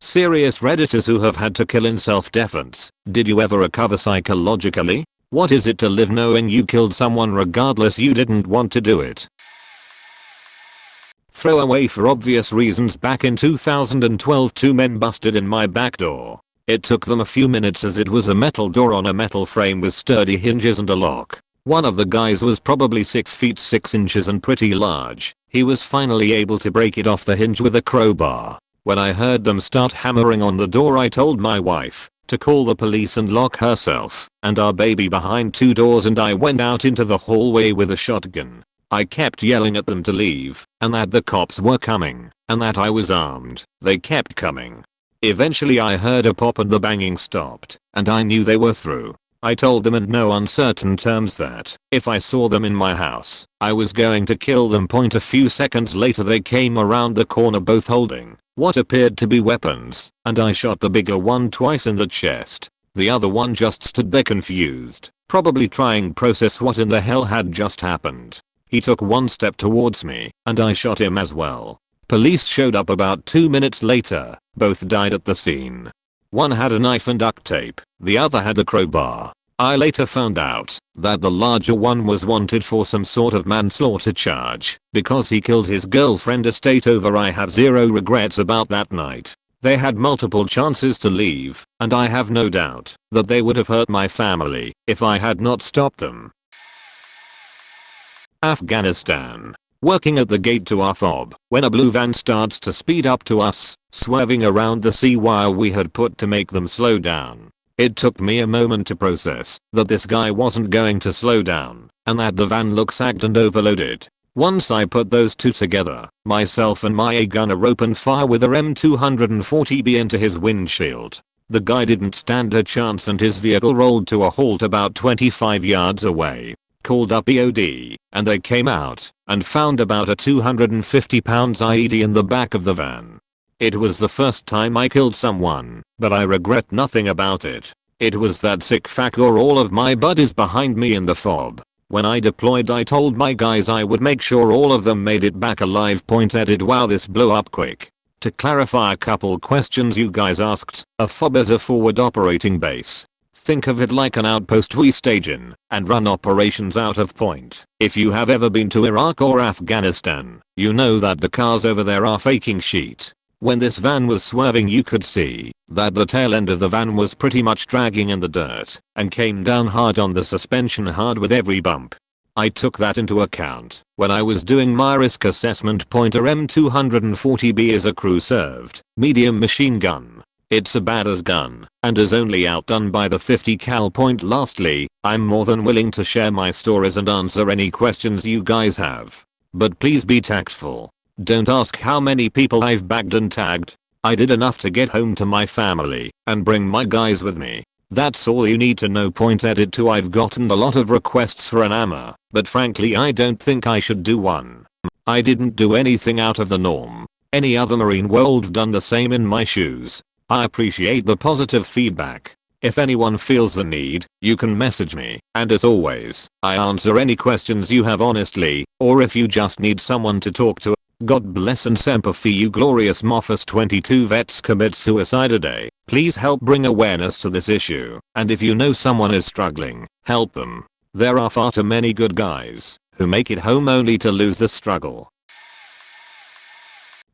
Serious redditors who have had to kill in self-defense, did you ever recover psychologically? What is it to live knowing you killed someone regardless you didn't want to do it? Throwaway for obvious reasons. Back in 2012, two men busted in my back door. It took them a few minutes as it was a metal door on a metal frame with sturdy hinges and a lock. One of the guys was probably 6 feet 6 inches and pretty large. He was finally able to break it off the hinge with a crowbar. When I heard them start hammering on the door, I told my wife to call the police and lock herself and our baby behind 2 doors, and I went out into the hallway with a shotgun. I kept yelling at them to leave and that the cops were coming and that I was armed. They kept coming. Eventually I heard a pop and the banging stopped and I knew they were through. I told them in no uncertain terms that if I saw them in my house, I was going to kill them. A few seconds later they came around the corner both holding what appeared to be weapons, and I shot the bigger one twice in the chest. The other one just stood there confused, probably trying to process what in the hell had just happened. He took one step towards me and I shot him as well. Police showed up about 2 minutes later. Both died at the scene. One had a knife and duct tape, the other had a crowbar. I later found out that the larger one was wanted for some sort of manslaughter charge because he killed his girlfriend a state over. I have zero regrets about that night. They had multiple chances to leave, and I have no doubt that they would have hurt my family if I had not stopped them. Afghanistan. Working at the gate to our fob when a blue van starts to speed up to us, swerving around the sea while we had put to make them slow down. It took me a moment to process that this guy wasn't going to slow down and that the van looked sagged and overloaded. Once I put those two together, myself and my gunner opened fire with our M240B into his windshield. The guy didn't stand a chance and his vehicle rolled to a halt about 25 yards away. Called up EOD, and they came out and found about a 250-pound IED in the back of the van. It was the first time I killed someone, but I regret nothing about it. It was that sick fuck or all of my buddies behind me in the fob. When I deployed, I told my guys I would make sure all of them made it back alive. Edit. Wow, this blew up quick. To clarify a couple questions you guys asked, a fob is a forward operating base. Think of it like an outpost we stage in and run operations out of. If you have ever been to Iraq or Afghanistan, you know that the cars over there are faking sheet. When this van was swerving, you could see that the tail end of the van was pretty much dragging in the dirt and came down hard on the suspension, hard with every bump. I took that into account when I was doing my risk assessment. Our M240B is a crew served medium machine gun. It's a badass gun and is only outdone by the 50 cal. Lastly, I'm more than willing to share my stories and answer any questions you guys have. But please be tactful. Don't ask how many people I've bagged and tagged. I did enough to get home to my family and bring my guys with me. That's all you need to know. Edit. 2 I've gotten a lot of requests for an AMA, but frankly I don't think I should do one. I didn't do anything out of the norm. Any other Marine would've done the same in my shoes. I appreciate the positive feedback. If anyone feels the need, you can message me, and as always, I answer any questions you have honestly, or if you just need someone to talk to. God bless and semper fi, you glorious Moffas. 22 vets commit suicide a day. Please help bring awareness to this issue, and if you know someone is struggling, help them. There are far too many good guys who make it home only to lose the struggle.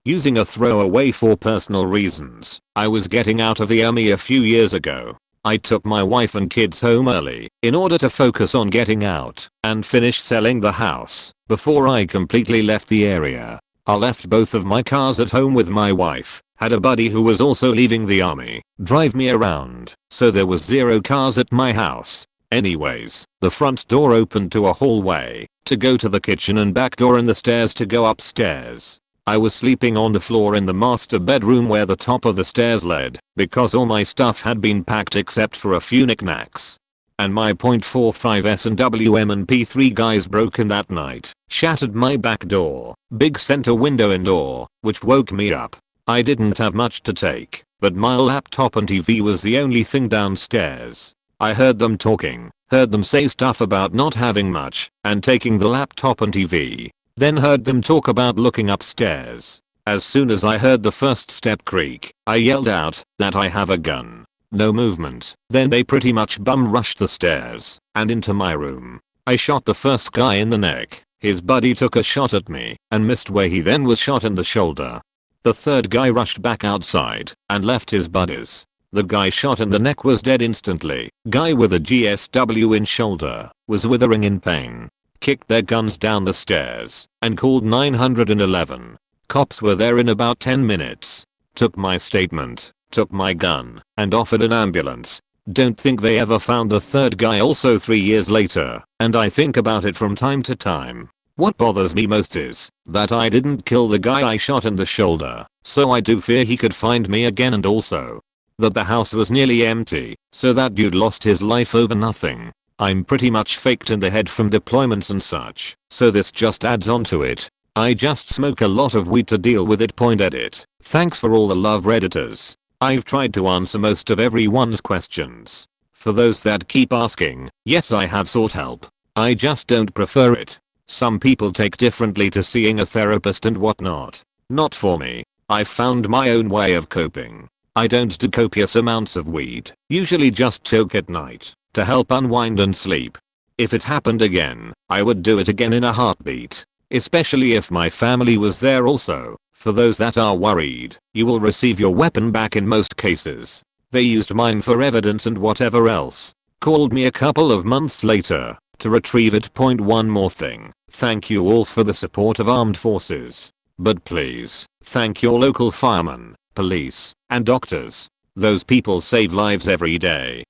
Using a throwaway for personal reasons. I was getting out of the army a few years ago. I took my wife and kids home early in order to focus on getting out and finish selling the house before I completely left the area. I left both of my cars at home with my wife, had a buddy who was also leaving the army drive me around, so there was 0 cars at my house. Anyways, the front door opened to a hallway to go to the kitchen and back door and the stairs to go upstairs. I was sleeping on the floor in the master bedroom where the top of the stairs led because all my stuff had been packed except for a few knickknacks. And my .45 S&W M&P3 guys broke in that night, shattered my back door, big center window and door, which woke me up. I didn't have much to take, but my laptop and TV was the only thing downstairs. I heard them talking, heard them say stuff about not having much and taking the laptop and TV. Then heard them talk about looking upstairs. As soon as I heard the first step creak, I yelled out that I have a gun. No movement. Then they pretty much bum rushed the stairs and into my room. I shot the first guy in the neck. His buddy took a shot at me and missed where he then was shot in the shoulder. The third guy rushed back outside and left his buddies. The guy shot in the neck was dead instantly. Guy with a GSW in shoulder was withering in pain. Kicked their guns down the stairs and called 911. Cops were there in about 10 minutes. Took my statement, took my gun, and offered an ambulance. Don't think they ever found the third guy also 3 years later, and I think about it from time to time. What bothers me most is that I didn't kill the guy I shot in the shoulder, so I do fear he could find me again, and also that the house was nearly empty, so that dude lost his life over nothing. I'm pretty much faked in the head from deployments and such, so this just adds on to it. I just smoke a lot of weed to deal with it. Edit. Thanks for all the love, Redditors. I've tried to answer most of everyone's questions. For those that keep asking, yes, I have sought help. I just don't prefer it. Some people take differently to seeing a therapist and whatnot. Not for me. I've found my own way of coping. I don't do copious amounts of weed, usually just choke at night to help unwind and sleep. If it happened again, I would do it again in a heartbeat. Especially if my family was there also. For those that are worried, you will receive your weapon back in most cases. They used mine for evidence and whatever else. Called me a couple of months later to retrieve it. One more thing. Thank you all for the support of armed forces. But please, thank your local firemen, police, and doctors. Those people save lives every day.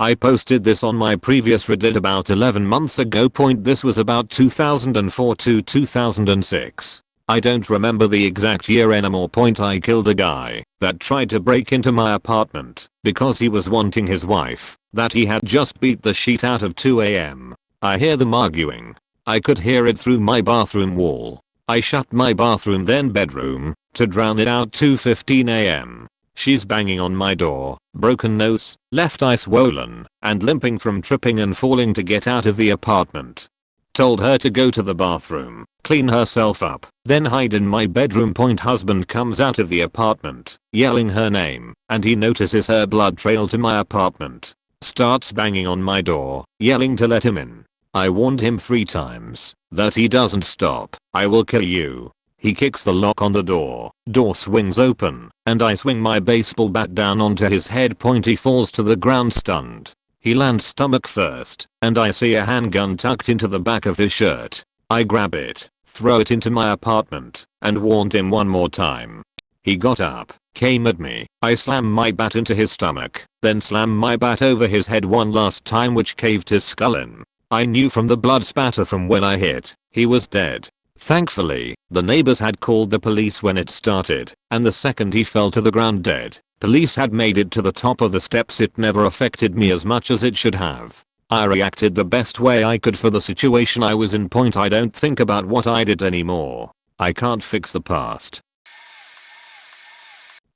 I posted this on my previous Reddit about 11 months ago. This was about 2004 to 2006. I don't remember the exact year anymore. I killed a guy that tried to break into my apartment because he was wanting his wife that he had just beat the shit out of 2 AM. I hear them arguing. I could hear it through my bathroom wall. I shut my bathroom then bedroom to drown it out. 2:15 AM. She's banging on my door, broken nose, left eye swollen, and limping from tripping and falling to get out of the apartment. Told her to go to the bathroom, clean herself up, then hide in my bedroom. Husband comes out of the apartment, yelling her name, and he notices her blood trail to my apartment. Starts banging on my door, yelling to let him in. I warned him 3 times that he doesn't stop, I will kill you. He kicks the lock on the door. Door swings open, and I swing my baseball bat down onto his head. He falls to the ground stunned. He lands stomach first, and I see a handgun tucked into the back of his shirt. I grab it, throw it into my apartment, and warned him one more time. He got up, came at me. I slam my bat into his stomach, then slam my bat over his head one last time, which caved his skull in. I knew from the blood spatter from when I hit, he was dead. Thankfully, the neighbors had called the police when it started, and the second he fell to the ground dead, police had made it to the top of the steps. It never affected me as much as it should have. I reacted the best way I could for the situation I was in. I don't think about what I did anymore. I can't fix the past.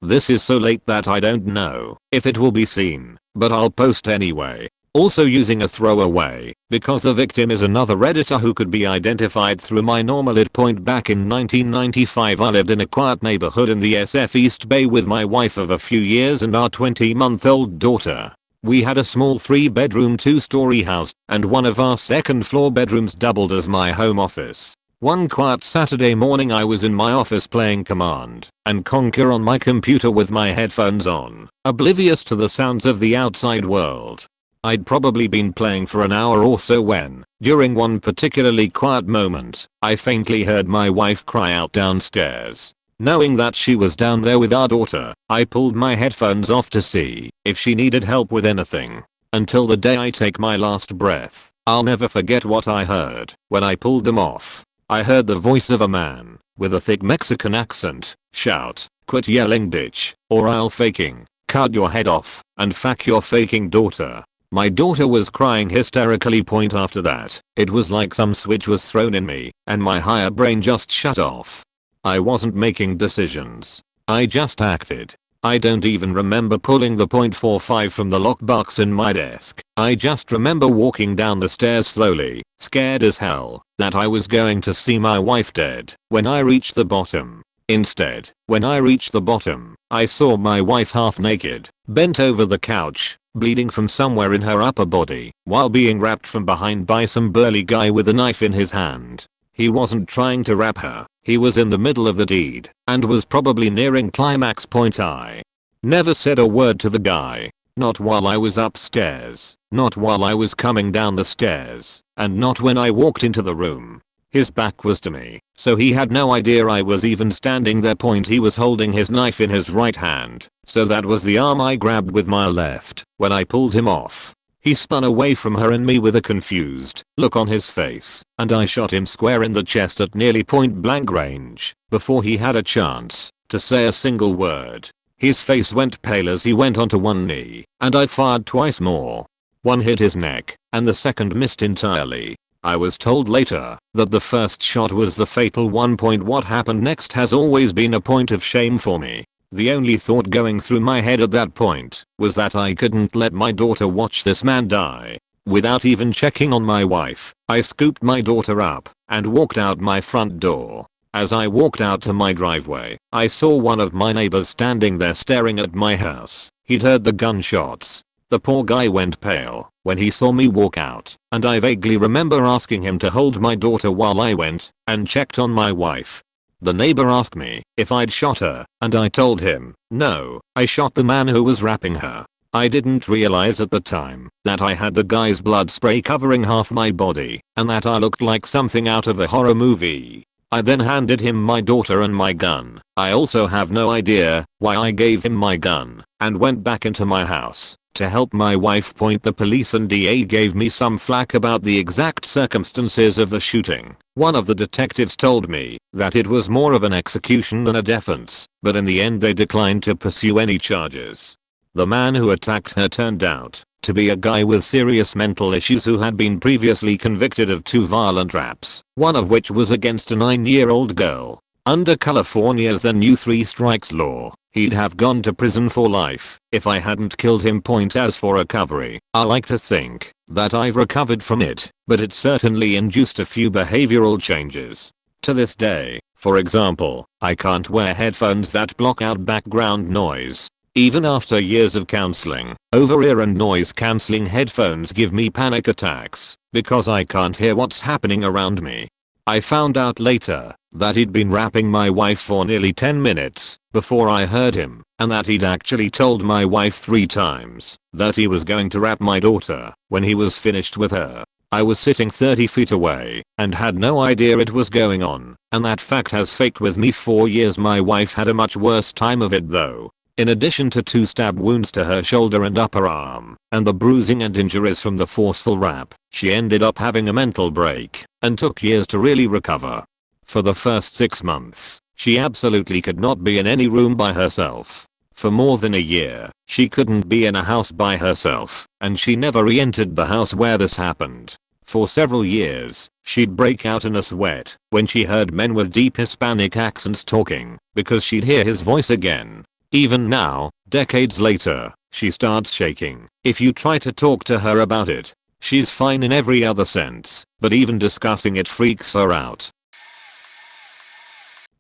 This is so late that I don't know if it will be seen, but I'll post anyway. Also using a throwaway, because the victim is another Redditor who could be identified through my normal it. Back in 1995 I lived in a quiet neighborhood in the SF East Bay with my wife of a few years and our 20-month-old daughter. We had a small 3-bedroom 2-story house, and one of our second floor bedrooms doubled as my home office. One quiet Saturday morning I was in my office playing Command and Conquer on my computer with my headphones on, oblivious to the sounds of the outside world. I'd probably been playing for an hour or so when, during one particularly quiet moment, I faintly heard my wife cry out downstairs. Knowing that she was down there with our daughter, I pulled my headphones off to see if she needed help with anything. Until the day I take my last breath, I'll never forget what I heard when I pulled them off. I heard the voice of a man, with a thick Mexican accent, shout, "Quit yelling bitch, or I'll faking, cut your head off, and fuck your faking daughter." My daughter was crying hysterically. After that, it was like some switch was thrown in me, and my higher brain just shut off. I wasn't making decisions. I just acted. I don't even remember pulling the .45 from the lockbox in my desk. I just remember walking down the stairs slowly, scared as hell, that I was going to see my wife dead when I reached the bottom. Instead, when I reached the bottom, I saw my wife half naked, bent over the couch, bleeding from somewhere in her upper body, while being wrapped from behind by some burly guy with a knife in his hand. He wasn't trying to wrap her, he was in the middle of the deed, and was probably nearing climax point. I never said a word to the guy. Not while I was upstairs, not while I was coming down the stairs, and not when I walked into the room. His back was to me, so he had no idea I was even standing there. He was holding his knife in his right hand, so that was the arm I grabbed with my left when I pulled him off. He spun away from her and me with a confused look on his face, and I shot him square in the chest at nearly point blank range, before he had a chance to say a single word. His face went pale as he went onto one knee, and I fired twice more. One hit his neck, and the second missed entirely. I was told later that the first shot was the fatal one. What happened next has always been a point of shame for me. The only thought going through my head at that point was that I couldn't let my daughter watch this man die. Without even checking on my wife, I scooped my daughter up and walked out my front door. As I walked out to my driveway, I saw one of my neighbors standing there staring at my house. He'd heard the gunshots. The poor guy went pale when he saw me walk out, and I vaguely remember asking him to hold my daughter while I went and checked on my wife. The neighbor asked me if I'd shot her, and I told him, no, I shot the man who was wrapping her. I didn't realize at the time that I had the guy's blood spray covering half my body, and that I looked like something out of a horror movie. I then handed him my daughter and my gun. I also have no idea why I gave him my gun, and went back into my house to help my wife. The police and DA gave me some flack about the exact circumstances of the shooting. One of the detectives told me that it was more of an execution than a defense, but in the end they declined to pursue any charges. The man who attacked her turned out to be a guy with serious mental issues who had been previously convicted of 2 violent raps, one of which was against a 9-year-old girl. Under California's then new 3 strikes law, he'd have gone to prison for life if I hadn't killed him. As for recovery, I like to think that I've recovered from it, but it certainly induced a few behavioral changes. To this day, for example, I can't wear headphones that block out background noise. Even after years of counseling, over-ear and noise-canceling headphones give me panic attacks because I can't hear what's happening around me. I found out later that he'd been wrapping my wife for nearly 10 minutes before I heard him, and that he'd actually told my wife 3 times that he was going to wrap my daughter when he was finished with her. I was sitting 30 feet away and had no idea it was going on, and that fact has faked with me for years. My wife had a much worse time of it though. In addition to 2 stab wounds to her shoulder and upper arm, and the bruising and injuries from the forceful wrap, she ended up having a mental break and took years to really recover. For the first 6 months, she absolutely could not be in any room by herself. For more than a year, she couldn't be in a house by herself, and she never re-entered the house where this happened. For several years, she'd break out in a sweat when she heard men with deep Hispanic accents talking, because she'd hear his voice again. Even now, decades later, she starts shaking if you try to talk to her about it. She's fine in every other sense, but even discussing it freaks her out.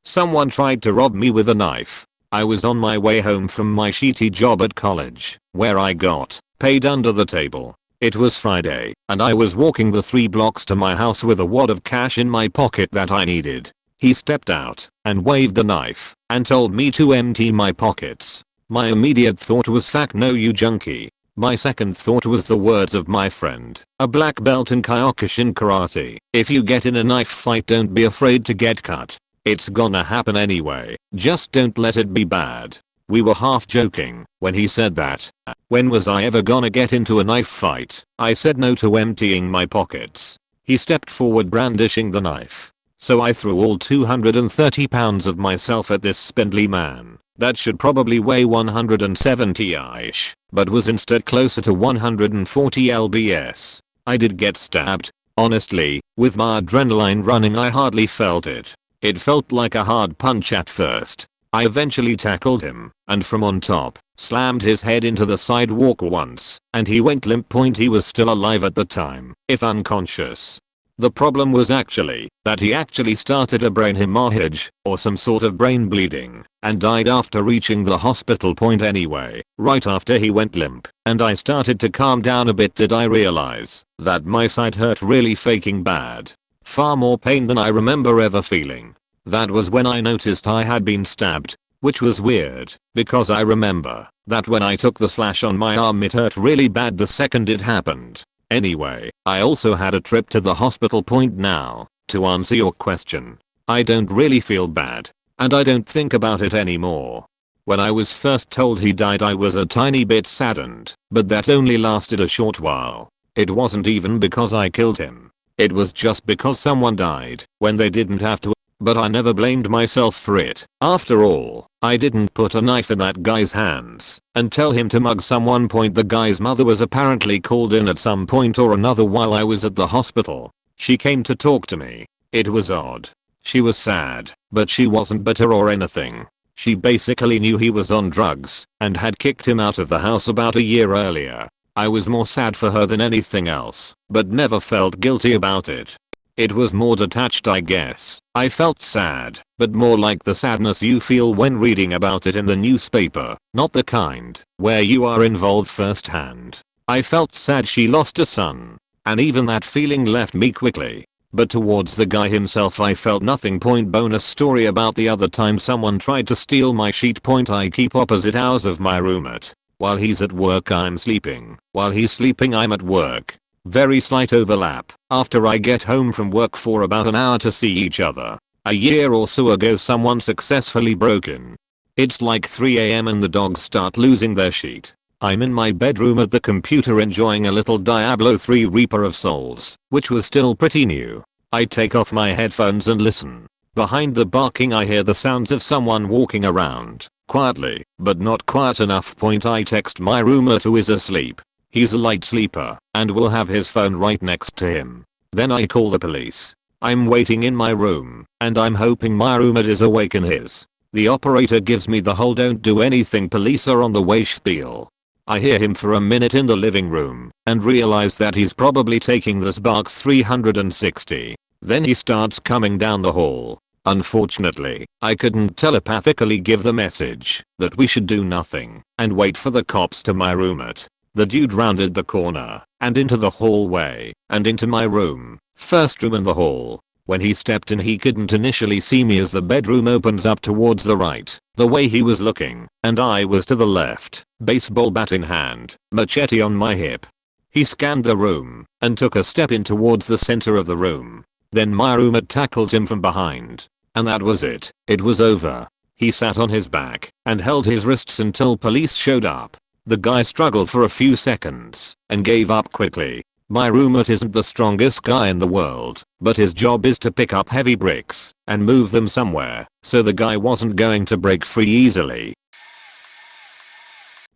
Someone tried to rob me with a knife. I was on my way home from my shitty job at college, where I got paid under the table. It was Friday, and I was walking the 3 blocks to my house with a wad of cash in my pocket that I needed. He stepped out and waved the knife and told me to empty my pockets. My immediate thought was "fuck no you junkie." My second thought was the words of my friend, a black belt in Kyokushin karate: if you get in a knife fight, don't be afraid to get cut. It's gonna happen anyway, just don't let it be bad. We were half joking when he said that. When was I ever gonna get into a knife fight? I said no to emptying my pockets. He stepped forward brandishing the knife. So I threw all 230 pounds of myself at this spindly man that should probably weigh 170-ish, but was instead closer to 140 lbs. I did get stabbed. Honestly, with my adrenaline running, I hardly felt it. It felt like a hard punch at first. I eventually tackled him, and from on top, slammed his head into the sidewalk once, and he went limp. He was still alive at the time, if unconscious. The problem was actually that he actually started a brain hemorrhage, or some sort of brain bleeding, and died after reaching the hospital. Anyway, right after he went limp, and I started to calm down a bit, did I realize that my side hurt really faking bad. Far more pain than I remember ever feeling. That was when I noticed I had been stabbed, which was weird, because I remember that when I took the slash on my arm it hurt really bad the second it happened. Anyway, I also had a trip to the hospital. Now, to answer your question, I don't really feel bad, and I don't think about it anymore. When I was first told he died I was a tiny bit saddened, but that only lasted a short while. It wasn't even because I killed him. It was just because someone died when they didn't have to. But I never blamed myself for it. After all, I didn't put a knife in that guy's hands and tell him to mug someone. The guy's mother was apparently called in at some point or another while I was at the hospital. She came to talk to me. It was odd. She was sad, but she wasn't bitter or anything. She basically knew he was on drugs and had kicked him out of the house about a year earlier. I was more sad for her than anything else, but never felt guilty about it. It was more detached, I guess. I felt sad, but more like the sadness you feel when reading about it in the newspaper, not the kind where you are involved firsthand. I felt sad she lost a son, and even that feeling left me quickly. But towards the guy himself I felt nothing. Bonus story about the other time someone tried to steal my sheet. I keep opposite hours of my roommate. While he's at work I'm sleeping. While he's sleeping I'm at work. Very slight overlap after I get home from work for about an hour to see each other. A year or so ago someone successfully broke in. It's like 3 AM and the dogs start losing their sheet. I'm in my bedroom at the computer enjoying a little Diablo 3 Reaper of Souls, which was still pretty new. I take off my headphones and listen. Behind the barking I hear the sounds of someone walking around, quietly, but not quiet enough. I text my roommate who is asleep. He's a light sleeper and will have his phone right next to him. Then I call the police. I'm waiting in my room and I'm hoping my roommate is awake in his. The operator gives me the whole don't do anything, police are on the way spiel. I hear him for a minute in the living room and realize that he's probably taking the Sparks 360. Then he starts coming down the hall. Unfortunately, I couldn't telepathically give the message that we should do nothing and wait for the cops to my roommate. The dude rounded the corner and into the hallway and into my room, first room in the hall. When he stepped in he couldn't initially see me as the bedroom opens up towards the right, the way he was looking, and I was to the left, baseball bat in hand, machete on my hip. He scanned the room and took a step in towards the center of the room. Then my roommate tackled him from behind. And that was it. It was over. He sat on his back and held his wrists until police showed up. The guy struggled for a few seconds and gave up quickly. My roommate isn't the strongest guy in the world, but his job is to pick up heavy bricks and move them somewhere, so the guy wasn't going to break free easily.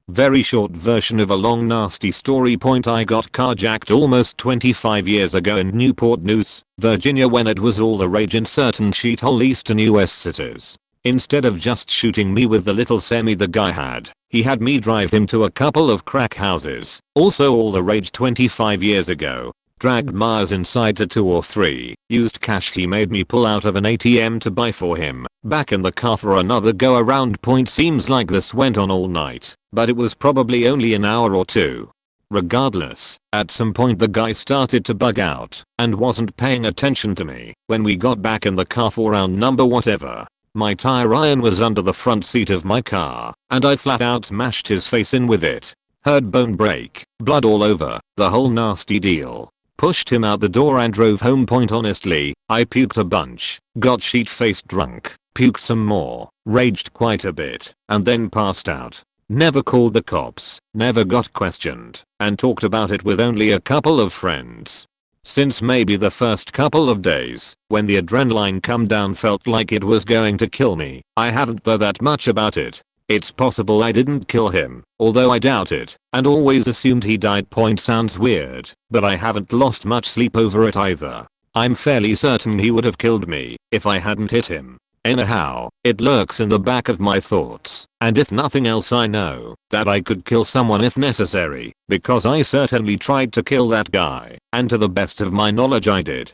Very short version of a long nasty story. I got carjacked almost 25 years ago in Newport News, Virginia when it was all the rage in certain shithole eastern US cities. Instead of just shooting me with the little semi the guy had, he had me drive him to a couple of crack houses, also all the rage 25 years ago. Dragged Myers inside to 2 or 3 used cash he made me pull out of an ATM to buy for him, back in the car for another go around. Seems like this went on all night, but it was probably only an hour or 2. Regardless, at some point the guy started to bug out and wasn't paying attention to me. When we got back in the car for round number whatever, my tire iron was under the front seat of my car, and I flat out smashed his face in with it. Heard bone break, blood all over, the whole nasty deal. Pushed him out the door and drove home. Honestly, I puked a bunch, got sheet-faced drunk, puked some more, raged quite a bit, and then passed out. Never called the cops, never got questioned, and talked about it with only a couple of friends. Since maybe the first couple of days, when the adrenaline come down felt like it was going to kill me, I haven't thought that much about it. It's possible I didn't kill him, although I doubt it, and always assumed he died. Sounds weird, but I haven't lost much sleep over it either. I'm fairly certain he would have killed me if I hadn't hit him. Anyhow, it lurks in the back of my thoughts, and if nothing else I know that I could kill someone if necessary, because I certainly tried to kill that guy, and to the best of my knowledge I did.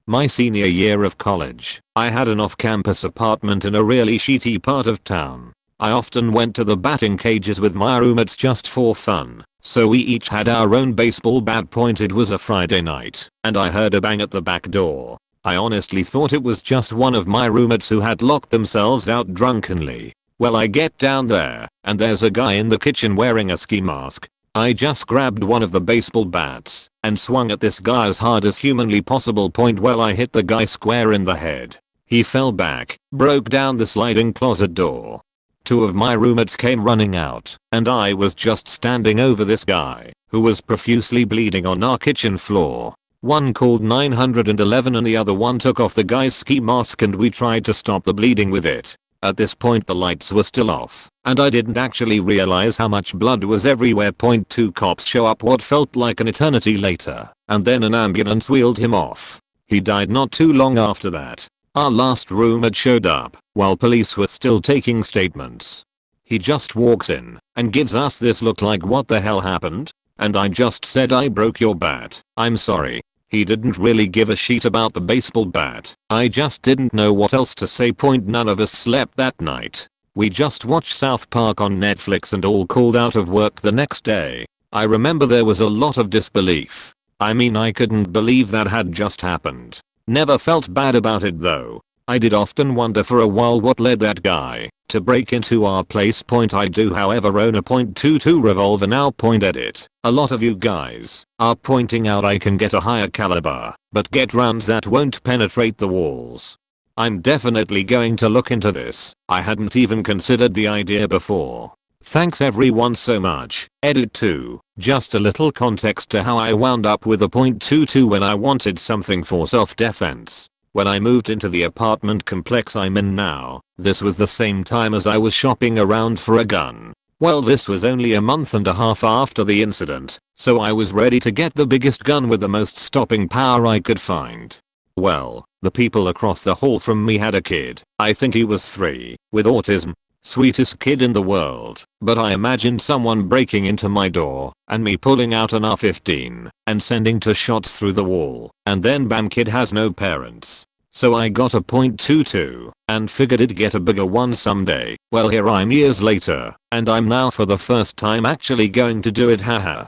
My senior year of college, I had an off-campus apartment in a really shitty part of town. I often went to the batting cages with my roommates just for fun, so we each had our own baseball bat point. It was a Friday night, and I heard a bang at the back door. I honestly thought it was just one of my roommates who had locked themselves out drunkenly. Well, I get down there, and there's a guy in the kitchen wearing a ski mask. I just grabbed one of the baseball bats and swung at this guy as hard as humanly possible. Well, I hit the guy square in the head. He fell back, broke down the sliding closet door. Two of my roommates came running out, and I was just standing over this guy, who was profusely bleeding on our kitchen floor. One called 911 and the other one took off the guy's ski mask, and we tried to stop the bleeding with it. At this point the lights were still off, and I didn't actually realize how much blood was everywhere. Two cops show up what felt like an eternity later, and then an ambulance wheeled him off. He died not too long after that. Our last roommate showed up while police were still taking statements. He just walks in and gives us this look like, what the hell happened? And I just said, I broke your bat, I'm sorry. He didn't really give a shit about the baseball bat. I just didn't know what else to say. None of us slept that night. We just watched South Park on Netflix and all called out of work the next day. I remember there was a lot of disbelief. I mean, I couldn't believe that had just happened. Never felt bad about it though. I did often wonder for a while what led that guy to break into our place. I do however own a .22 revolver now. Edit. A lot of you guys are pointing out I can get a higher caliber, but get rounds that won't penetrate the walls. I'm definitely going to look into this. I hadn't even considered the idea before. Thanks everyone so much. Edit 2. Just a little context to how I wound up with a .22 when I wanted something for self-defense. When I moved into the apartment complex I'm in now, this was the same time as I was shopping around for a gun. Well, this was only a month and a half after the incident, so I was ready to get the biggest gun with the most stopping power I could find. Well, the people across the hall from me had a kid, I think he was 3, with autism. Sweetest kid in the world, but I imagined someone breaking into my door and me pulling out an R-15 and sending 2 shots through the wall, and then bam, kid has no parents. So I got a .22 and figured it'd get a bigger one someday. Well, here I'm years later, and I'm now for the first time actually going to do it. Haha.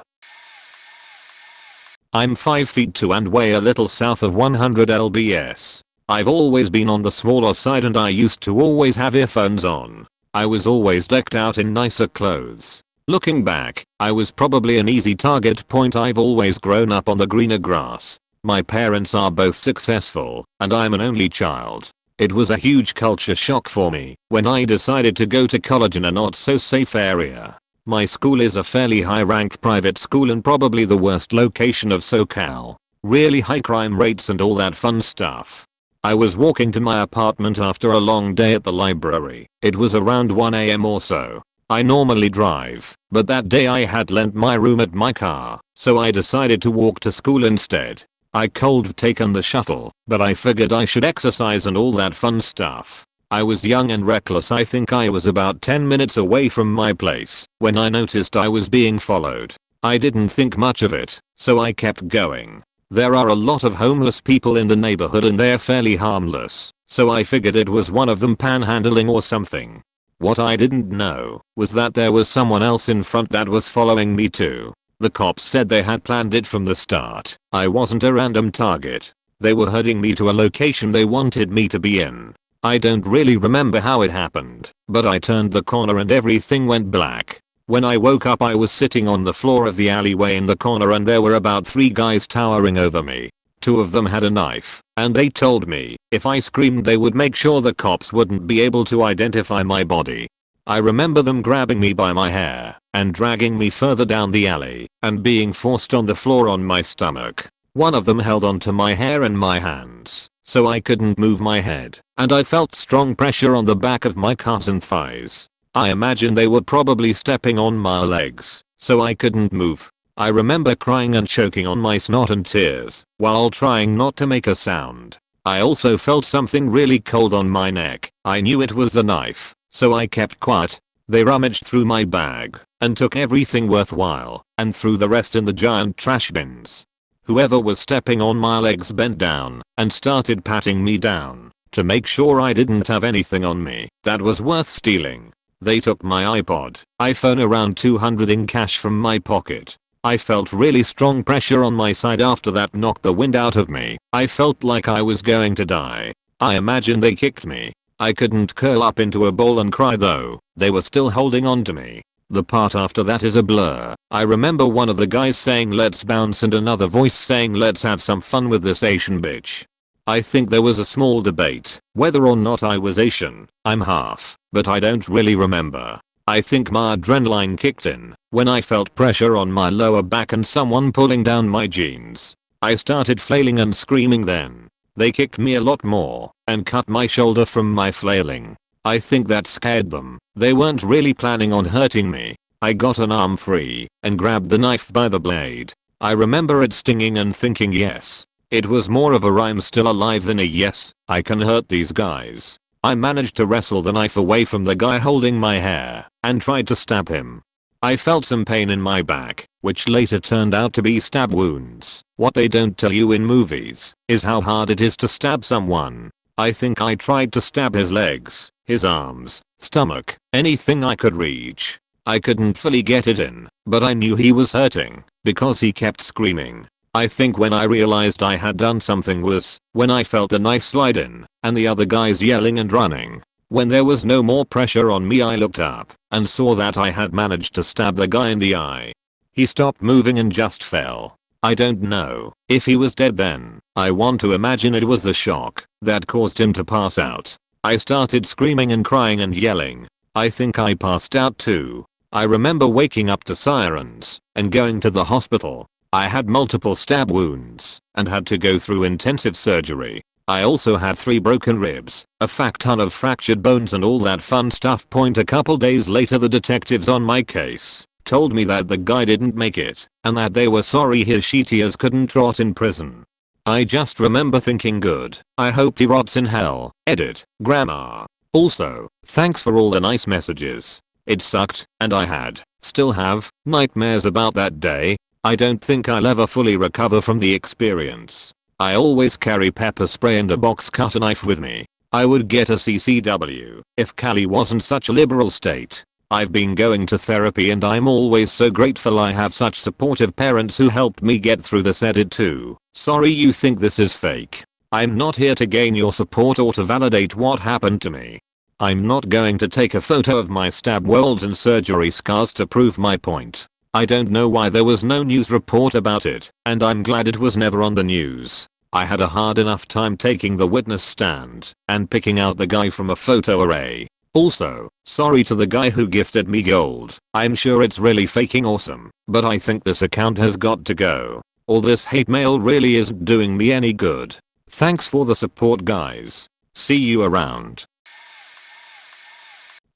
I'm 5'2" and weigh a little south of 100 lbs. I've always been on the smaller side and I used to always have earphones on. I was always decked out in nicer clothes. Looking back, I was probably an easy target. I've always grown up on the greener grass. My parents are both successful, and I'm an only child. It was a huge culture shock for me when I decided to go to college in a not so safe area. My school is a fairly high-ranked private school and probably the worst location of SoCal. Really high crime rates and all that fun stuff. I was walking to my apartment after a long day at the library. It was around 1 AM or so. I normally drive, but that day I had lent my roommate my car, so I decided to walk to school instead. I could have taken the shuttle, but I figured I should exercise and all that fun stuff. I was young and reckless. I think I was about 10 minutes away from my place when I noticed I was being followed. I didn't think much of it, so I kept going. There are a lot of homeless people in the neighborhood and they're fairly harmless, so I figured it was one of them panhandling or something. What I didn't know was that there was someone else in front that was following me too. The cops said they had planned it from the start. I wasn't a random target. They were herding me to a location they wanted me to be in. I don't really remember how it happened, but I turned the corner and everything went black. When I woke up I was sitting on the floor of the alleyway in the corner and there were about 3 guys towering over me. 2 of them had a knife, and they told me if I screamed they would make sure the cops wouldn't be able to identify my body. I remember them grabbing me by my hair and dragging me further down the alley and being forced on the floor on my stomach. One of them held onto my hair and my hands, so I couldn't move my head, and I felt strong pressure on the back of my calves and thighs. I imagine they were probably stepping on my legs, so I couldn't move. I remember crying and choking on my snot and tears while trying not to make a sound. I also felt something really cold on my neck. I knew it was the knife, so I kept quiet. They rummaged through my bag and took everything worthwhile and threw the rest in the giant trash bins. Whoever was stepping on my legs bent down and started patting me down to make sure I didn't have anything on me that was worth stealing. They took my iPod, iPhone, around $200 in cash from my pocket. I felt really strong pressure on my side after that knocked the wind out of me. I felt like I was going to die. I imagine they kicked me. I couldn't curl up into a ball and cry though. They were still holding on to me. The part after that is a blur. I remember one of the guys saying let's bounce and another voice saying let's have some fun with this Asian bitch. I think there was a small debate whether or not I was Asian. I'm half, but I don't really remember. I think my adrenaline kicked in when I felt pressure on my lower back and someone pulling down my jeans. I started flailing and screaming then. They kicked me a lot more and cut my shoulder from my flailing. I think that scared them. They weren't really planning on hurting me. I got an arm free and grabbed the knife by the blade. I remember it stinging and thinking yes. It was more of a I'm still alive than a yes, I can hurt these guys. I managed to wrestle the knife away from the guy holding my hair and tried to stab him. I felt some pain in my back, which later turned out to be stab wounds. What they don't tell you in movies is how hard it is to stab someone. I think I tried to stab his legs, his arms, stomach, anything I could reach. I couldn't fully get it in, but I knew he was hurting because he kept screaming. I think when I realized I had done something was when I felt the knife slide in and the other guys yelling and running. When there was no more pressure on me, I looked up and saw that I had managed to stab the guy in the eye. He stopped moving and just fell. I don't know if he was dead then. I want to imagine it was the shock that caused him to pass out. I started screaming and crying and yelling. I think I passed out too. I remember waking up to sirens and going to the hospital. I had multiple stab wounds and had to go through intensive surgery. I also had 3 broken ribs, a fuck ton of fractured bones and all that fun stuff. A couple days later the detectives on my case told me that the guy didn't make it and that they were sorry his shit ears couldn't rot in prison. I just remember thinking good, I hope he rots in hell. Edit, Grandma. Also, thanks for all the nice messages. It sucked and I still have, nightmares about that day. I don't think I'll ever fully recover from the experience. I always carry pepper spray and a box cutter knife with me. I would get a CCW if Cali wasn't such a liberal state. I've been going to therapy and I'm always so grateful I have such supportive parents who helped me get through this. Edit too. Sorry you think this is fake. I'm not here to gain your support or to validate what happened to me. I'm not going to take a photo of my stab wounds and surgery scars to prove my point. I don't know why there was no news report about it, and I'm glad it was never on the news. I had a hard enough time taking the witness stand and picking out the guy from a photo array. Also, sorry to the guy who gifted me gold. I'm sure it's really fucking awesome, but I think this account has got to go. All this hate mail really isn't doing me any good. Thanks for the support, guys. See you around.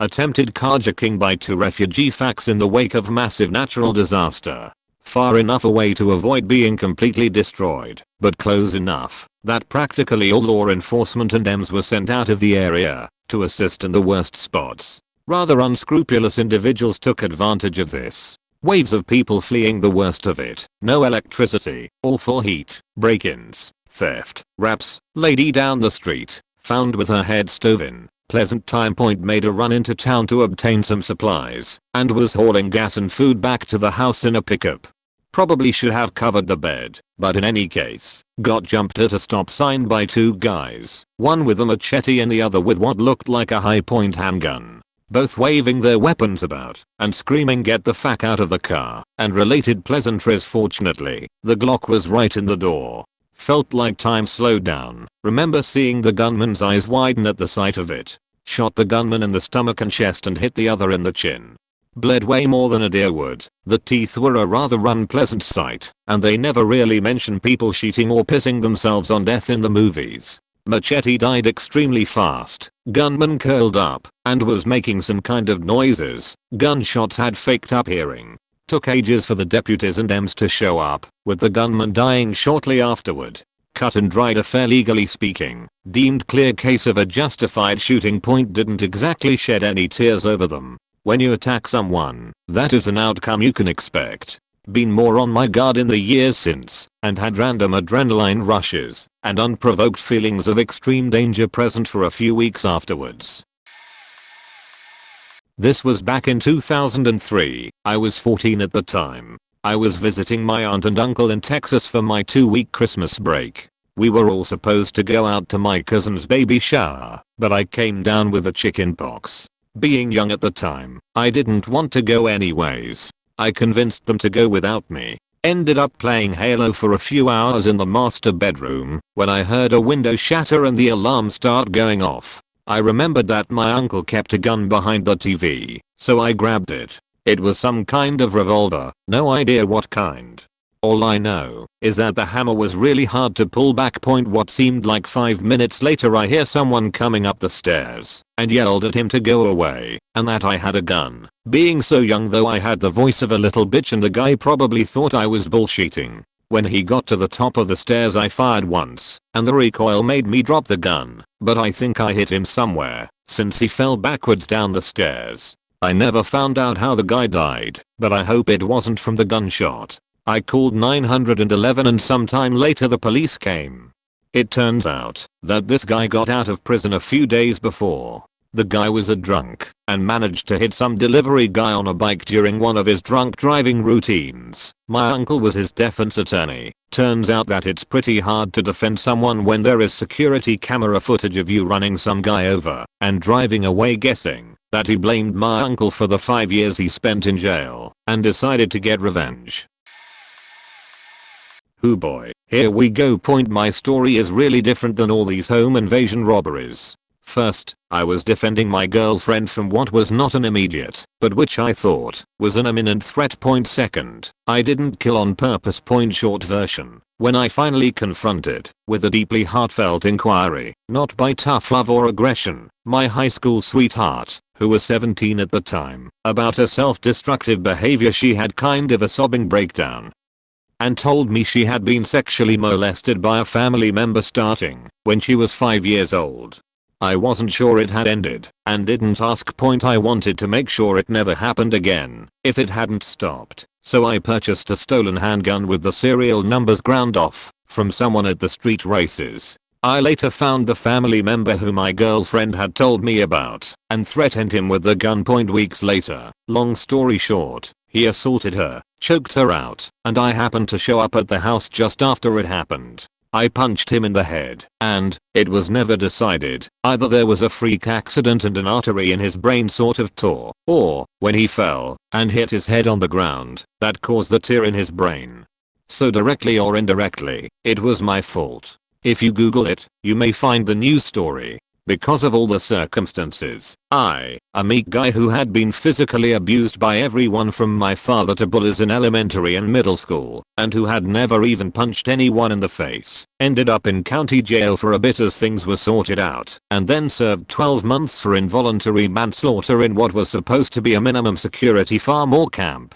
Attempted carjacking by 2 refugee facts in the wake of massive natural disaster. Far enough away to avoid being completely destroyed, but close enough that practically all law enforcement and EMS were sent out of the area to assist in the worst spots. Rather unscrupulous individuals took advantage of this. Waves of people fleeing the worst of it. No electricity, awful heat, break-ins, theft, raps, lady down the street, found with her head stove in. Pleasant Time Point made a run into town to obtain some supplies and was hauling gas and food back to the house in a pickup. Probably should have covered the bed, but in any case, got jumped at a stop sign by 2 guys, one with a machete and the other with what looked like a high-point handgun, both waving their weapons about and screaming get the fuck out of the car and related pleasantries. Fortunately, the Glock was right in the door. Felt like time slowed down. Remember seeing the gunman's eyes widen at the sight of it. Shot the gunman in the stomach and chest and hit the other in the chin. Bled way more than a deer would. The teeth were a rather unpleasant sight, and they never really mention people shooting or pissing themselves on death in the movies. Machete died extremely fast. Gunman curled up and was making some kind of noises. Gunshots had faked up hearing. Took ages for the deputies and EMS to show up, with the gunman dying shortly afterward. Cut and dried affair legally speaking. Deemed clear case of a justified shooting point, didn't exactly shed any tears over them. When you attack someone, that is an outcome you can expect. Been more on my guard in the years since, and had random adrenaline rushes and unprovoked feelings of extreme danger present for a few weeks afterwards. This was back in 2003. I was 14 at the time. I was visiting my aunt and uncle in Texas for my 2-week Christmas break. We were all supposed to go out to my cousin's baby shower, but I came down with a chicken pox. Being young at the time, I didn't want to go anyways. I convinced them to go without me. Ended up playing Halo for a few hours in the master bedroom when I heard a window shatter and the alarm start going off. I remembered that my uncle kept a gun behind the TV, so I grabbed it. It was some kind of revolver, no idea what kind. All I know is that the hammer was really hard to pull back. What seemed like 5 minutes later, I hear someone coming up the stairs and yelled at him to go away and that I had a gun. Being so young though, I had the voice of a little bitch and the guy probably thought I was bullshitting. When he got to the top of the stairs, I fired once and the recoil made me drop the gun, but I think I hit him somewhere since he fell backwards down the stairs. I never found out how the guy died, but I hope it wasn't from the gunshot. I called 911 and sometime later the police came. It turns out that this guy got out of prison a few days before. The guy was a drunk and managed to hit some delivery guy on a bike during one of his drunk driving routines. My uncle was his defense attorney. Turns out that it's pretty hard to defend someone when there is security camera footage of you running some guy over and driving away. Guessing that he blamed my uncle for the 5 years he spent in jail and decided to get revenge. Oh boy, here we go. My story is really different than all these home invasion robberies. First, I was defending my girlfriend from what was not an immediate, but which I thought was an imminent threat. Second, I didn't kill on purpose. Short version, when I finally confronted with a deeply heartfelt inquiry, not by tough love or aggression, my high school sweetheart, who was 17 at the time, about her self-destructive behavior, she had kind of a sobbing breakdown and told me she had been sexually molested by a family member starting when she was 5 years old. I wasn't sure it had ended and didn't ask. I wanted to make sure it never happened again if it hadn't stopped, so I purchased a stolen handgun with the serial numbers ground off from someone at the street races. I later found the family member who my girlfriend had told me about and threatened him with the gun. Weeks later, long story short, he assaulted her, choked her out, and I happened to show up at the house just after it happened. I punched him in the head, and it was never decided either there was a freak accident and an artery in his brain sort of tore, or when he fell and hit his head on the ground that caused the tear in his brain. So directly or indirectly, it was my fault. If you Google it, you may find the news story. Because of all the circumstances, I, a meek guy who had been physically abused by everyone from my father to bullies in elementary and middle school, and who had never even punched anyone in the face, ended up in county jail for a bit as things were sorted out, and then served 12 months for involuntary manslaughter in what was supposed to be a minimum security Farmore camp.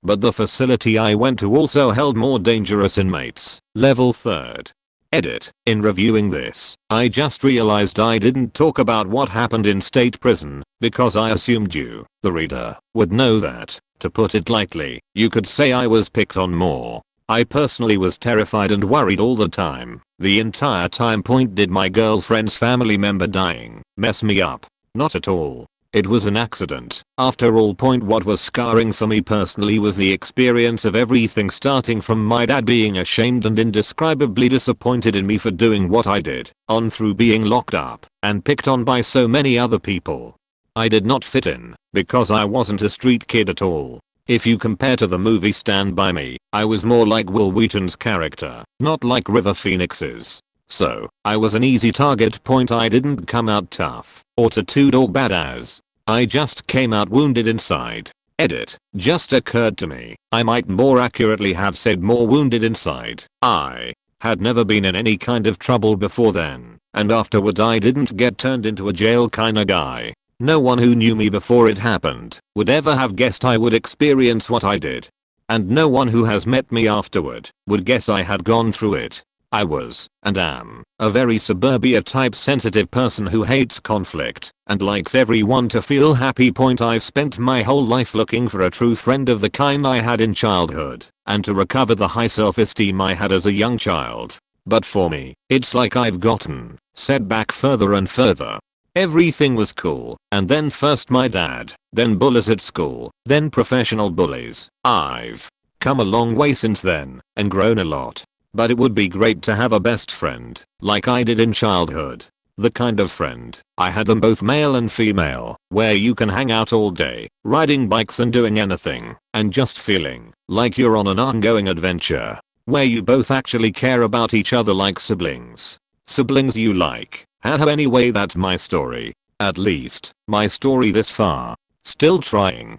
But the facility I went to also held more dangerous inmates, level 3rd. Edit. In reviewing this, I just realized I didn't talk about what happened in state prison because I assumed you, the reader, would know that. To put it lightly, you could say I was picked on more. I personally was terrified and worried all the time. The entire time. Did my girlfriend's family member dying mess me up? Not at all. It was an accident. After all. What was scarring for me personally was the experience of everything, starting from my dad being ashamed and indescribably disappointed in me for doing what I did, on through being locked up and picked on by so many other people. I did not fit in because I wasn't a street kid at all. If you compare to the movie Stand By Me, I was more like Will Wheaton's character, not like River Phoenix's. So, I was an easy target. I didn't come out tough or tattooed or badass. I just came out wounded inside. Edit. Just occurred to me, I might more accurately have said more wounded inside. I had never been in any kind of trouble before then, and afterward I didn't get turned into a jail kinda guy. No one who knew me before it happened would ever have guessed I would experience what I did. And no one who has met me afterward would guess I had gone through it. I was, and am, a very suburbia type sensitive person who hates conflict and likes everyone to feel happy. I've spent my whole life looking for a true friend of the kind I had in childhood and to recover the high self-esteem I had as a young child. But for me, it's like I've gotten set back further and further. Everything was cool, and then first my dad, then bullies at school, then professional bullies. I've come a long way since then and grown a lot. But it would be great to have a best friend, like I did in childhood. The kind of friend, I had them both male and female, where you can hang out all day, riding bikes and doing anything, and just feeling like you're on an ongoing adventure. Where you both actually care about each other like siblings. Siblings you like. Anyway, that's my story. At least, my story this far. Still trying.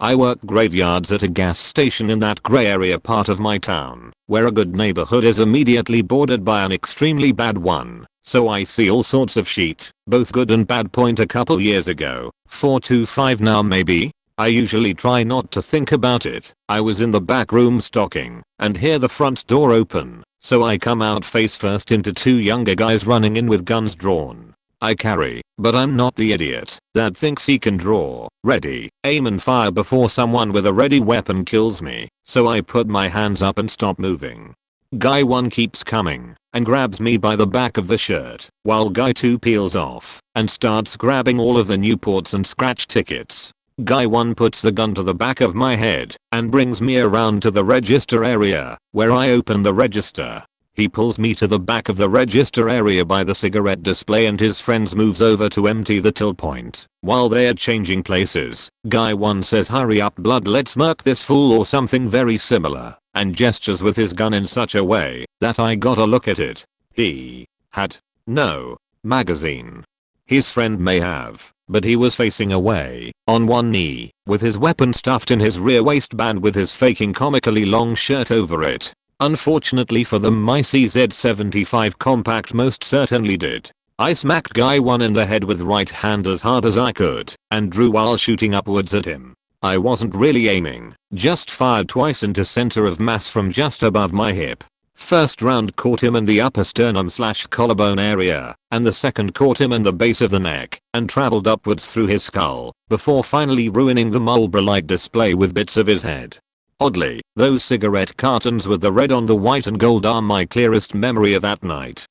I work graveyards at a gas station in that grey area part of my town, where a good neighborhood is immediately bordered by an extremely bad one, so I see all sorts of shit, both good and bad. A couple years ago, 4 to 5 now maybe, I usually try not to think about it. I was in the back room stocking, and hear the front door open, so I come out face first into 2 younger guys running in with guns drawn. I carry, but I'm not the idiot that thinks he can draw, ready, aim and fire before someone with a ready weapon kills me, so I put my hands up and stop moving. Guy 1 keeps coming and grabs me by the back of the shirt, while Guy 2 peels off and starts grabbing all of the Newports and scratch tickets. Guy 1 puts the gun to the back of my head and brings me around to the register area, where I open the register. He pulls me to the back of the register area by the cigarette display, and his friends moves over to empty the till point. While they are changing places, Guy 1 says, "Hurry up blood, let's murk this fool," or something very similar, and gestures with his gun in such a way that I got a look at it. He had no magazine. His friend may have, but he was facing away, on one knee, with his weapon stuffed in his rear waistband with his faking comically long shirt over it. Unfortunately for them, my CZ75 compact most certainly did. I smacked Guy 1 in the head with right hand as hard as I could, and drew while shooting upwards at him. I wasn't really aiming, just fired twice into center of mass from just above my hip. First round caught him in the upper sternum/collarbone area, and the second caught him in the base of the neck, and traveled upwards through his skull, before finally ruining the Marlboro light display with bits of his head. Oddly, those cigarette cartons with the red on the white and gold are my clearest memory of that night.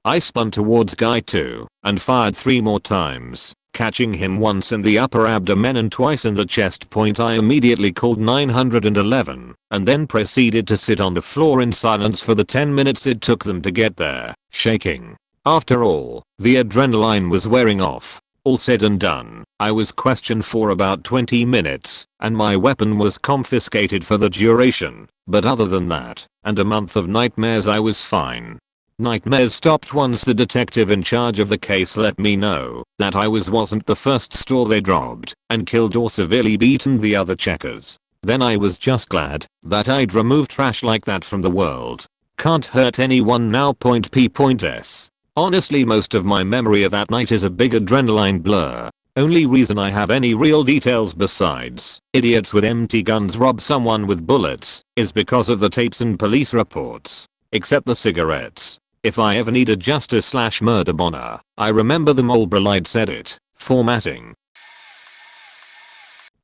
I spun towards Guy 2 and fired 3 more times, catching him once in the upper abdomen and twice in the chest. I immediately called 911 and then proceeded to sit on the floor in silence for the 10 minutes it took them to get there, shaking. After all, the adrenaline was wearing off. All said and done, I was questioned for about 20 minutes, and my weapon was confiscated for the duration, but other than that, and a month of nightmares, I was fine. Nightmares stopped once the detective in charge of the case let me know that I wasn't the first store they robbed and killed or severely beaten the other checkers. Then I was just glad that I'd removed trash like that from the world. Can't hurt anyone now. P.S. Honestly, most of my memory of that night is a big adrenaline blur. Only reason I have any real details besides idiots with empty guns rob someone with bullets is because of the tapes and police reports. Except the cigarettes. If I ever need a justice/murder boner, I remember the Marlboro Light said it. Formatting.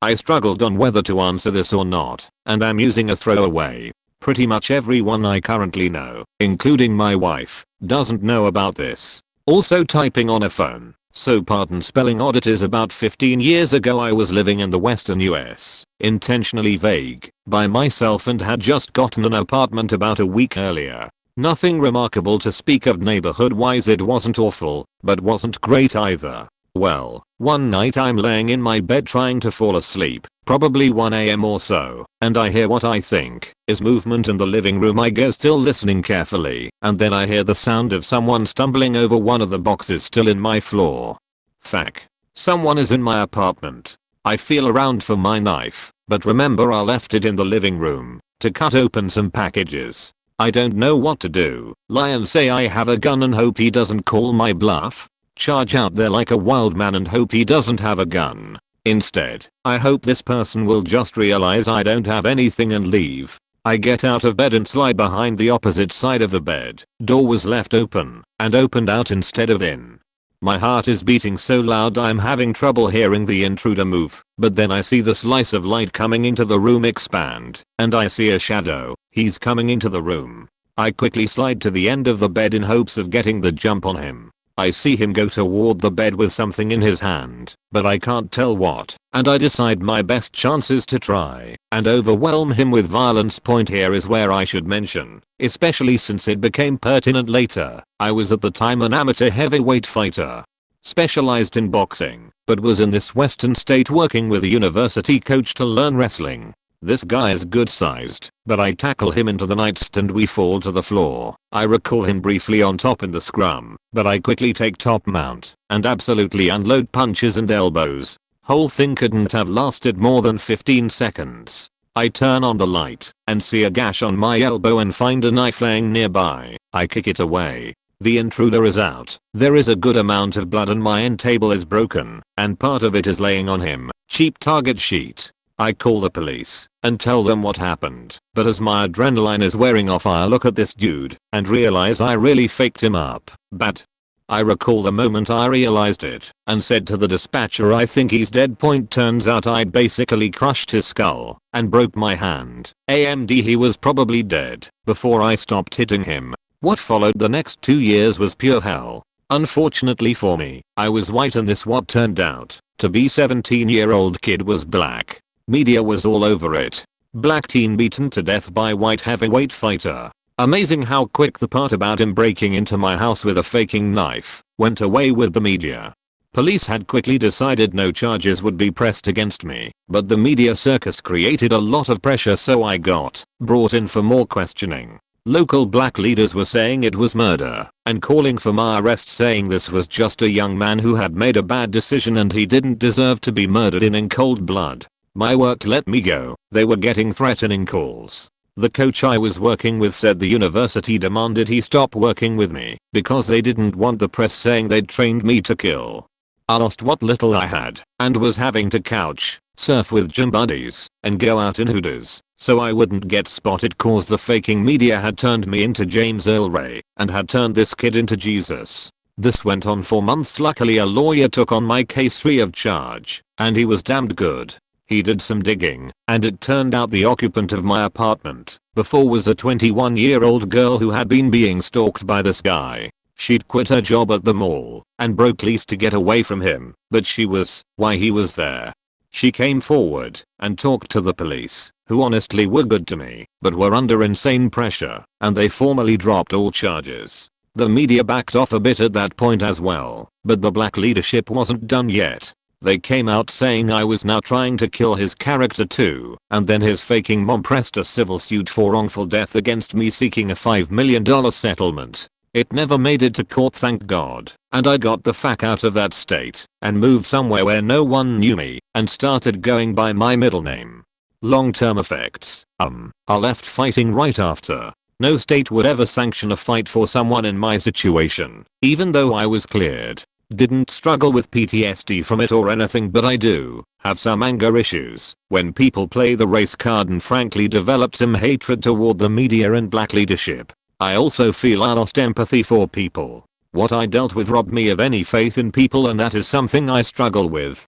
I struggled on whether to answer this or not, and I'm using a throwaway. Pretty much everyone I currently know, including my wife, doesn't know about this. Also typing on a phone, so pardon spelling oddities. About 15 years ago I was living in the western US, intentionally vague, by myself, and had just gotten an apartment about a week earlier. Nothing remarkable to speak of neighborhood wise. It wasn't awful, but wasn't great either. Well, one night I'm laying in my bed trying to fall asleep, probably 1 AM or so, and I hear what I think is movement in the living room. I go still listening carefully, and then I hear the sound of someone stumbling over one of the boxes still in my floor. Fuck. Someone is in my apartment. I feel around for my knife, but remember I left it in the living room to cut open some packages. I don't know what to do, lie and say I have a gun and hope he doesn't call my bluff. Charge out there like a wild man and hope he doesn't have a gun. Instead, I hope this person will just realize I don't have anything and leave. I get out of bed and slide behind the opposite side of the bed. Door was left open and opened out instead of in. My heart is beating so loud I'm having trouble hearing the intruder move, but then I see the slice of light coming into the room expand, and I see a shadow. He's coming into the room. I quickly slide to the end of the bed in hopes of getting the jump on him. I see him go toward the bed with something in his hand, but I can't tell what, and I decide my best chance is to try and overwhelm him with violence. Point here is where I should mention, especially since it became pertinent later, I was at the time an amateur heavyweight fighter. Specialized in boxing, but was in this western state working with a university coach to learn wrestling. This guy is good sized, but I tackle him into the nightstand, we fall to the floor. I recall him briefly on top in the scrum, but I quickly take top mount and absolutely unload punches and elbows. Whole thing couldn't have lasted more than 15 seconds. I turn on the light and see a gash on my elbow and find a knife laying nearby. I kick it away. The intruder is out. There is a good amount of blood and my end table is broken, and part of it is laying on him. Cheap target sheet. I call the police and tell them what happened, but as my adrenaline is wearing off I look at this dude and realize I really faked him up. Bad. I recall the moment I realized it and said to the dispatcher I think he's dead. Turns out I'd basically crushed his skull and broke my hand. AMD he was probably dead before I stopped hitting him. What followed the next 2 years was pure hell. Unfortunately for me, I was white and this what turned out to be 17-year-old kid was black. Media was all over it. Black teen beaten to death by white heavyweight fighter. Amazing how quick the part about him breaking into my house with a faking knife went away with the media. Police had quickly decided no charges would be pressed against me, but the media circus created a lot of pressure so I got brought in for more questioning. Local black leaders were saying it was murder and calling for my arrest, saying this was just a young man who had made a bad decision and he didn't deserve to be murdered in cold blood. My work let me go. They were getting threatening calls. The coach I was working with said the university demanded he stop working with me because they didn't want the press saying they'd trained me to kill. I lost what little I had and was having to couch surf with gym buddies and go out in hooders so I wouldn't get spotted cause the faking media had turned me into James Earl Ray and had turned this kid into Jesus. This went on for months. Luckily a lawyer took on my case free of charge and he was damned good. He did some digging, and it turned out the occupant of my apartment before was a 21-year-old girl who had been being stalked by this guy. She'd quit her job at the mall and broke lease to get away from him, but she was why he was there. She came forward and talked to the police, who honestly were good to me, but were under insane pressure, and they formally dropped all charges. The media backed off a bit at that point as well, but the black leadership wasn't done yet. They came out saying I was now trying to kill his character too, and then his faking mom pressed a civil suit for wrongful death against me seeking a $5 million settlement. It never made it to court, thank God, and I got the fuck out of that state and moved somewhere where no one knew me and started going by my middle name. Long-term effects. I left fighting right after. No state would ever sanction a fight for someone in my situation, even though I was cleared. Didn't struggle with PTSD from it or anything, but I do have some anger issues when people play the race card and frankly developed some hatred toward the media and black leadership. I also feel I lost empathy for people. What I dealt with robbed me of any faith in people, and that is something I struggle with.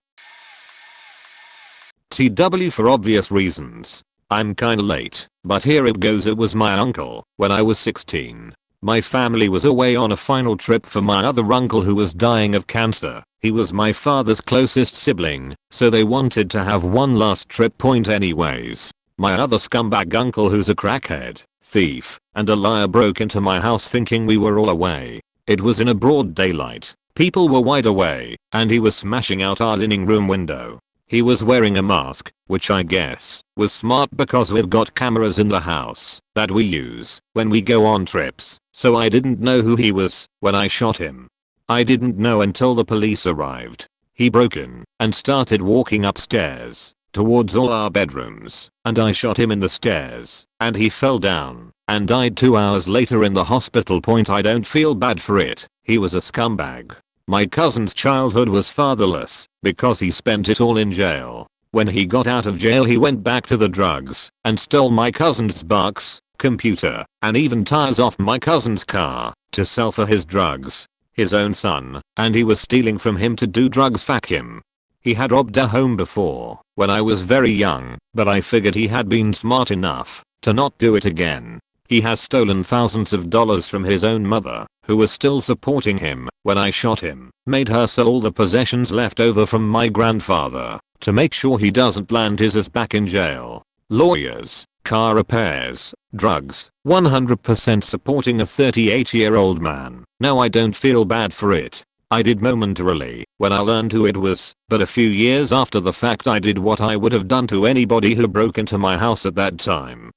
TW for obvious reasons. I'm kinda late, but here it goes. It was my uncle when I was 16. My family was away on a final trip for my other uncle who was dying of cancer. He was my father's closest sibling, so they wanted to have one last trip. Anyways, my other scumbag uncle, who's a crackhead, thief, and a liar, broke into my house thinking we were all away. It was in a broad daylight. People were wide awake, and he was smashing out our living room window. He was wearing a mask, which I guess was smart because we've got cameras in the house that we use when we go on trips, so I didn't know who he was when I shot him. I didn't know until the police arrived. He broke in and started walking upstairs towards all our bedrooms, and I shot him in the stairs, and he fell down and died 2 hours later in the hospital. I don't feel bad for it. He was a scumbag. My cousin's childhood was fatherless because he spent it all in jail. When he got out of jail he went back to the drugs and stole my cousin's bucks, computer, and even tires off my cousin's car to sell for his drugs. His own son, and he was stealing from him to do drugs. Fuck him. He had robbed a home before when I was very young, but I figured he had been smart enough to not do it again. He has stolen thousands of dollars from his own mother, who was still supporting him when I shot him, made her sell all the possessions left over from my grandfather to make sure he doesn't land his ass back in jail. Lawyers, car repairs, drugs, 100% supporting a 38-year-old man. Now I don't feel bad for it. I did momentarily when I learned who it was, but a few years after the fact I did what I would have done to anybody who broke into my house at that time.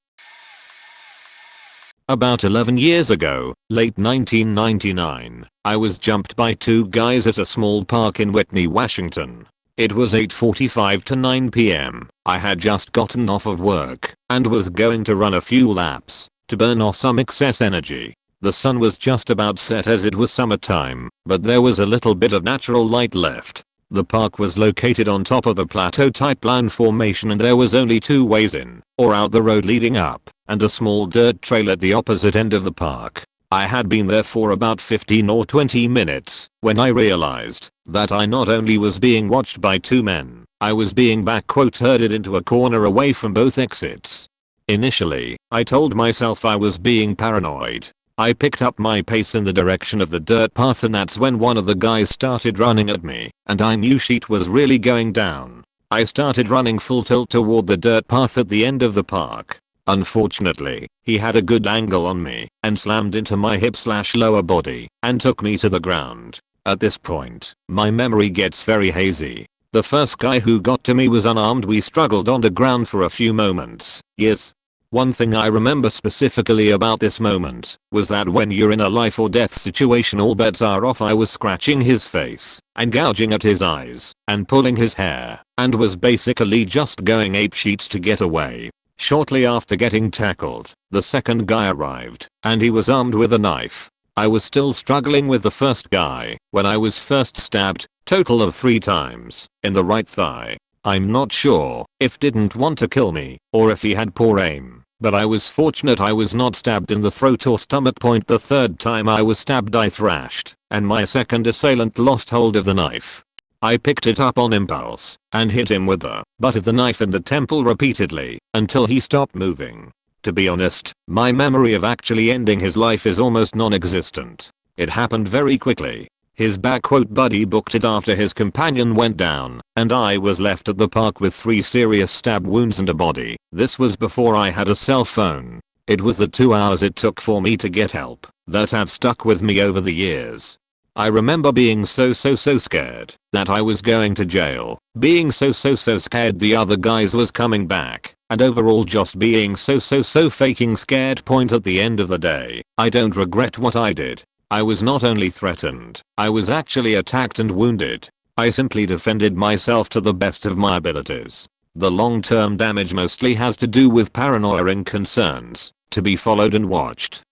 About 11 years ago, late 1999, I was jumped by two guys at a small park in Whitney, Washington. It was 8:45 to 9 p.m. I had just gotten off of work and was going to run a few laps to burn off some excess energy. The sun was just about set as it was summertime, but there was a little bit of natural light left. The park was located on top of a plateau type land formation and there was only two ways in or out the road leading up and a small dirt trail at the opposite end of the park. I had been there for about 15 or 20 minutes when I realized that I not only was being watched by two men, I was being herded into a corner away from both exits. Initially, I told myself I was being paranoid. I picked up my pace in the direction of the dirt path and that's when one of the guys started running at me and I knew shit was really going down. I started running full tilt toward the dirt path at the end of the park. Unfortunately, he had a good angle on me and slammed into my hip/lower body and took me to the ground. At this point, my memory gets very hazy. The first guy who got to me was unarmed. We struggled on the ground for a few moments. Yes. One thing I remember specifically about this moment was that when you're in a life or death situation all bets are off. I was scratching his face and gouging at his eyes and pulling his hair and was basically just going apeshit to get away. Shortly after getting tackled, the second guy arrived and he was armed with a knife. I was still struggling with the first guy when I was first stabbed, total of 3 times, in the right thigh. I'm not sure if didn't want to kill me or if he had poor aim, but I was fortunate I was not stabbed in the throat or stomach point. The third time I was stabbed I thrashed and my second assailant lost hold of the knife. I picked it up on impulse and hit him with the butt of the knife in the temple repeatedly until he stopped moving. To be honest, my memory of actually ending his life is almost non-existent. It happened very quickly. His buddy booked it after his companion went down, and I was left at the park with 3 serious stab wounds and a body. This was before I had a cell phone. It was the 2 hours it took for me to get help that have stuck with me over the years. I remember being so scared that I was going to jail, being so scared the other guys was coming back, and overall just being so faking scared. Point at the end of the day, I don't regret what I did. I was not only threatened, I was actually attacked and wounded. I simply defended myself to the best of my abilities. The long-term damage mostly has to do with paranoia and concerns to be followed and watched.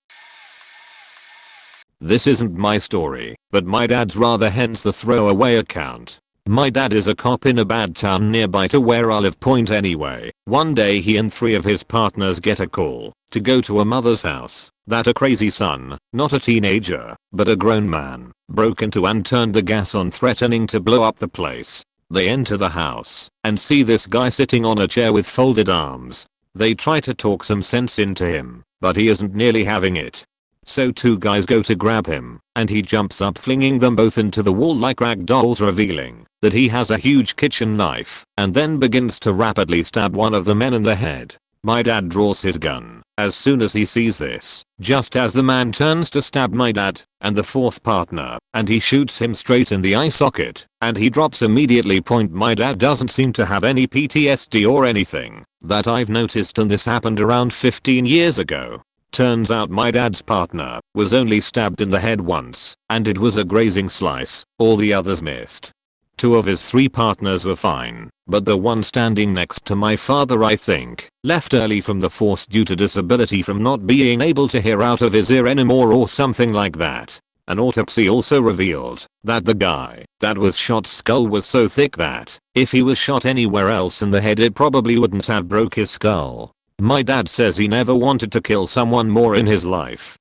This isn't my story, but my dad's rather, hence the throwaway account. My dad is a cop in a bad town nearby to where I live. Anyway, one day he and 3 of his partners get a call to go to a mother's house that a crazy son, not a teenager, but a grown man, broke into and turned the gas on, threatening to blow up the place. They enter the house and see this guy sitting on a chair with folded arms. They try to talk some sense into him, but he isn't nearly having it. So 2 guys go to grab him, and he jumps up, flinging them both into the wall like rag dolls, revealing that he has a huge kitchen knife, and then begins to rapidly stab one of the men in the head. My dad draws his gun as soon as he sees this, just as the man turns to stab my dad and the 4th partner, and he shoots him straight in the eye socket, and he drops immediately. My dad doesn't seem to have any PTSD or anything that I've noticed, and this happened around 15 years ago. Turns out my dad's partner was only stabbed in the head once, and it was a grazing slice. All the others missed. 2 of his 3 partners were fine, but the one standing next to my father, I think, left early from the force due to disability from not being able to hear out of his ear anymore or something like that. An autopsy also revealed that the guy that was shot's skull was so thick that if he was shot anywhere else in the head it probably wouldn't have broke his skull. My dad says he never wanted to kill someone more in his life.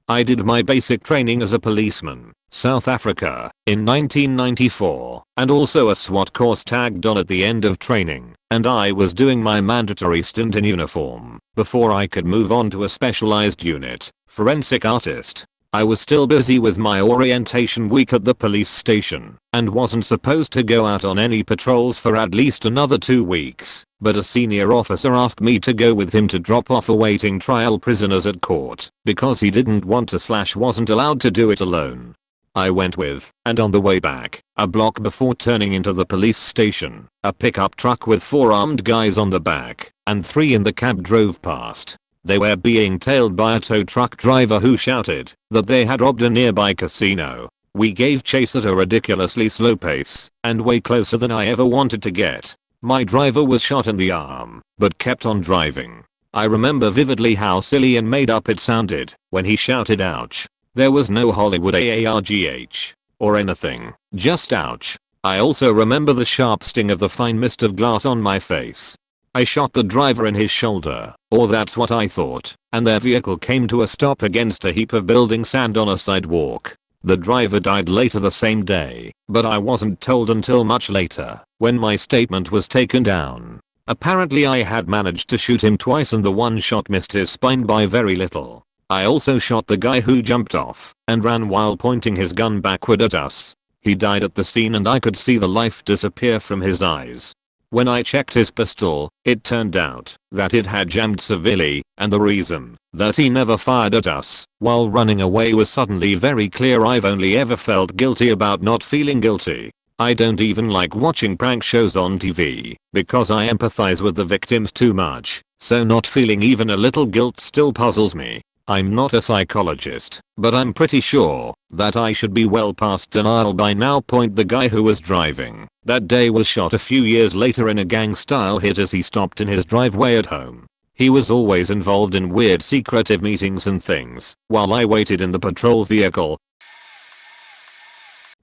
I did my basic training as a policeman, South Africa, in 1994, and also a SWAT course tagged on at the end of training, and I was doing my mandatory stint in uniform before I could move on to a specialized unit, forensic artist. I was still busy with my orientation week at the police station and wasn't supposed to go out on any patrols for at least another 2 weeks, but a senior officer asked me to go with him to drop off awaiting trial prisoners at court because he didn't want to / wasn't allowed to do it alone. I went with, and on the way back, a block before turning into the police station, a pickup truck with 4 armed guys on the back and 3 in the cab drove past. They were being tailed by a tow truck driver who shouted that they had robbed a nearby casino. We gave chase at a ridiculously slow pace and way closer than I ever wanted to get. My driver was shot in the arm, but kept on driving. I remember vividly how silly and made up it sounded when he shouted ouch. There was no Hollywood AARGH or anything, just ouch. I also remember the sharp sting of the fine mist of glass on my face. I shot the driver in his shoulder, or that's what I thought, and their vehicle came to a stop against a heap of building sand on a sidewalk. The driver died later the same day, but I wasn't told until much later, when my statement was taken down. Apparently I had managed to shoot him twice and the one shot missed his spine by very little. I also shot the guy who jumped off and ran while pointing his gun backward at us. He died at the scene and I could see the life disappear from his eyes. When I checked his pistol, it turned out that it had jammed severely, and the reason that he never fired at us while running away was suddenly very clear. I've only ever felt guilty about not feeling guilty. I don't even like watching prank shows on TV because I empathize with the victims too much, so not feeling even a little guilt still puzzles me. I'm not a psychologist, but I'm pretty sure that I should be well past denial by now. The guy who was driving that day was shot a few years later in a gang-style hit as he stopped in his driveway at home. He was always involved in weird secretive meetings and things while I waited in the patrol vehicle.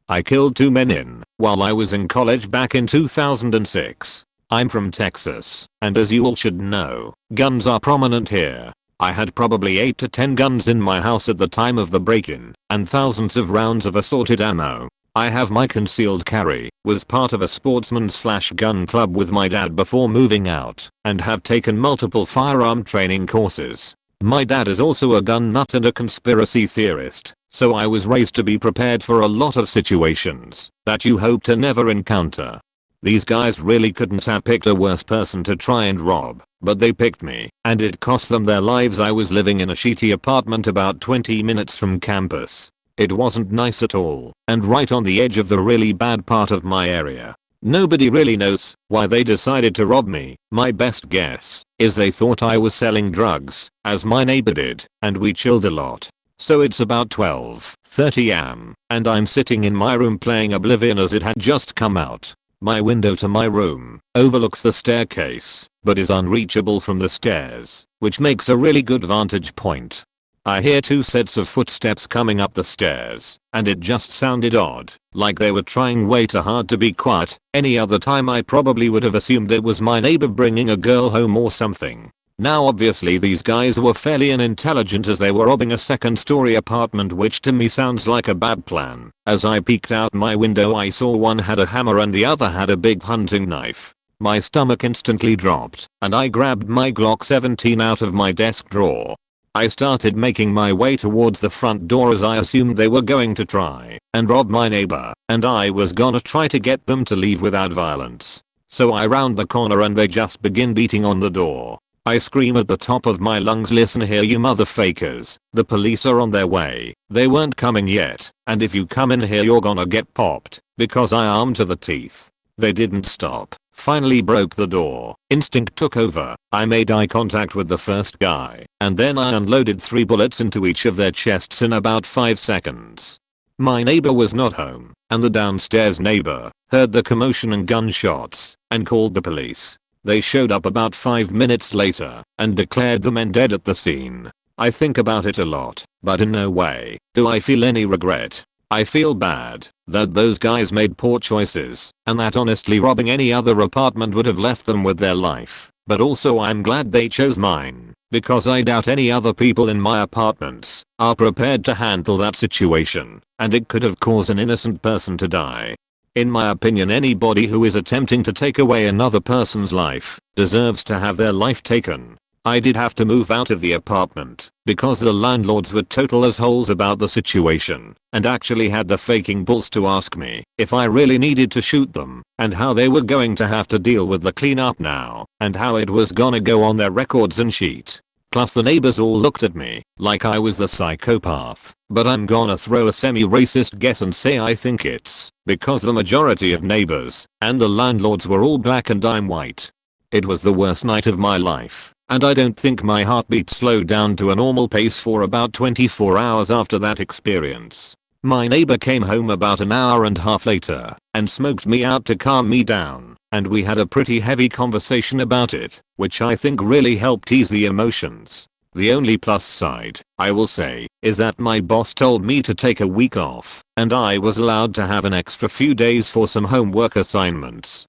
I killed 2 men while I was in college back in 2006. I'm from Texas, and as you all should know, guns are prominent here. I had probably 8 to 10 guns in my house at the time of the break-in, and thousands of rounds of assorted ammo. I have my concealed carry, was part of a sportsman/gun club with my dad before moving out, and have taken multiple firearm training courses. My dad is also a gun nut and a conspiracy theorist, so I was raised to be prepared for a lot of situations that you hope to never encounter. These guys really couldn't have picked a worse person to try and rob, but they picked me, and it cost them their lives. I was living in a shitty apartment about 20 minutes from campus. It wasn't nice at all, and right on the edge of the really bad part of my area. Nobody really knows why they decided to rob me. My best guess is they thought I was selling drugs, as my neighbor did, and we chilled a lot. So it's about 12:30 am, and I'm sitting in my room playing Oblivion as it had just come out. My window to my room overlooks the staircase, but is unreachable from the stairs, which makes a really good vantage point. I hear 2 sets of footsteps coming up the stairs, and it just sounded odd, like they were trying way too hard to be quiet. Any other time I probably would have assumed it was my neighbor bringing a girl home or something. Now obviously these guys were fairly unintelligent as they were robbing a 2nd-story apartment, which to me sounds like a bad plan. As I peeked out my window I saw one had a hammer and the other had a big hunting knife. My stomach instantly dropped, and I grabbed my Glock 17 out of my desk drawer. I started making my way towards the front door as I assumed they were going to try and rob my neighbor, and I was gonna try to get them to leave without violence. So I round the corner and they just begin beating on the door. I scream at the top of my lungs, "Listen here you motherfuckers, the police are on their way. They weren't coming yet, and if you come in here you're gonna get popped," because I armed to the teeth. They didn't stop, finally broke the door. Instinct took over. I made eye contact with the first guy, and then I unloaded 3 bullets into each of their chests in about 5 seconds. My neighbor was not home, and the downstairs neighbor heard the commotion and gunshots and called the police. They showed up about 5 minutes later and declared the men dead at the scene. I think about it a lot, but in no way do I feel any regret. I feel bad that those guys made poor choices and that honestly robbing any other apartment would have left them with their life, but also I'm glad they chose mine because I doubt any other people in my apartments are prepared to handle that situation and it could have caused an innocent person to die. In my opinion, anybody who is attempting to take away another person's life deserves to have their life taken. I did have to move out of the apartment because the landlords were total assholes about the situation and actually had the faking balls to ask me if I really needed to shoot them and how they were going to have to deal with the cleanup now and how it was gonna go on their records and sheet. Plus the neighbors all looked at me like I was the psychopath, but I'm gonna throw a semi-racist guess and say I think it's because the majority of neighbors and the landlords were all black and I'm white. It was the worst night of my life, and I don't think my heartbeat slowed down to a normal pace for about 24 hours after that experience. My neighbor came home about an hour and a half later and smoked me out to calm me down, and we had a pretty heavy conversation about it, which I think really helped ease the emotions. The only plus side, I will say, is that my boss told me to take a week off, and I was allowed to have an extra few days for some homework assignments.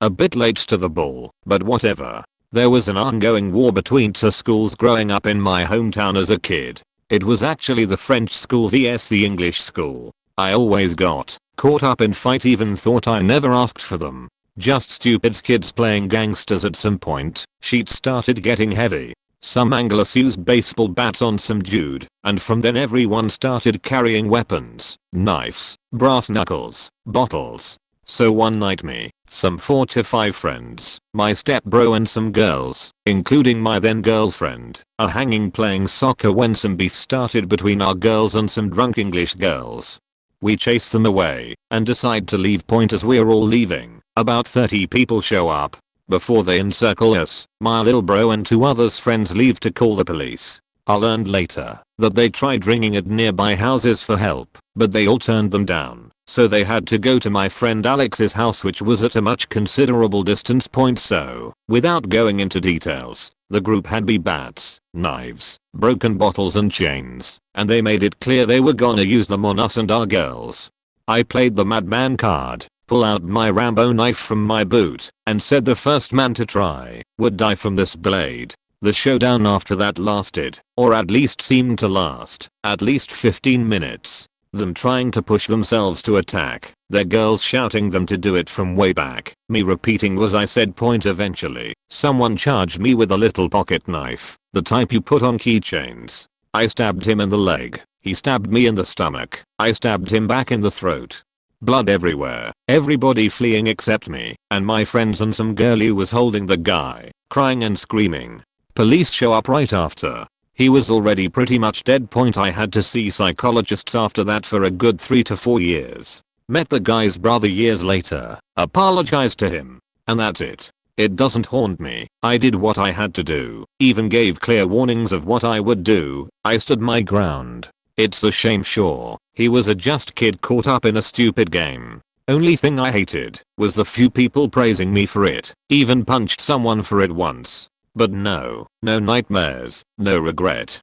A bit late to the ball, but whatever. There was an ongoing war between two schools growing up in my hometown as a kid. It was actually the French school vs the English school. I always got caught up in fight, even thought I never asked for them. Just stupid kids playing gangsters. At some point, sheets started getting heavy. Some anglers used baseball bats on some dude, and from then everyone started carrying weapons, knives, brass knuckles, bottles. So one night me, some 4 to 5 friends, my stepbro and some girls, including my then girlfriend, are hanging playing soccer when some beef started between our girls and some drunk English girls. We chase them away and decide to leave point. As we're all leaving, about 30 people show up. Before they encircle us, my little bro and 2 others' friends leave to call the police. I learned later that they tried ringing at nearby houses for help, but they all turned them down. So they had to go to my friend Alex's house, which was at a much considerable distance point. So, without going into details, the group had bats, knives, broken bottles and chains, and they made it clear they were gonna use them on us and our girls. I played the madman card, pulled out my Rambo knife from my boot, and said the first man to try would die from this blade. The showdown after that lasted, or at least seemed to last, at least 15 minutes. Them trying to push themselves to attack, their girls shouting them to do it from way back, me repeating was I said point. Eventually, someone charged me with a little pocket knife, the type you put on keychains. I stabbed him in the leg, he stabbed me in the stomach, I stabbed him back in the throat. Blood everywhere, everybody fleeing except me, and my friends and some girl who was holding the guy, crying and screaming. Police show up right after. He was already pretty much dead point. I had to see psychologists after that for a good 3 to 4 years. Met the guy's brother years later, apologized to him, and that's it. It doesn't haunt me. I did what I had to do, even gave clear warnings of what I would do. I stood my ground. It's a shame, sure. He was a just kid caught up in a stupid game. Only thing I hated was the few people praising me for it. Even punched someone for it once. But no nightmares, no regret.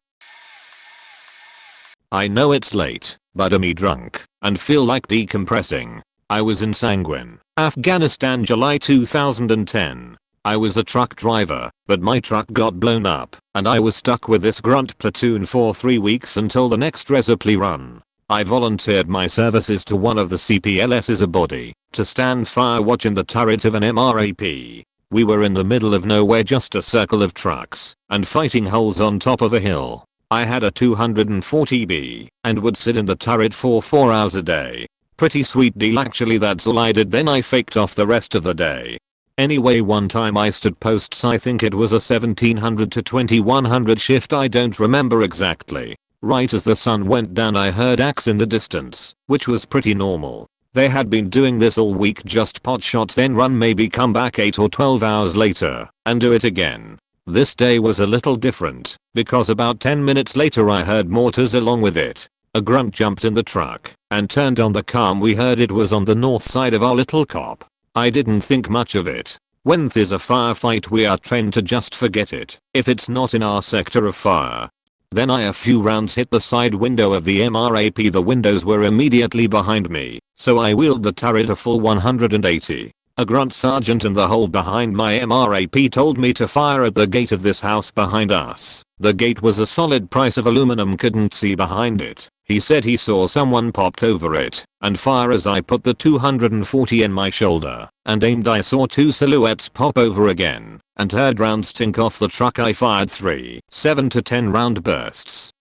I know it's late, but I'm drunk and feel like decompressing. I was in Sangwin, Afghanistan, July 2010. I was a truck driver, but my truck got blown up and I was stuck with this grunt platoon for 3 weeks until the next resupply run. I volunteered my services to one of the CPLS's a body to stand fire watch in the turret of an MRAP. We were in the middle of nowhere, just a circle of trucks and fighting holes on top of a hill. I had a 240B and would sit in the turret for 4 hours a day. Pretty sweet deal actually. That's all I did, then I faked off the rest of the day. Anyway, one time I stood posts, I think it was a 1700 to 2100 shift, I don't remember exactly. Right as the sun went down I heard axe in the distance, which was pretty normal. They had been doing this all week, just pot shots then run, maybe come back 8 or 12 hours later and do it again. This day was a little different because about 10 minutes later I heard mortars along with it. A grunt jumped in the truck and turned on the car. We heard it was on the north side of our little cop. I didn't think much of it. When there's a firefight we are trained to just forget it if it's not in our sector of fire. Then a few rounds hit the side window of the MRAP. The windows were immediately behind me, so I wheeled the turret a full 180. A grunt sergeant in the hole behind my MRAP told me to fire at the gate of this house behind us. The gate was a solid piece of aluminum, couldn't see behind it. He said he saw someone popped over it and fire. As I put the 240 in my shoulder and aimed, I saw two silhouettes pop over again and heard rounds tink off the truck. I fired 3 7 to 10 round bursts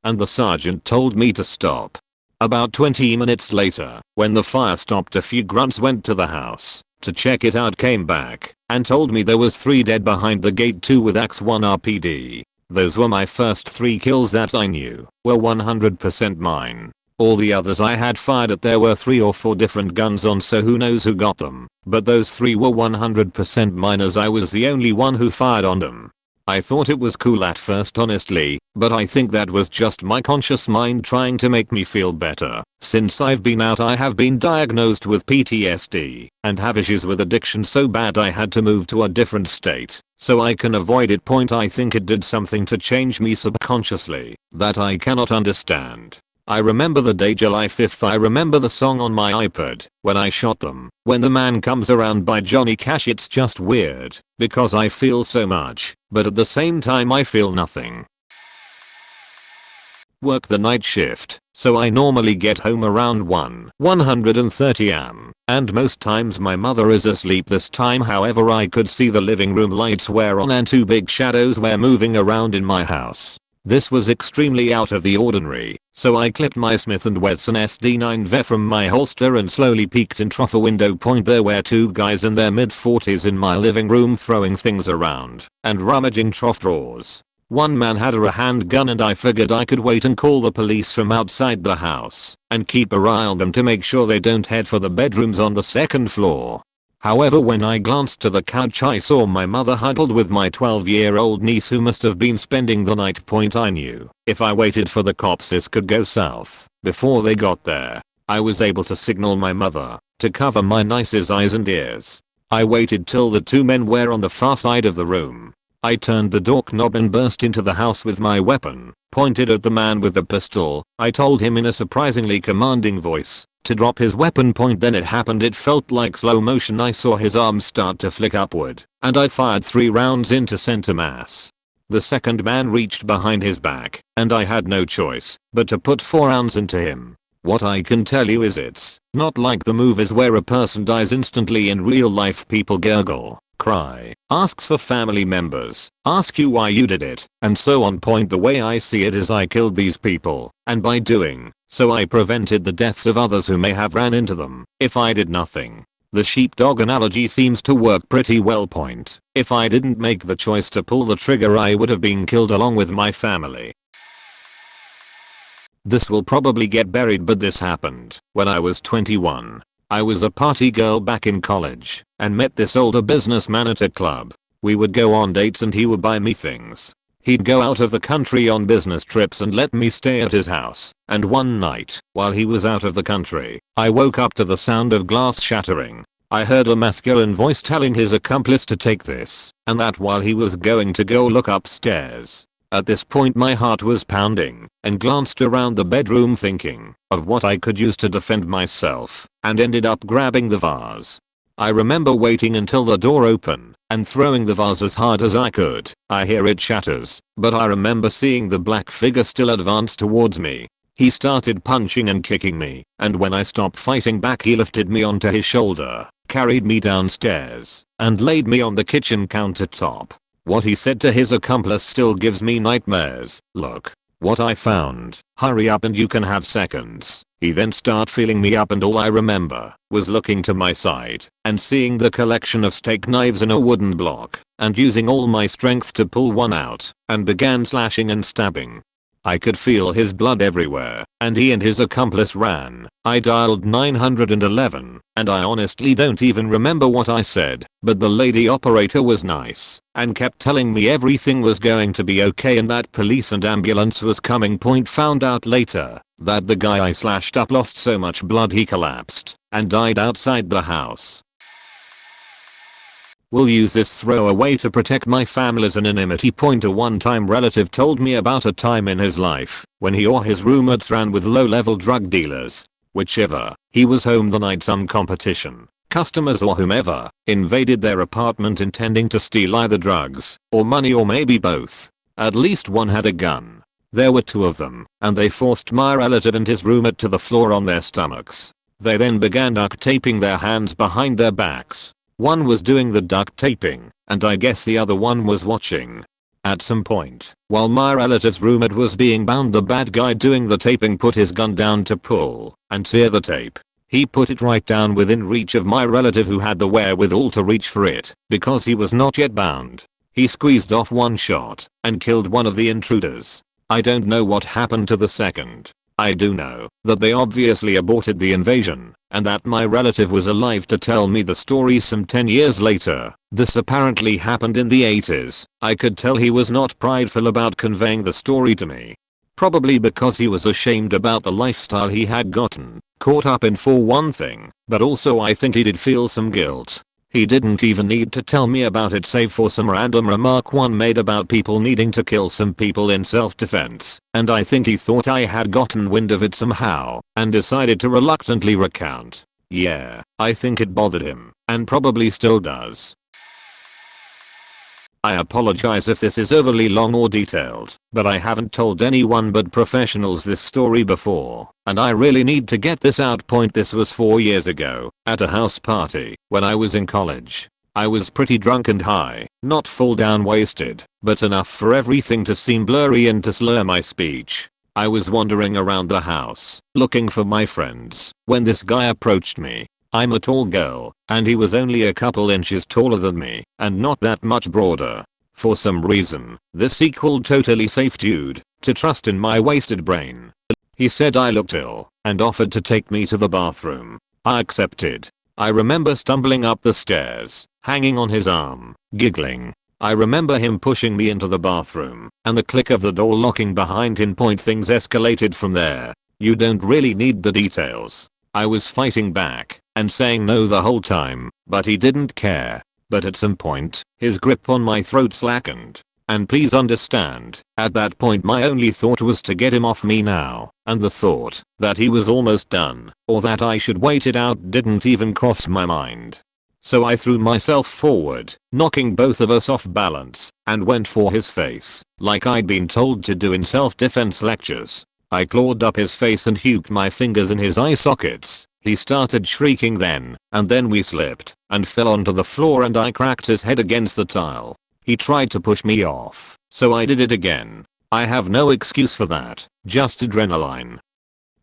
and the sergeant told me to stop. About 20 minutes later, when the fire stopped, a few grunts went to the house to check it out, came back and told me there was 3 dead behind the gate, 2 with axe, 1 RPD. Those were my first 3 kills that I knew were 100% mine. All the others I had fired at, there were 3 or 4 different guns on, so who knows who got them, but those 3 were 100% mine as I was the only one who fired on them. I thought it was cool at first, honestly, but I think that was just my conscious mind trying to make me feel better. Since I've been out, I have been diagnosed with PTSD and have issues with addiction so bad I had to move to a different state so I can avoid it. I think it did something to change me subconsciously that I cannot understand. I remember the day July 5th. I remember the song on my iPod when I shot them. When the Man Comes Around by Johnny Cash. It's just weird because I feel so much, but at the same time I feel nothing. Work the night shift, so I normally get home around 1:30 am, and most times my mother is asleep this time. However, I could see the living room lights were on and 2 big shadows were moving around in my house. This was extremely out of the ordinary, so I clipped my Smith & Wesson SD9V from my holster and slowly peeked in through a window. There were 2 guys in their mid-40s in my living room throwing things around and rummaging trough drawers. One man had a handgun and I figured I could wait and call the police from outside the house and keep an eye on them to make sure they don't head for the bedrooms on the 2nd floor. However, when I glanced to the couch, I saw my mother huddled with my 12-year-old niece who must have been spending the night. I knew if I waited for the cops this could go south. Before they got there, I was able to signal my mother to cover my niece's eyes and ears. I waited till the 2 men were on the far side of the room. I turned the door knob and burst into the house with my weapon pointed at the man with the pistol. I told him in a surprisingly commanding voice to drop his weapon. Then it happened. It felt like slow motion. I saw his arms start to flick upward and I fired 3 rounds into center mass. The second man reached behind his back and I had no choice but to put 4 rounds into him. What I can tell you is it's not like the movies where a person dies instantly. In real life, people gurgle, cry, asks for family members, ask you why you did it, and so on. The way I see it is I killed these people, and by doing so I prevented the deaths of others who may have ran into them if I did nothing. The sheepdog analogy seems to work pretty well. If I didn't make the choice to pull the trigger, I would have been killed along with my family. This will probably get buried, but this happened when I was 21. I was a party girl back in college and met this older businessman at a club. We would go on dates and he would buy me things. He'd go out of the country on business trips and let me stay at his house. And one night, while he was out of the country, I woke up to the sound of glass shattering. I heard a masculine voice telling his accomplice to take this and that while he was going to go look upstairs. At this point my heart was pounding and glanced around the bedroom thinking of what I could use to defend myself and ended up grabbing the vase. I remember waiting until the door opened and throwing the vase as hard as I could. I hear it shatters, but I remember seeing the black figure still advance towards me. He started punching and kicking me, and when I stopped fighting back he lifted me onto his shoulder, carried me downstairs, and laid me on the kitchen countertop. What he said to his accomplice still gives me nightmares. Look what I found. Hurry up and you can have seconds. He then started feeling me up and all I remember was looking to my side and seeing the collection of steak knives in a wooden block and using all my strength to pull one out and began slashing and stabbing. I could feel his blood everywhere and he and his accomplice ran. I dialed 911 and I honestly don't even remember what I said, but the lady operator was nice and kept telling me everything was going to be okay and that police and ambulance was coming. Found out later that the guy I slashed up lost so much blood he collapsed and died outside the house. Will use this throwaway to protect my family's anonymity. A one-time relative told me about a time in his life when he or his roommates ran with low-level drug dealers. Whichever, he was home the night some competition, customers or whomever, invaded their apartment intending to steal either drugs or money or maybe both. At least one had a gun. There were two of them, and they forced my relative and his roommate to the floor on their stomachs. They then began duct taping their hands behind their backs. One was doing the duct taping, and I guess the other one was watching. At some point, while my relative's roommate was being bound, the bad guy doing the taping put his gun down to pull and tear the tape. He put it right down within reach of my relative, who had the wherewithal to reach for it because he was not yet bound. He squeezed off one shot and killed one of the intruders. I don't know what happened to the second. I do know that they obviously aborted the invasion, and that my relative was alive to tell me the story some 10 years later. This apparently happened in the 80s. I could tell he was not prideful about conveying the story to me. Probably because he was ashamed about the lifestyle he had gotten caught up in, for one thing, but also I think he did feel some guilt. He didn't even need to tell me about it save for some random remark one made about people needing to kill some people in self-defense, and I think he thought I had gotten wind of it somehow and decided to reluctantly recount. Yeah, I think it bothered him, and probably still does. I apologize if this is overly long or detailed, but I haven't told anyone but professionals this story before, and I really need to get this out. This was 4 years ago, at a house party, when I was in college. I was pretty drunk and high, not full down wasted, but enough for everything to seem blurry and to slur my speech. I was wandering around the house, looking for my friends, when this guy approached me. I'm a tall girl, and he was only a couple inches taller than me, and not that much broader. For some reason, this equaled totally safe dude to trust in my wasted brain. He said I looked ill, and offered to take me to the bathroom. I accepted. I remember stumbling up the stairs, hanging on his arm, giggling. I remember him pushing me into the bathroom, and the click of the door locking behind him. Things escalated from there. You don't really need the details. I was fighting back and saying no the whole time, but he didn't care. But at some point, his grip on my throat slackened. And please understand, at that point my only thought was to get him off me now, and the thought that he was almost done, or that I should wait it out, didn't even cross my mind. So I threw myself forward, knocking both of us off balance, and went for his face, like I'd been told to do in self-defense lectures. I clawed up his face and hooked my fingers in his eye sockets. He started shrieking then, and then we slipped and fell onto the floor and I cracked his head against the tile. He tried to push me off, so I did it again. I have no excuse for that, just adrenaline.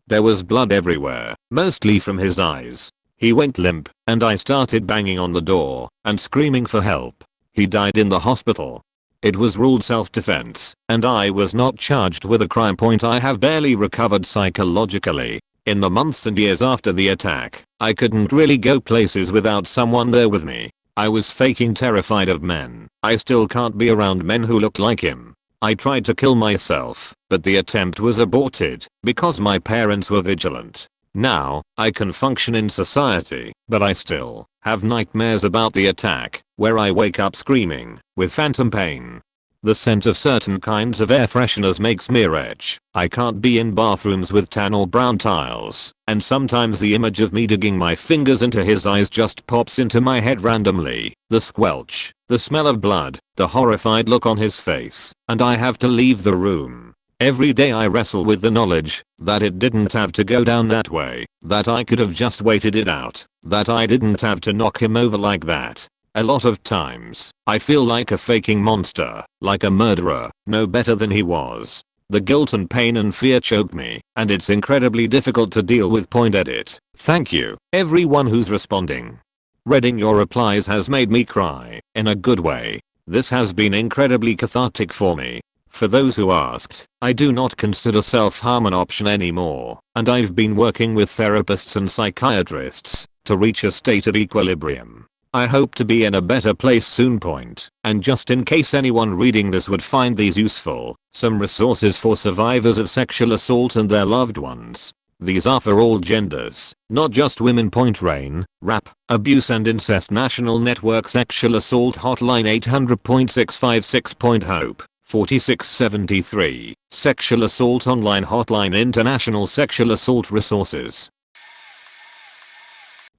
There was blood everywhere, mostly from his eyes. He went limp, and I started banging on the door and screaming for help. He died in the hospital. It was ruled self-defense, and I was not charged with a crime. I have barely recovered psychologically. In the months and years after the attack, I couldn't really go places without someone there with me. I was faking terrified of men. I still can't be around men who look like him. I tried to kill myself, but the attempt was aborted because my parents were vigilant. Now, I can function in society, but I still have nightmares about the attack, where I wake up screaming, with phantom pain. The scent of certain kinds of air fresheners makes me retch. I can't be in bathrooms with tan or brown tiles, and sometimes the image of me digging my fingers into his eyes just pops into my head randomly. The squelch, the smell of blood, the horrified look on his face, and I have to leave the room. Every day I wrestle with the knowledge that it didn't have to go down that way, that I could have just waited it out, that I didn't have to knock him over like that. A lot of times, I feel like a faking monster, like a murderer, no better than he was. The guilt and pain and fear choke me, and it's incredibly difficult to deal with. Edit. Thank you, everyone who's responding. Reading your replies has made me cry, in a good way. This has been incredibly cathartic for me. For those who asked, I do not consider self-harm an option anymore, and I've been working with therapists and psychiatrists to reach a state of equilibrium. I hope to be in a better place soon. And just in case anyone reading this would find these useful, some resources for survivors of sexual assault and their loved ones. These are for all genders, not just women. Rain, rap, abuse and incest. National Network Sexual Assault Hotline 800.656. Hope 4673. Sexual Assault Online Hotline. International Sexual Assault Resources.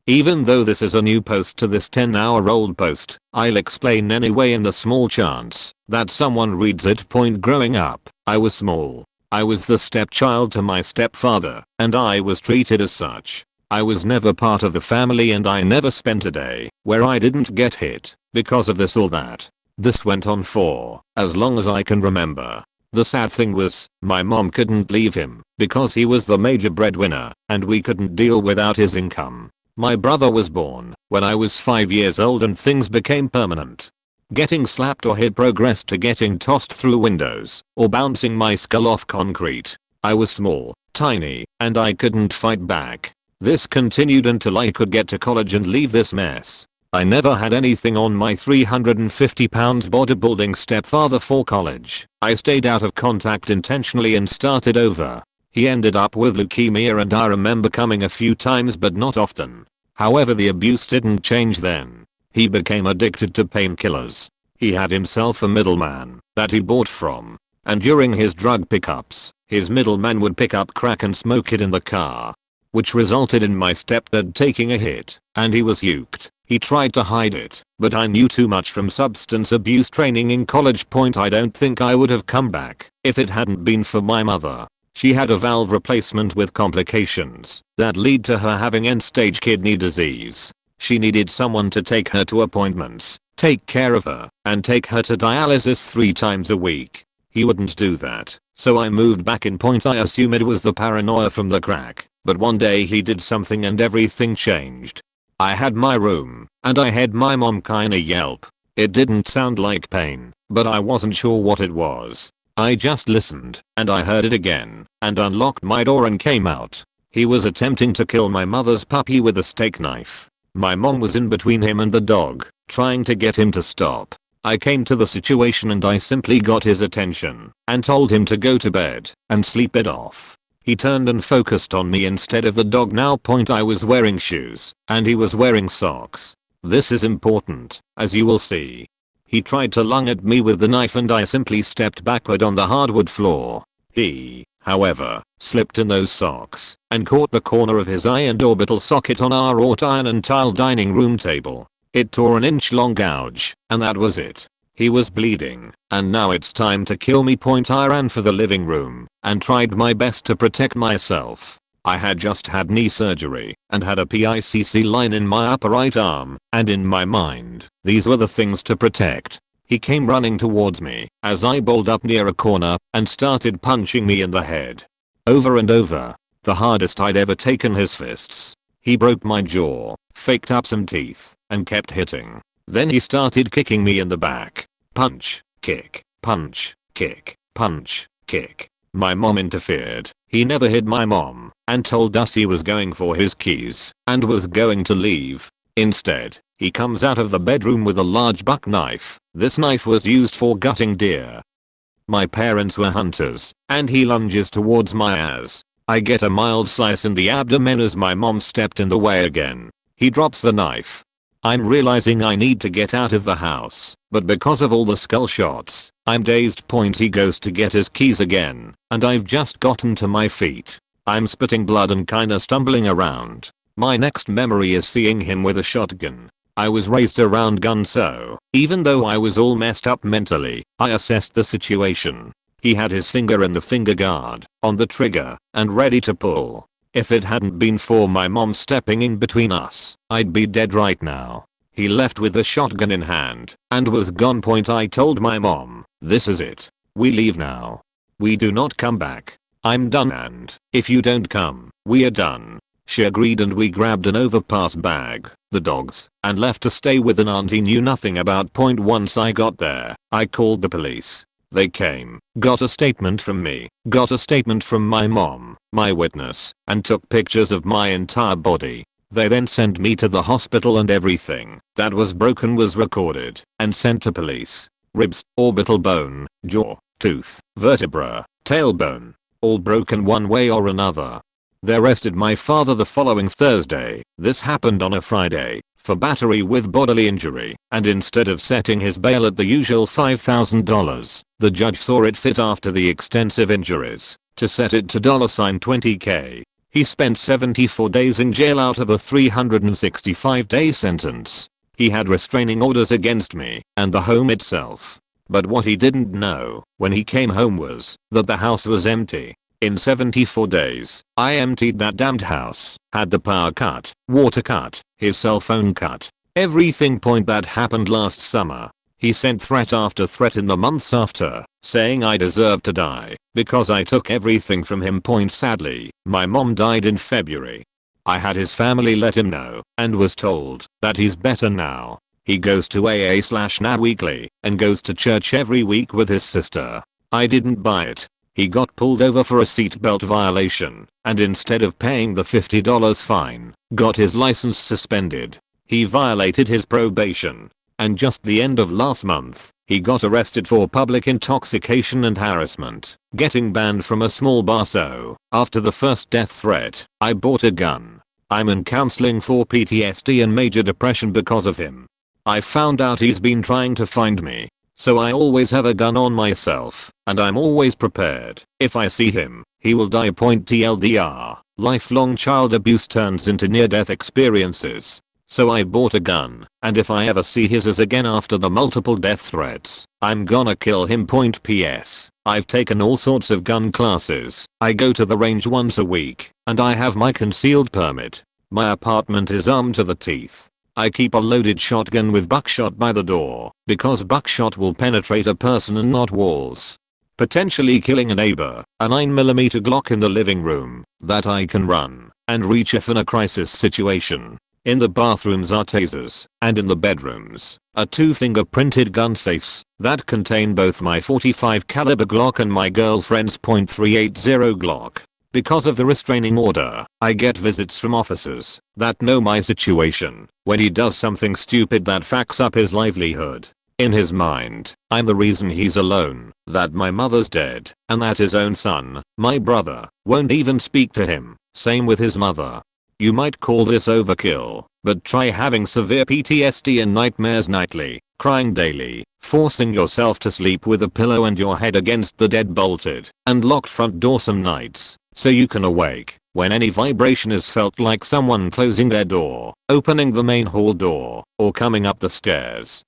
Even though this is a new post to this 10-hour-old post, I'll explain anyway in the small chance that someone reads it. Growing up, I was small. I was the stepchild to my stepfather, and I was treated as such. I was never part of the family and I never spent a day where I didn't get hit because of this or that. This went on for as long as I can remember. The sad thing was, my mom couldn't leave him because he was the major breadwinner and we couldn't deal without his income. My brother was born when I was 5 years old and things became permanent. Getting slapped or hit progressed to getting tossed through windows or bouncing my skull off concrete. I was small, tiny, and I couldn't fight back. This continued until I could get to college and leave this mess. I never had anything on my 350 pounds bodybuilding stepfather for college. I stayed out of contact intentionally and started over. He ended up with leukemia and I remember coming a few times but not often. However, the abuse didn't change then. He became addicted to painkillers. He had himself a middleman that he bought from. And during his drug pickups, his middleman would pick up crack and smoke it in the car. Which resulted in my stepdad taking a hit, and he was uked. He tried to hide it, but I knew too much from substance abuse training in college. I don't think I would have come back if it hadn't been for my mother. She had a valve replacement with complications that lead to her having end-stage kidney disease. She needed someone to take her to appointments, take care of her, and take her to dialysis 3 times a week. He wouldn't do that, so I moved back in. I assume it was the paranoia from the crack, but one day he did something and everything changed. I had my room, and I heard my mom kinda yelp. It didn't sound like pain, but I wasn't sure what it was. I just listened, and I heard it again, and unlocked my door and came out. He was attempting to kill my mother's puppy with a steak knife. My mom was in between him and the dog, trying to get him to stop. I came to the situation and I simply got his attention and told him to go to bed and sleep it off. He turned and focused on me instead of the dog. Now I was wearing shoes and he was wearing socks. This is important, as you will see. He tried to lunge at me with the knife and I simply stepped backward on the hardwood floor. He, however, slipped in those socks and caught the corner of his eye and orbital socket on our wrought iron and tile dining room table. It tore an inch-long gouge, and that was it. He was bleeding, and now it's time to kill me. I ran for the living room and tried my best to protect myself. I had just had knee surgery and had a PICC line in my upper right arm, and in my mind, these were the things to protect. He came running towards me as I balled up near a corner and started punching me in the head. Over and over, the hardest I'd ever taken his fists. He broke my jaw, faked up some teeth, and kept hitting. Then he started kicking me in the back. Punch, kick, punch, kick, punch, kick. My mom interfered. He never hit my mom and told us he was going for his keys and was going to leave. Instead, he comes out of the bedroom with a large buck knife. This knife was used for gutting deer. My parents were hunters, and he lunges towards my ass. I get a mild slice in the abdomen as my mom stepped in the way again. He drops the knife. I'm realizing I need to get out of the house, but because of all the skull shots, I'm dazed. He goes to get his keys again, and I've just gotten to my feet. I'm spitting blood and kinda stumbling around. My next memory is seeing him with a shotgun. I was raised around guns, so even though I was all messed up mentally, I assessed the situation. He had his finger in the finger guard, on the trigger, and ready to pull. If it hadn't been for my mom stepping in between us, I'd be dead right now. He left with the shotgun in hand and was gone. I told my mom, this is it. We leave now. We do not come back. I'm done, and if you don't come, we are done. She agreed and we grabbed an overpass bag, the dogs, and left to stay with an aunt he knew nothing about. Once I got there, I called the police. They came, got a statement from me, got a statement from my mom, my witness, and took pictures of my entire body. They then sent me to the hospital and everything that was broken was recorded and sent to police. Ribs, orbital bone, jaw, tooth, vertebra, tailbone, all broken one way or another. They arrested my father the following Thursday, this happened on a Friday, for battery with bodily injury, and instead of setting his bail at the usual $5,000, the judge saw it fit after the extensive injuries to set it to $20K. He spent 74 days in jail out of a 365-day sentence. He had restraining orders against me and the home itself. But what he didn't know when he came home was that the house was empty. In 74 days, I emptied that damned house, had the power cut, water cut, his cell phone cut, everything. That happened last summer. He sent threat after threat in the months after, saying I deserve to die because I took everything from him. Sadly, my mom died in February. I had his family let him know and was told that he's better now. He goes to AA/NA weekly and goes to church every week with his sister. I didn't buy it. He got pulled over for a seatbelt violation and instead of paying the $50 fine, got his license suspended. He violated his probation. And just the end of last month, he got arrested for public intoxication and harassment, getting banned from a small bar. So, after the first death threat, I bought a gun. I'm in counseling for PTSD and major depression because of him. I found out he's been trying to find me. So I always have a gun on myself, and I'm always prepared. If I see him, he will die. TLDR, lifelong child abuse turns into near-death experiences. So I bought a gun, and if I ever see his again after the multiple death threats, I'm gonna kill him. PS. I've taken all sorts of gun classes. I go to the range once a week, and I have my concealed permit. My apartment is armed to the teeth. I keep a loaded shotgun with buckshot by the door, because buckshot will penetrate a person and not walls. Potentially killing a neighbor, a 9mm Glock in the living room, that I can run and reach if in a crisis situation. In the bathrooms are tasers, and in the bedrooms are 2 fingerprinted gun safes that contain both my .45 caliber Glock and my girlfriend's .380 Glock. Because of the restraining order, I get visits from officers that know my situation when he does something stupid that fucks up his livelihood. In his mind, I'm the reason he's alone, that my mother's dead, and that his own son, my brother, won't even speak to him. Same with his mother. You might call this overkill, but try having severe PTSD and nightmares nightly, crying daily, forcing yourself to sleep with a pillow and your head against the dead bolted and locked front door some nights, so you can awake when any vibration is felt, like someone closing their door, opening the main hall door, or coming up the stairs.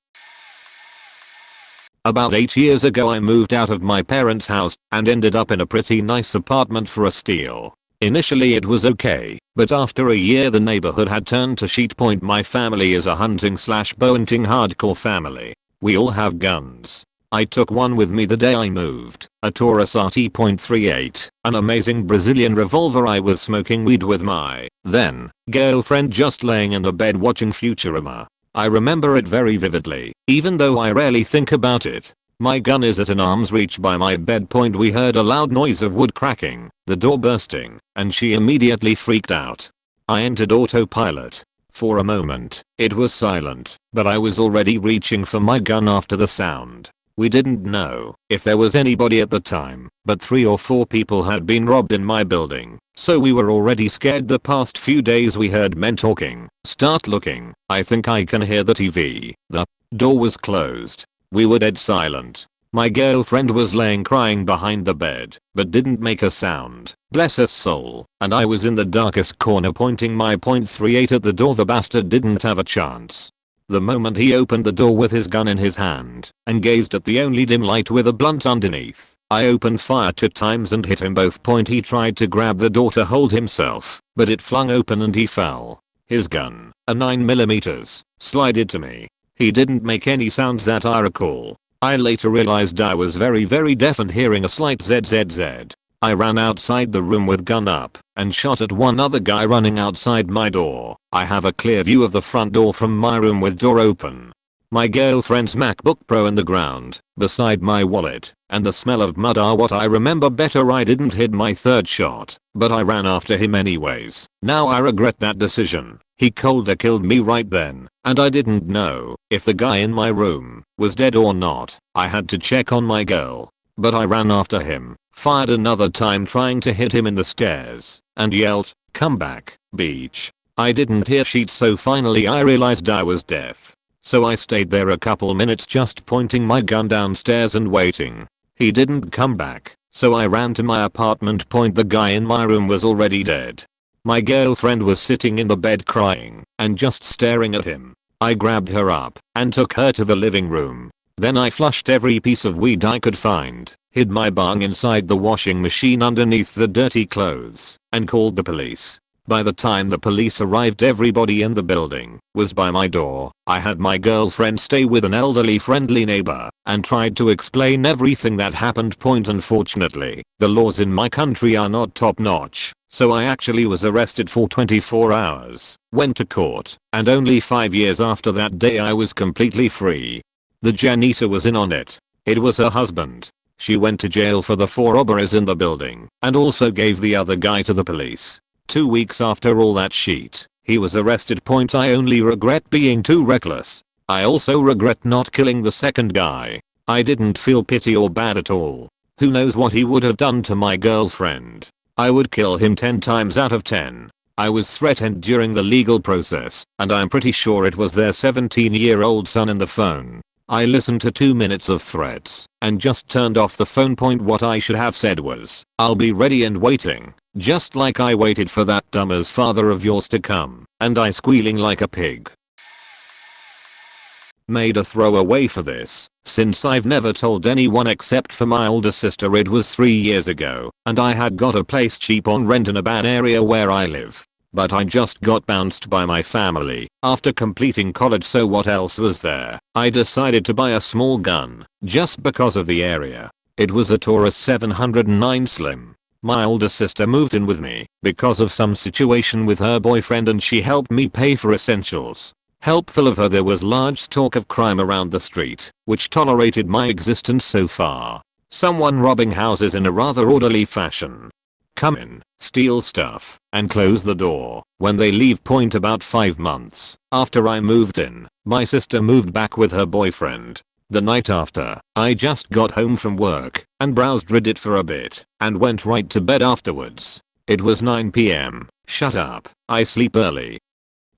About 8 years ago I moved out of my parents' house and ended up in a pretty nice apartment for a steal. Initially it was okay, but after a year the neighborhood had turned to sheet point. My family is a hunting/bow-hunting hardcore family. We all have guns. I took one with me the day I moved, a Taurus RT.38, an amazing Brazilian revolver. I was smoking weed with my then girlfriend, just laying in the bed watching Futurama. I remember it very vividly, even though I rarely think about it. My gun is at an arm's reach by my bed. We heard a loud noise of wood cracking, the door bursting, and she immediately freaked out. I entered autopilot. For a moment, it was silent, but I was already reaching for my gun after the sound. We didn't know if there was anybody at the time, but 3 or 4 people had been robbed in my building, so we were already scared. The past few days we heard men talking. Start looking. I think I can hear the TV. The door was closed. We were dead silent. My girlfriend was laying crying behind the bed, but didn't make a sound, bless her soul, and I was in the darkest corner pointing my .38 at the door. The bastard didn't have a chance. The moment he opened the door with his gun in his hand and gazed at the only dim light with a blunt underneath, I opened fire 2 times and hit him both. He tried to grab the door to hold himself, but it flung open and he fell. His gun, a 9mm, slided to me. He didn't make any sounds that I recall. I later realized I was very deaf and hearing a slight zzzz. I ran outside the room with gun up and shot at one other guy running outside my door. I have a clear view of the front door from my room with door open. My girlfriend's MacBook Pro in the ground, beside my wallet, and the smell of mud are what I remember better. I didn't hit my 3rd shot, but I ran after him anyways. Now I regret that decision. He colder killed me right then, and I didn't know if the guy in my room was dead or not. I had to check on my girl. but I ran after him, fired another time trying to hit him in the stairs, and yelled, "Come back, beach." I didn't hear shit, so finally I realized I was deaf. So I stayed there a couple minutes just pointing my gun downstairs and waiting. He didn't come back, so I ran to my apartment. The guy in my room was already dead. My girlfriend was sitting in the bed crying and just staring at him. I grabbed her up and took her to the living room. Then I flushed every piece of weed I could find, hid my bong inside the washing machine underneath the dirty clothes, and called the police. By the time the police arrived, everybody in the building was by my door. I had my girlfriend stay with an elderly friendly neighbor and tried to explain everything that happened. Unfortunately, the laws in my country are not top notch, so I actually was arrested for 24 hours, went to court, and only 5 years after that day I was completely free. The janitor was in on it. It was her husband. She went to jail for the 4 robberies in the building and also gave the other guy to the police. 2 weeks after all that shit, he was arrested. I only regret being too reckless. I also regret not killing the second guy. I didn't feel pity or bad at all. Who knows what he would have done to my girlfriend. I would kill him 10 times out of 10. I was threatened during the legal process, and I'm pretty sure it was their 17-year-old son in the phone. I listened to 2 minutes of threats and just turned off the phone. What I should have said was, "I'll be ready and waiting." Just like I waited for that dumbass father of yours to come, and I squealing like a pig. Made a throwaway for this, since I've never told anyone except for my older sister. It was 3 years ago, and I had got a place cheap on rent in a bad area where I live. But I just got bounced by my family after completing college, so what else was there? I decided to buy a small gun, just because of the area. It was a Taurus 709 Slim. My older sister moved in with me because of some situation with her boyfriend, and she helped me pay for essentials. Helpful of her. There was large talk of crime around the street, which tolerated my existence so far. Someone robbing houses in a rather orderly fashion. Come in, steal stuff, and close the door when they leave. About 5 months after I moved in, my sister moved back with her boyfriend. The night after, I just got home from work and browsed Reddit for a bit and went right to bed afterwards. It was 9 PM. Shut up, I sleep early.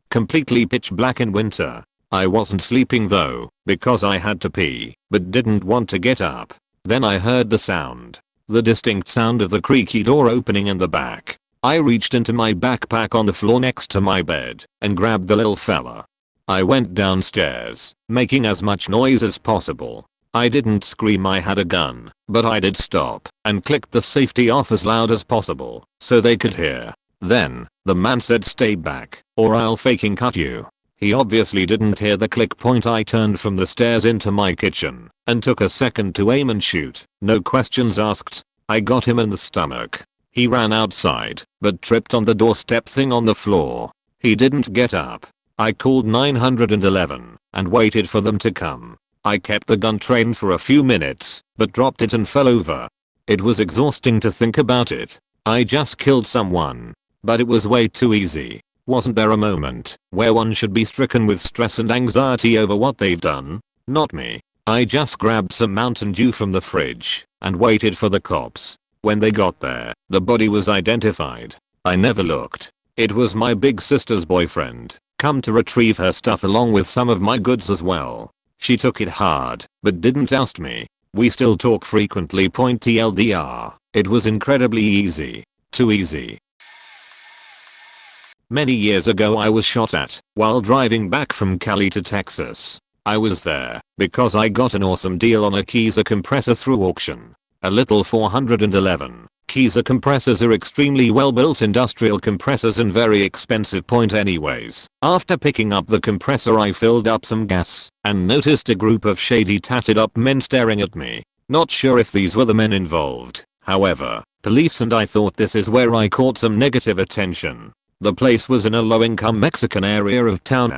Completely pitch black in winter. I wasn't sleeping though, because I had to pee, but didn't want to get up. Then I heard the sound. The distinct sound of the creaky door opening in the back. I reached into my backpack on the floor next to my bed and grabbed the little fella. I went downstairs, making as much noise as possible. I didn't scream I had a gun, but I did stop and clicked the safety off as loud as possible so they could hear. Then, the man said, "Stay back, or I'll faking cut you." He obviously didn't hear the click. I turned from the stairs into my kitchen and took a second to aim and shoot. No questions asked. I got him in the stomach. He ran outside, but tripped on the doorstep thing on the floor. He didn't get up. I called 911 and waited for them to come. I kept the gun trained for a few minutes, but dropped it and fell over. It was exhausting to think about it. I just killed someone. But it was way too easy. Wasn't there a moment where one should be stricken with stress and anxiety over what they've done? Not me. I just grabbed some Mountain Dew from the fridge and waited for the cops. When they got there, the body was identified. I never looked. It was my big sister's boyfriend, come to retrieve her stuff along with some of my goods as well. She took it hard, but didn't oust me. We still talk frequently. TLDR, it was incredibly easy. Too easy. Many years ago I was shot at while driving back from Cali to Texas. I was there because I got an awesome deal on a Keyser compressor through auction. A little 411. Keyser compressors are extremely well built industrial compressors and very expensive. Anyways, after picking up the compressor I filled up some gas and noticed a group of shady tatted up men staring at me. Not sure if these were the men involved. However, police and I thought this is where I caught some negative attention. The place was in a low-income Mexican area of town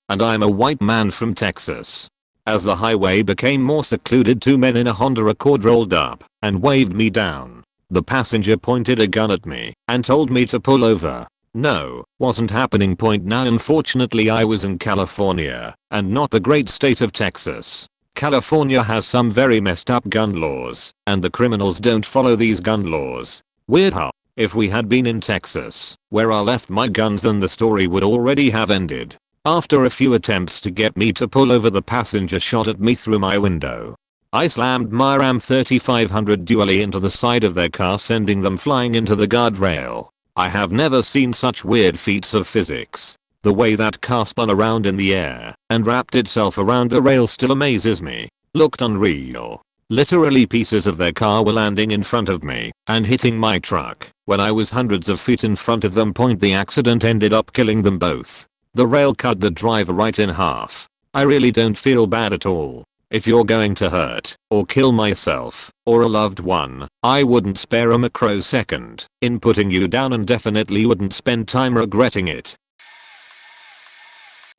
and I'm a white man from Texas. As the highway became more secluded, 2 men in a Honda Accord rolled up and waved me down. The passenger pointed a gun at me and told me to pull over. No, wasn't happening. Now unfortunately I was in California and not the great state of Texas. California has some very messed up gun laws, and the criminals don't follow these gun laws. Weird how, if we had been in Texas, where I left my guns, then the story would already have ended. After a few attempts to get me to pull over, the passenger shot at me through my window. I slammed my Ram 3500 dually into the side of their car, sending them flying into the guardrail. I have never seen such weird feats of physics. The way that car spun around in the air and wrapped itself around the rail still amazes me. Looked unreal. Literally pieces of their car were landing in front of me and hitting my truck when I was hundreds of feet in front of them. The accident ended up killing them both. The rail cut the driver right in half. I really don't feel bad at all. If you're going to hurt or kill myself or a loved one, I wouldn't spare a microsecond in putting you down, and definitely wouldn't spend time regretting it.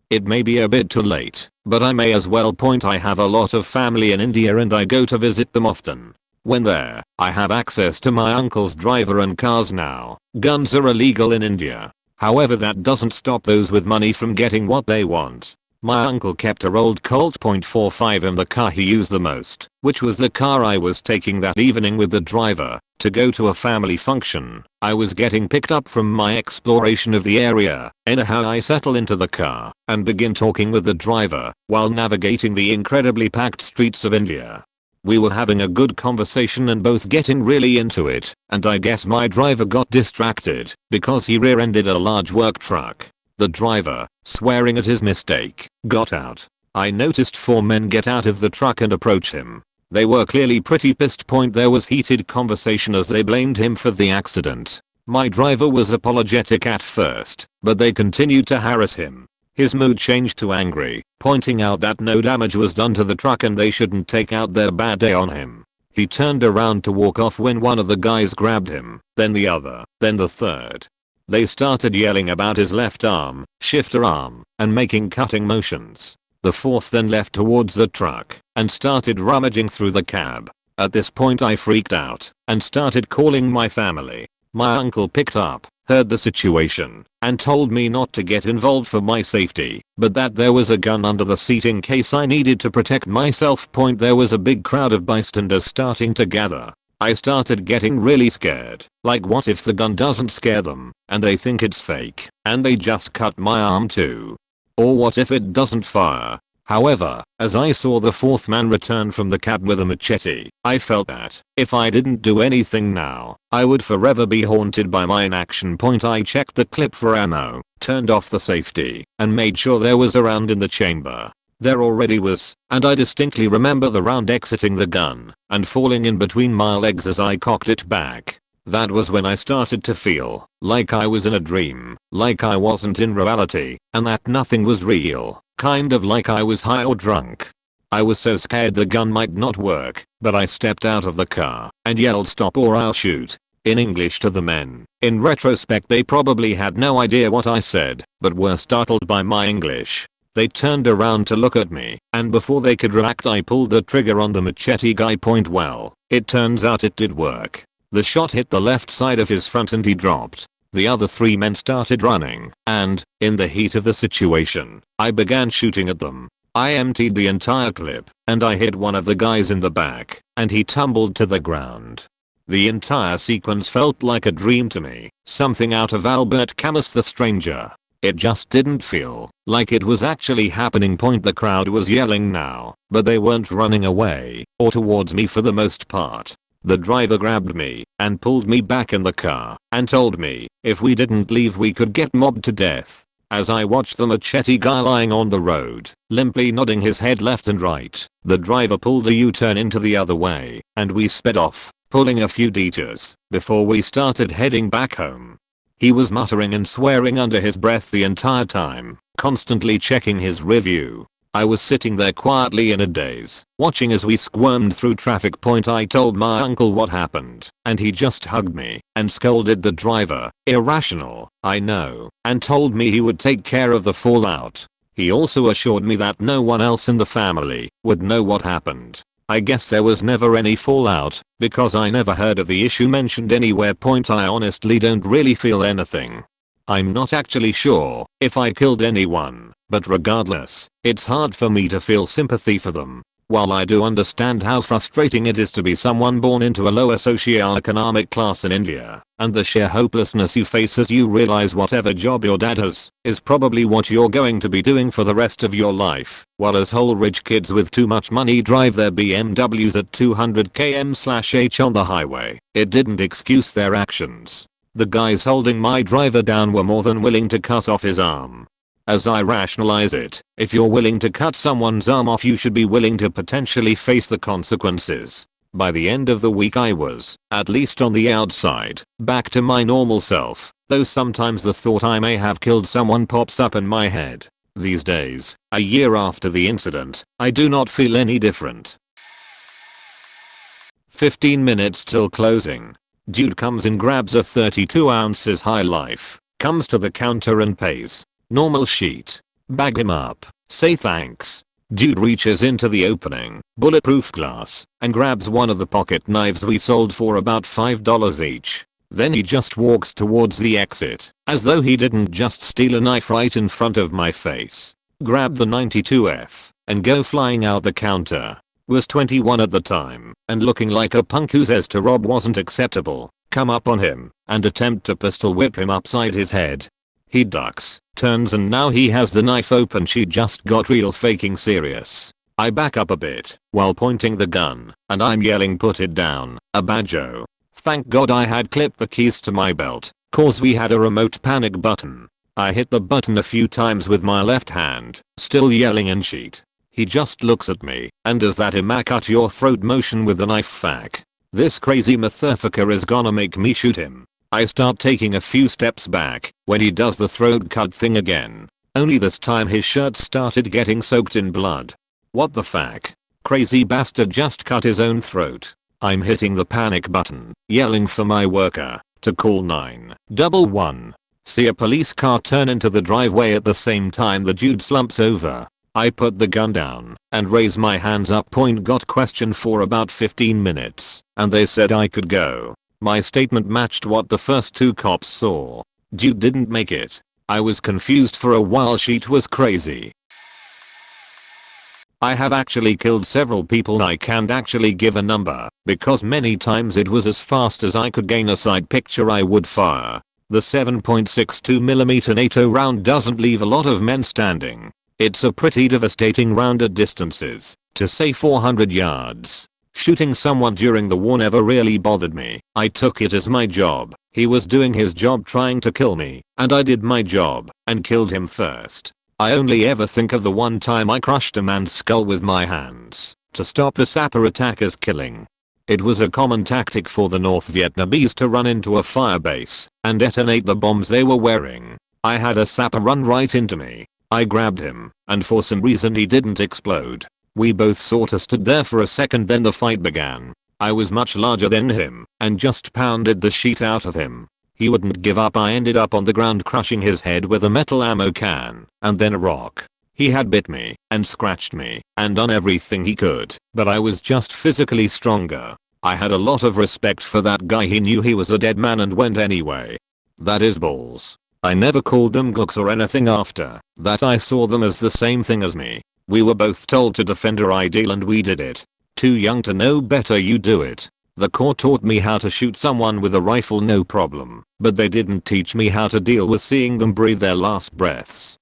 It may be a bit too late, but I may as well point I have a lot of family in India and I go to visit them often. When there, I have access to my uncle's driver and cars now. Guns are illegal in India. However, that doesn't stop those with money from getting what they want. My uncle kept a old Colt .45 in the car he used the most, which was the car I was taking that evening with the driver to go to a family function. I was getting picked up from my exploration of the area. Anyhow, I settle into the car and begin talking with the driver while navigating the incredibly packed streets of India. We were having a good conversation and both getting really into it, and I guess my driver got distracted because he rear-ended a large work truck. The driver, swearing at his mistake, got out. I noticed 4 men get out of the truck and approach him. They were clearly pretty pissed. There was heated conversation as they blamed him for the accident. My driver was apologetic at first, but they continued to harass him. His mood changed to angry, pointing out that no damage was done to the truck and they shouldn't take out their bad day on him. He turned around to walk off when one of the guys grabbed him, then the other, then the third. They started yelling about his left arm, shifter arm, and making cutting motions. The fourth then left towards the truck and started rummaging through the cab. At this point I freaked out and started calling my family. My uncle picked up, heard the situation, and told me not to get involved for my safety, but that there was a gun under the seat in case I needed to protect myself. There was a big crowd of bystanders starting to gather. I started getting really scared. Like, what if the gun doesn't scare them and they think it's fake and they just cut my arm too? Or what if it doesn't fire? However, as I saw the fourth man return from the cab with a machete, I felt that if I didn't do anything now, I would forever be haunted by my inaction. I checked the clip for ammo, turned off the safety, and made sure there was a round in the chamber. There already was, and I distinctly remember the round exiting the gun and falling in between my legs as I cocked it back. That was when I started to feel like I was in a dream, like I wasn't in reality, and that nothing was real, kind of like I was high or drunk. I was so scared the gun might not work, but I stepped out of the car and yelled, "Stop or I'll shoot," in English to the men. In retrospect, they probably had no idea what I said, but were startled by my English. They turned around to look at me, and before they could react I pulled the trigger on the machete guy. Well, it turns out it did work. The shot hit the left side of his front and he dropped. The other 3 men started running, and, in the heat of the situation, I began shooting at them. I emptied the entire clip, and I hit one of the guys in the back, and he tumbled to the ground. The entire sequence felt like a dream to me, something out of Albert Camus' The Stranger. It just didn't feel like it was actually happening. The crowd was yelling now, but they weren't running away or towards me for the most part. The driver grabbed me and pulled me back in the car and told me if we didn't leave we could get mobbed to death. As I watched the machete guy lying on the road, limply nodding his head left and right, the driver pulled a U-turn into the other way, and we sped off, pulling a few detours before we started heading back home. He was muttering and swearing under his breath the entire time, constantly checking his review. I was sitting there quietly in a daze, watching as we squirmed through traffic. I told my uncle what happened, and he just hugged me and scolded the driver. Irrational, I know, and told me he would take care of the fallout. He also assured me that no one else in the family would know what happened. I guess there was never any fallout, because I never heard of the issue mentioned anywhere. I honestly don't really feel anything. I'm not actually sure if I killed anyone, but regardless, it's hard for me to feel sympathy for them. While I do understand how frustrating it is to be someone born into a lower socioeconomic class in India, and the sheer hopelessness you face as you realize whatever job your dad has is probably what you're going to be doing for the rest of your life, while as whole rich kids with too much money drive their BMWs at 200 km/h on the highway, it didn't excuse their actions. The guys holding my driver down were more than willing to cut off his arm. As I rationalize it, if you're willing to cut someone's arm off, you should be willing to potentially face the consequences. By the end of the week I was, at least on the outside, back to my normal self, though sometimes the thought I may have killed someone pops up in my head. These days, a year after the incident, I do not feel any different. 15 minutes till closing. Dude comes in, grabs a 32 ounces High Life, comes to the counter and pays. Normal sheet. Bag him up. Say thanks. Dude reaches into the opening, bulletproof glass, and grabs one of the pocket knives we sold for about $5 each. Then he just walks towards the exit, as though he didn't just steal a knife right in front of my face. Grab the 92F, and go flying out the counter. Was 21 at the time, and looking like a punk who says to rob wasn't acceptable. Come up on him, and attempt to pistol whip him upside his head. He ducks, turns, and now he has the knife open. She just got real faking serious. I back up a bit, while pointing the gun, and I'm yelling, put it down, Abajo. Thank God I had clipped the keys to my belt, cause we had a remote panic button. I hit the button a few times with my left hand, still yelling and shit. He just looks at me, and does that "I'ma cut your throat" motion with the knife. Fuck. This crazy motherfucker is gonna make me shoot him. I start taking a few steps back, when he does the throat cut thing again. Only this time his shirt started getting soaked in blood. What the fuck? Crazy bastard just cut his own throat. I'm hitting the panic button, yelling for my worker to call 911. See a police car turn into the driveway at the same time the dude slumps over. I put the gun down and raise my hands up. Got questioned for about 15 minutes, and they said I could go. My statement matched what the first two cops saw. Dude didn't make it. I was confused for a while. Shit was crazy. I have actually killed several people. I can't actually give a number, because many times it was as fast as I could gain a sight picture I would fire. The 7.62mm NATO round doesn't leave a lot of men standing. It's a pretty devastating round at distances, to say 400 yards. Shooting someone during the war never really bothered me. I took it as my job. He was doing his job trying to kill me, and I did my job and killed him first. I only ever think of the one time I crushed a man's skull with my hands to stop a sapper attacker's killing. It was a common tactic for the North Vietnamese to run into a fire base and detonate the bombs they were wearing. I had a sapper run right into me. I grabbed him, and for some reason he didn't explode. We both sorta stood there for a second, then the fight began. I was much larger than him, and just pounded the shit out of him. He wouldn't give up. I ended up on the ground crushing his head with a metal ammo can, and then a rock. He had bit me, and scratched me, and done everything he could, but I was just physically stronger. I had a lot of respect for that guy. He knew he was a dead man and went anyway. That is balls. I never called them gooks or anything after that. I saw them as the same thing as me. We were both told to defend our ideal and we did it. Too young to know better, you do it. The Corps taught me how to shoot someone with a rifle no problem, but they didn't teach me how to deal with seeing them breathe their last breaths.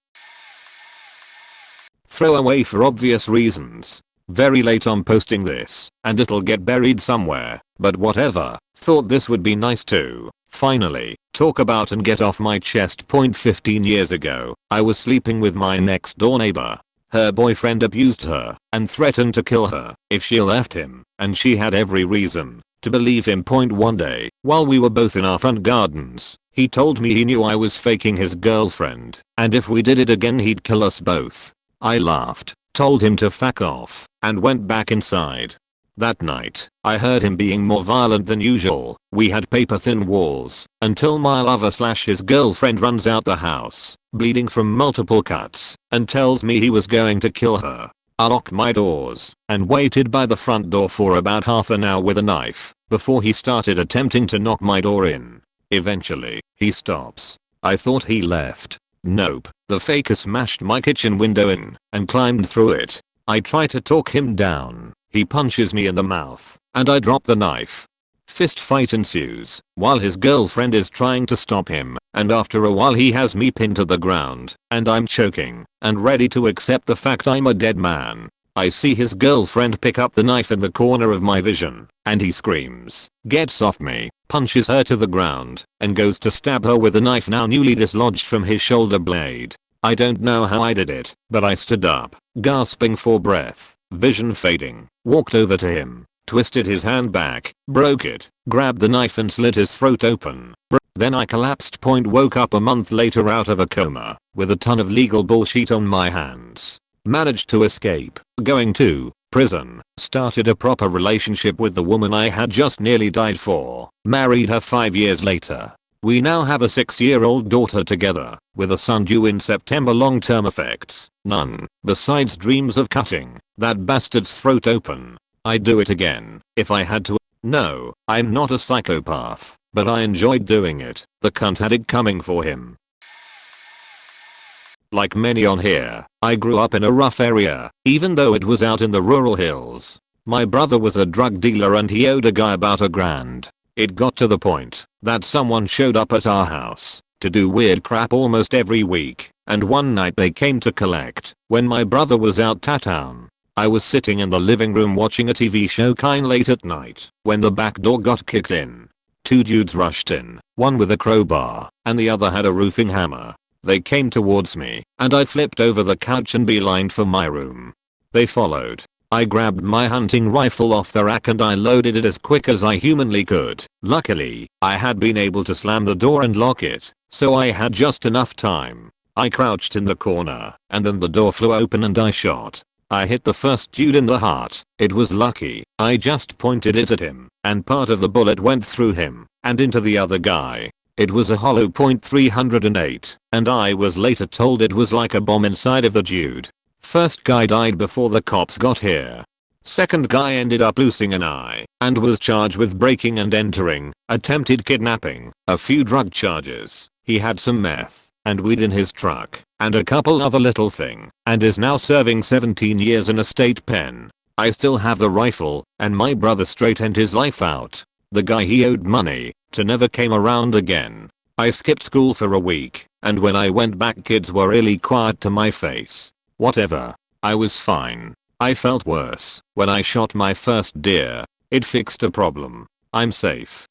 Throw away for obvious reasons. Very late on posting this, and it'll get buried somewhere, but whatever. Thought this would be nice to finally talk about and get off my chest. 15 years ago, I was sleeping with my next door neighbor. Her boyfriend abused her and threatened to kill her if she left him, and she had every reason to believe him. One day, while we were both in our front gardens, he told me he knew I was faking his girlfriend, and if we did it again he'd kill us both. I laughed, told him to fuck off, and went back inside. That night, I heard him being more violent than usual. We had paper-thin walls, until my lover/his girlfriend runs out the house, bleeding from multiple cuts, and tells me he was going to kill her. I locked my doors, and waited by the front door for about half an hour with a knife, before he started attempting to knock my door in. Eventually, he stops. I thought he left. Nope, the faker smashed my kitchen window in, and climbed through it. I try to talk him down. He punches me in the mouth, and I drop the knife. Fist fight ensues, while his girlfriend is trying to stop him, and after a while he has me pinned to the ground, and I'm choking, and ready to accept the fact I'm a dead man. I see his girlfriend pick up the knife in the corner of my vision, and he screams, gets off me, punches her to the ground, and goes to stab her with a knife now newly dislodged from his shoulder blade. I don't know how I did it, but I stood up, gasping for breath, vision fading, walked over to him, twisted his hand back, broke it, grabbed the knife and slit his throat open. Then I collapsed. Woke up a month later out of a coma, with a ton of legal bullshit on my hands. Managed to escape, going to prison, started a proper relationship with the woman I had just nearly died for, married her 5 years later. We now have a 6-year-old daughter together, with a son due in September. Long-term effects, none, besides dreams of cutting that bastard's throat open. I'd do it again, if I had to. No, I'm not a psychopath, but I enjoyed doing it. The cunt had it coming for him. Like many on here, I grew up in a rough area, even though it was out in the rural hills. My brother was a drug dealer and he owed a guy about $1,000. It got to the point that someone showed up at our house to do weird crap almost every week, and one night they came to collect when my brother was out town. I was sitting in the living room watching a TV show kinda late at night when the back door got kicked in. 2 dudes rushed in, one with a crowbar and the other had a roofing hammer. They came towards me, and I flipped over the couch and beelined for my room. They followed. I grabbed my hunting rifle off the rack and I loaded it as quick as I humanly could. Luckily, I had been able to slam the door and lock it, so I had just enough time. I crouched in the corner, and then the door flew open and I shot. I hit the first dude in the heart. It was lucky. I just pointed it at him, and part of the bullet went through him, and into the other guy. It was a hollow .308, and I was later told it was like a bomb inside of the dude. First guy died before the cops got here. Second guy ended up losing an eye, and was charged with breaking and entering, attempted kidnapping, a few drug charges. He had some meth and weed in his truck, and a couple other little thing, and is now serving 17 years in a state pen. I still have the rifle, and my brother straightened his life out. The guy he owed money to never came around again. I skipped school for a week, and when I went back kids were really quiet to my face. Whatever. I was fine. I felt worse when I shot my first deer. It fixed a problem. I'm safe.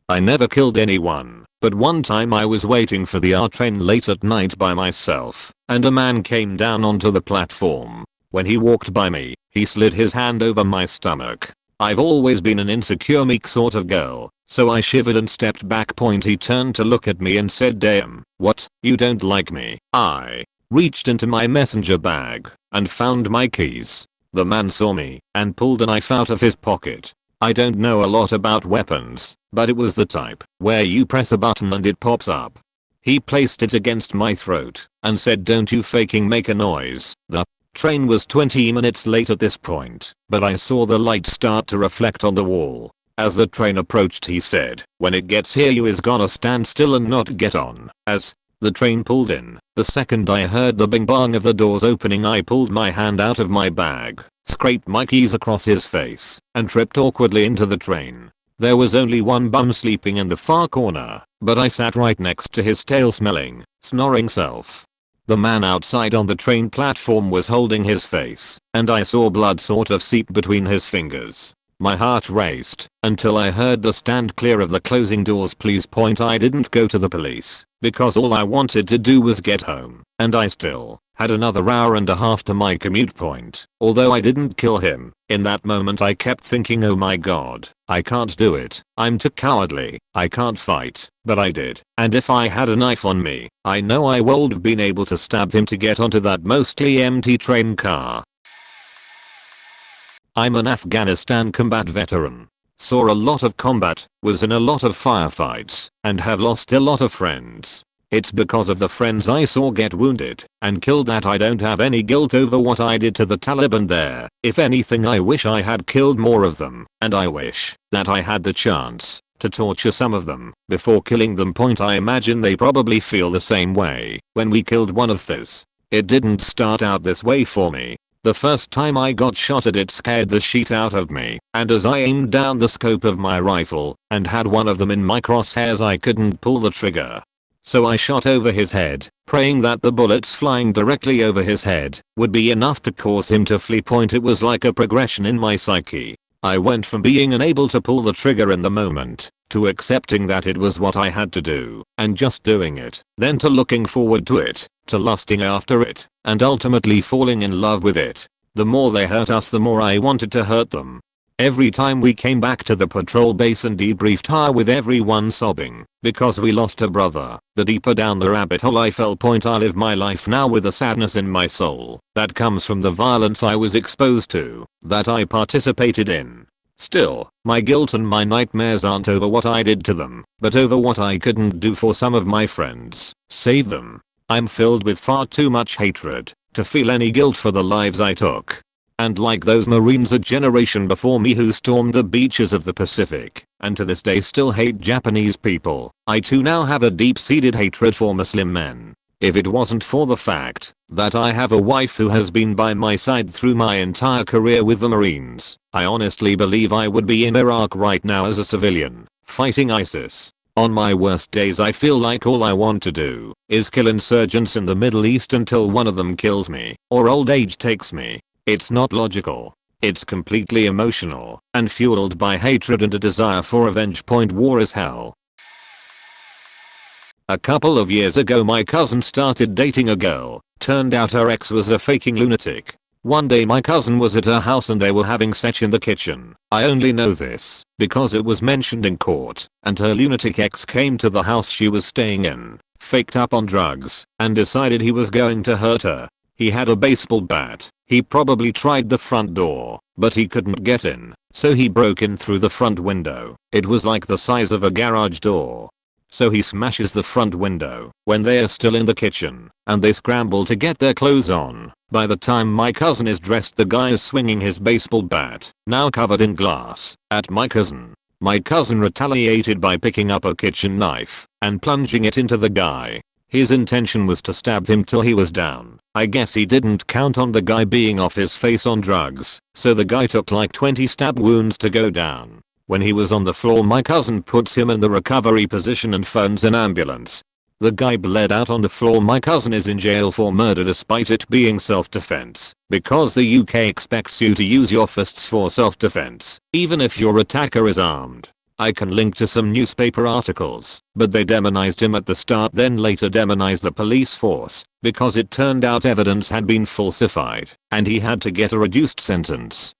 I never killed anyone, but one time I was waiting for the R train late at night by myself, and a man came down onto the platform. When he walked by me, he slid his hand over my stomach. I've always been an insecure meek sort of girl, so I shivered and stepped back. He turned to look at me and said, "Damn, what, you don't like me?" I reached into my messenger bag and found my keys. The man saw me and pulled a knife out of his pocket. I don't know a lot about weapons, but it was the type where you press a button and it pops up. He placed it against my throat and said, "Don't you faking make a noise." The train was 20 minutes late at this point, but I saw the light start to reflect on the wall. As the train approached he said, "When it gets here you is gonna stand still and not get on." As the train pulled in, the second I heard the bing bang of the doors opening I pulled my hand out of my bag, scraped my keys across his face, and tripped awkwardly into the train. There was only one bum sleeping in the far corner, but I sat right next to his tail-smelling, snoring self. The man outside on the train platform was holding his face, and I saw blood sort of seep between his fingers. My heart raced until I heard the "stand clear of the closing doors please" point. I didn't go to the police because all I wanted to do was get home, and I still had another hour and a half to my commute point. Although I didn't kill him, in that moment I kept thinking, oh my god, I can't do it. I'm too cowardly. I can't fight. But I did. And if I had a knife on me, I know I would have been able to stab him to get onto that mostly empty train car. I'm an Afghanistan combat veteran. Saw a lot of combat, was in a lot of firefights, and have lost a lot of friends. It's because of the friends I saw get wounded and killed that I don't have any guilt over what I did to the Taliban there. If anything, I wish I had killed more of them, and I wish that I had the chance to torture some of them before killing them. I imagine they probably feel the same way when we killed one of those. It didn't start out this way for me. The first time I got shot at, it scared the shit out of me, and as I aimed down the scope of my rifle and had one of them in my crosshairs, I couldn't pull the trigger. So I shot over his head, praying that the bullets flying directly over his head would be enough to cause him to flee. It was like a progression in my psyche. I went from being unable to pull the trigger in the moment, to accepting that it was what I had to do, and just doing it, then to looking forward to it, to lusting after it, and ultimately falling in love with it. The more they hurt us, the more I wanted to hurt them. Every time we came back to the patrol base and debriefed her with everyone sobbing because we lost a brother, the deeper down the rabbit hole I fell. I live my life now with a sadness in my soul that comes from the violence I was exposed to, that I participated in. Still, my guilt and my nightmares aren't over what I did to them, but over what I couldn't do for some of my friends, save them. I'm filled with far too much hatred to feel any guilt for the lives I took. And like those Marines a generation before me who stormed the beaches of the Pacific, and to this day still hate Japanese people, I too now have a deep-seated hatred for Muslim men. If it wasn't for the fact that I have a wife who has been by my side through my entire career with the Marines, I honestly believe I would be in Iraq right now as a civilian, fighting ISIS. On my worst days I feel like all I want to do is kill insurgents in the Middle East until one of them kills me, or old age takes me. It's not logical. It's completely emotional and fueled by hatred and a desire for revenge. War is hell. A couple of years ago my cousin started dating a girl. Turned out her ex was a faking lunatic. One day my cousin was at her house and they were having sex in the kitchen. I only know this because it was mentioned in court, and her lunatic ex came to the house she was staying in, faked up on drugs, and decided he was going to hurt her. He had a baseball bat. He probably tried the front door, but he couldn't get in, so he broke in through the front window. It was like the size of a garage door. So he smashes the front window when they are still in the kitchen, and they scramble to get their clothes on. By the time my cousin is dressed, the guy is swinging his baseball bat, now covered in glass, at my cousin. My cousin retaliated by picking up a kitchen knife and plunging it into the guy. His intention was to stab him till he was down. I guess he didn't count on the guy being off his face on drugs, so the guy took like 20 stab wounds to go down. When he was on the floor, my cousin puts him in the recovery position and phones an ambulance. The guy bled out on the floor. My cousin is in jail for murder despite it being self-defense, because the UK expects you to use your fists for self-defense, even if your attacker is armed. I can link to some newspaper articles, but they demonized him at the start, then later demonized the police force, because it turned out evidence had been falsified, and he had to get a reduced sentence.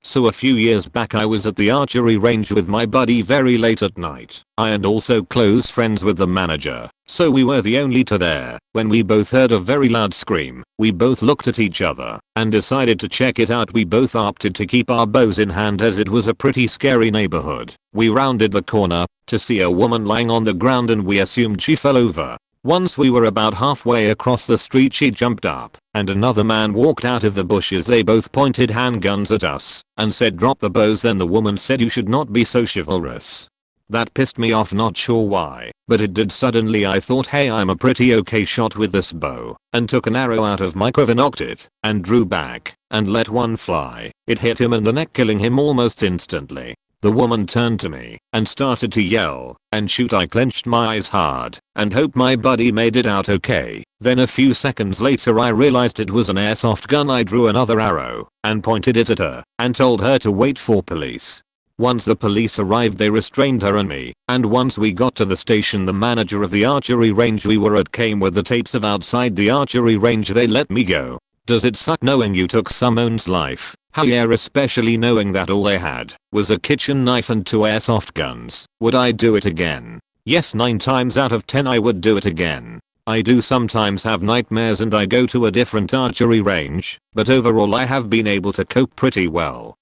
So a few years back I was at the archery range with my buddy very late at night. I and also close friends with the manager, so we were the only two there, when we both heard a very loud scream. We both looked at each other and decided to check it out. We both opted to keep our bows in hand as it was a pretty scary neighborhood. We rounded the corner to see a woman lying on the ground and we assumed she fell over. Once we were about halfway across the street, she jumped up and another man walked out of the bushes. They both pointed handguns at us and said drop the bows. Then the woman said you should not be so chivalrous. That pissed me off, not sure why, but it did. Suddenly I thought, hey, I'm a pretty okay shot with this bow, and took an arrow out of my quiver, knocked it, and drew back, and let one fly. It hit him in the neck, killing him almost instantly. The woman turned to me and started to yell and shoot. I clenched my eyes hard and hoped my buddy made it out okay. Then a few seconds later I realized it was an airsoft gun. I drew another arrow and pointed it at her and told her to wait for police. Once the police arrived, they restrained her and me, and once we got to the station, the manager of the archery range we were at came with the tapes of outside the archery range. They let me go. Does it suck knowing you took someone's life? Hell yeah, especially knowing that all they had was a kitchen knife and 2 airsoft guns. Would I do it again? Yes, 9 times out of 10 I would do it again. I do sometimes have nightmares and I go to a different archery range, but overall I have been able to cope pretty well.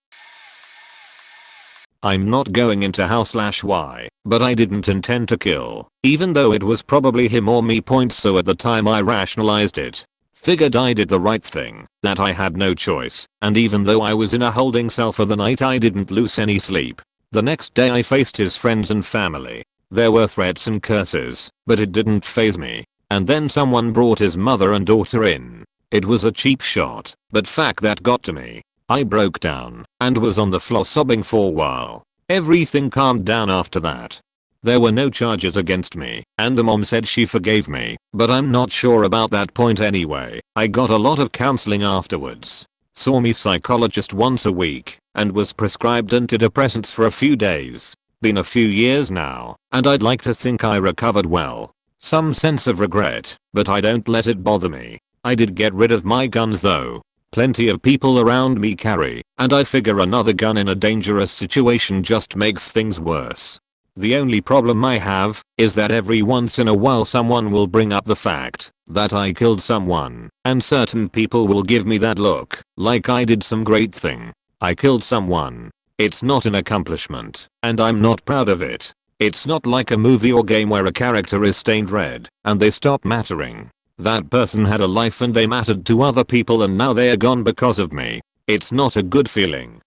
I'm not going into how/why, but I didn't intend to kill, even though it was probably him or me. So at the time I rationalized it. Figured I did the right thing, that I had no choice, and even though I was in a holding cell for the night I didn't lose any sleep. The next day I faced his friends and family. There were threats and curses, but it didn't faze me. and then someone brought his mother and daughter in. It was a cheap shot, but fuck, that got to me. I broke down and was on the floor sobbing for a while. Everything calmed down after that. There were no charges against me, and the mom said she forgave me, but I'm not sure about that point anyway. I got a lot of counseling afterwards. Saw me psychologist once a week, and was prescribed antidepressants for a few days. Been a few years now, and I'd like to think I recovered well. Some sense of regret, but I don't let it bother me. I did get rid of my guns though. Plenty of people around me carry, and I figure another gun in a dangerous situation just makes things worse. The only problem I have is that every once in a while someone will bring up the fact that I killed someone, and certain people will give me that look, like I did some great thing. I killed someone. It's not an accomplishment, and I'm not proud of it. It's not like a movie or game where a character is stained red, and they stop mattering. That person had a life and they mattered to other people, and now they are gone because of me. It's not a good feeling.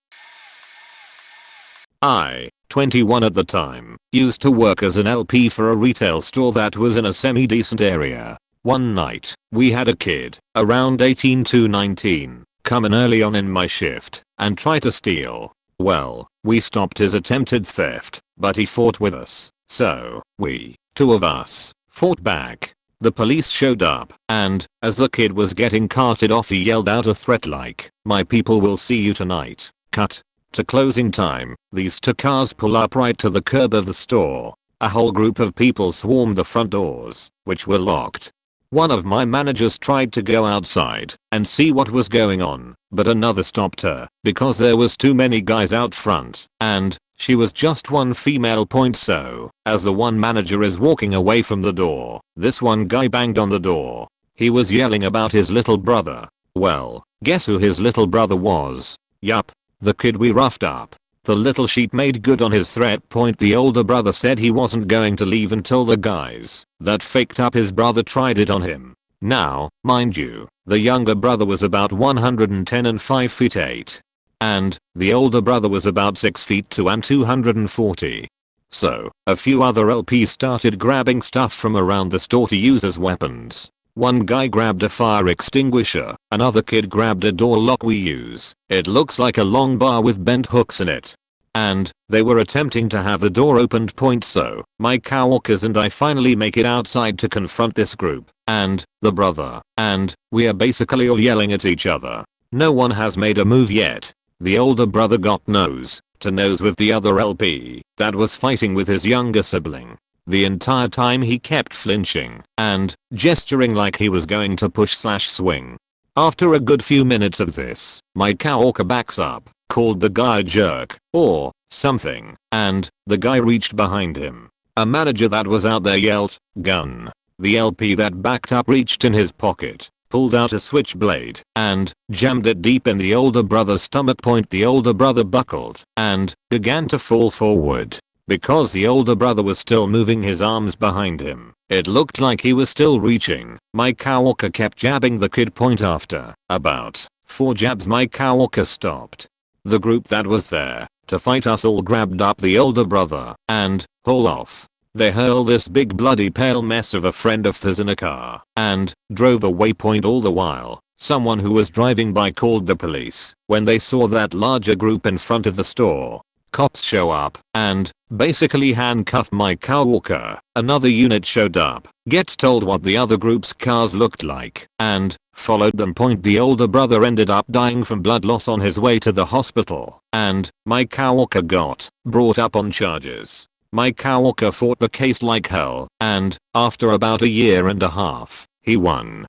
I, 21 at the time, used to work as an LP for a retail store that was in a semi-decent area. One night, we had a kid, around 18 to 19, come in early on in my shift, and try to steal. Well, we stopped his attempted theft, but he fought with us, so we, two of us, fought back. The police showed up, and, as the kid was getting carted off, he yelled out a threat like, "My people will see you tonight." Cut to closing time. These two cars pull up right to the curb of the store. A whole group of people swarmed the front doors, which were locked. One of my managers tried to go outside and see what was going on, but another stopped her because there was too many guys out front, and she was just one female. So, as the one manager is walking away from the door, this one guy banged on the door. He was yelling about his little brother. Well, guess who his little brother was? Yup, the kid we roughed up. The little sheep made good on his threat. The older brother said he wasn't going to leave until the guys that faked up his brother tried it on him. Now, mind you, the younger brother was about 110 and 5 feet 8. And the older brother was about 6 feet 2 and 240. So, a few other LPs started grabbing stuff from around the store to use as weapons. One guy grabbed a fire extinguisher, another kid grabbed a door lock we use. It looks like a long bar with bent hooks in it. And they were attempting to have the door opened. So, my coworkers and I finally make it outside to confront this group, and the brother, and we are basically all yelling at each other. No one has made a move yet. The older brother got nose to nose with the other LP that was fighting with his younger sibling. The entire time he kept flinching and gesturing like he was going to push/swing. After a good few minutes of this, my coworker backs up, called the guy a jerk or something, and the guy reached behind him. A manager that was out there yelled, "Gun." The LP that backed up reached in his pocket, pulled out a switchblade, and jammed it deep in the older brother's stomach. The older brother buckled and began to fall forward. Because the older brother was still moving his arms behind him, it looked like he was still reaching. My coworker kept jabbing the kid. After about 4 jabs, my coworker stopped. The group that was there to fight us all grabbed up the older brother and haul off. They hurled this big bloody pale mess of a friend of theirs in a car and drove away. All the while, someone who was driving by called the police when they saw that larger group in front of the store. Cops show up and basically handcuff my coworker. Another unit showed up, gets told what the other group's cars looked like, and followed them. The older brother ended up dying from blood loss on his way to the hospital, and my coworker got brought up on charges. My coworker fought the case like hell, and after about a year and a half, he won.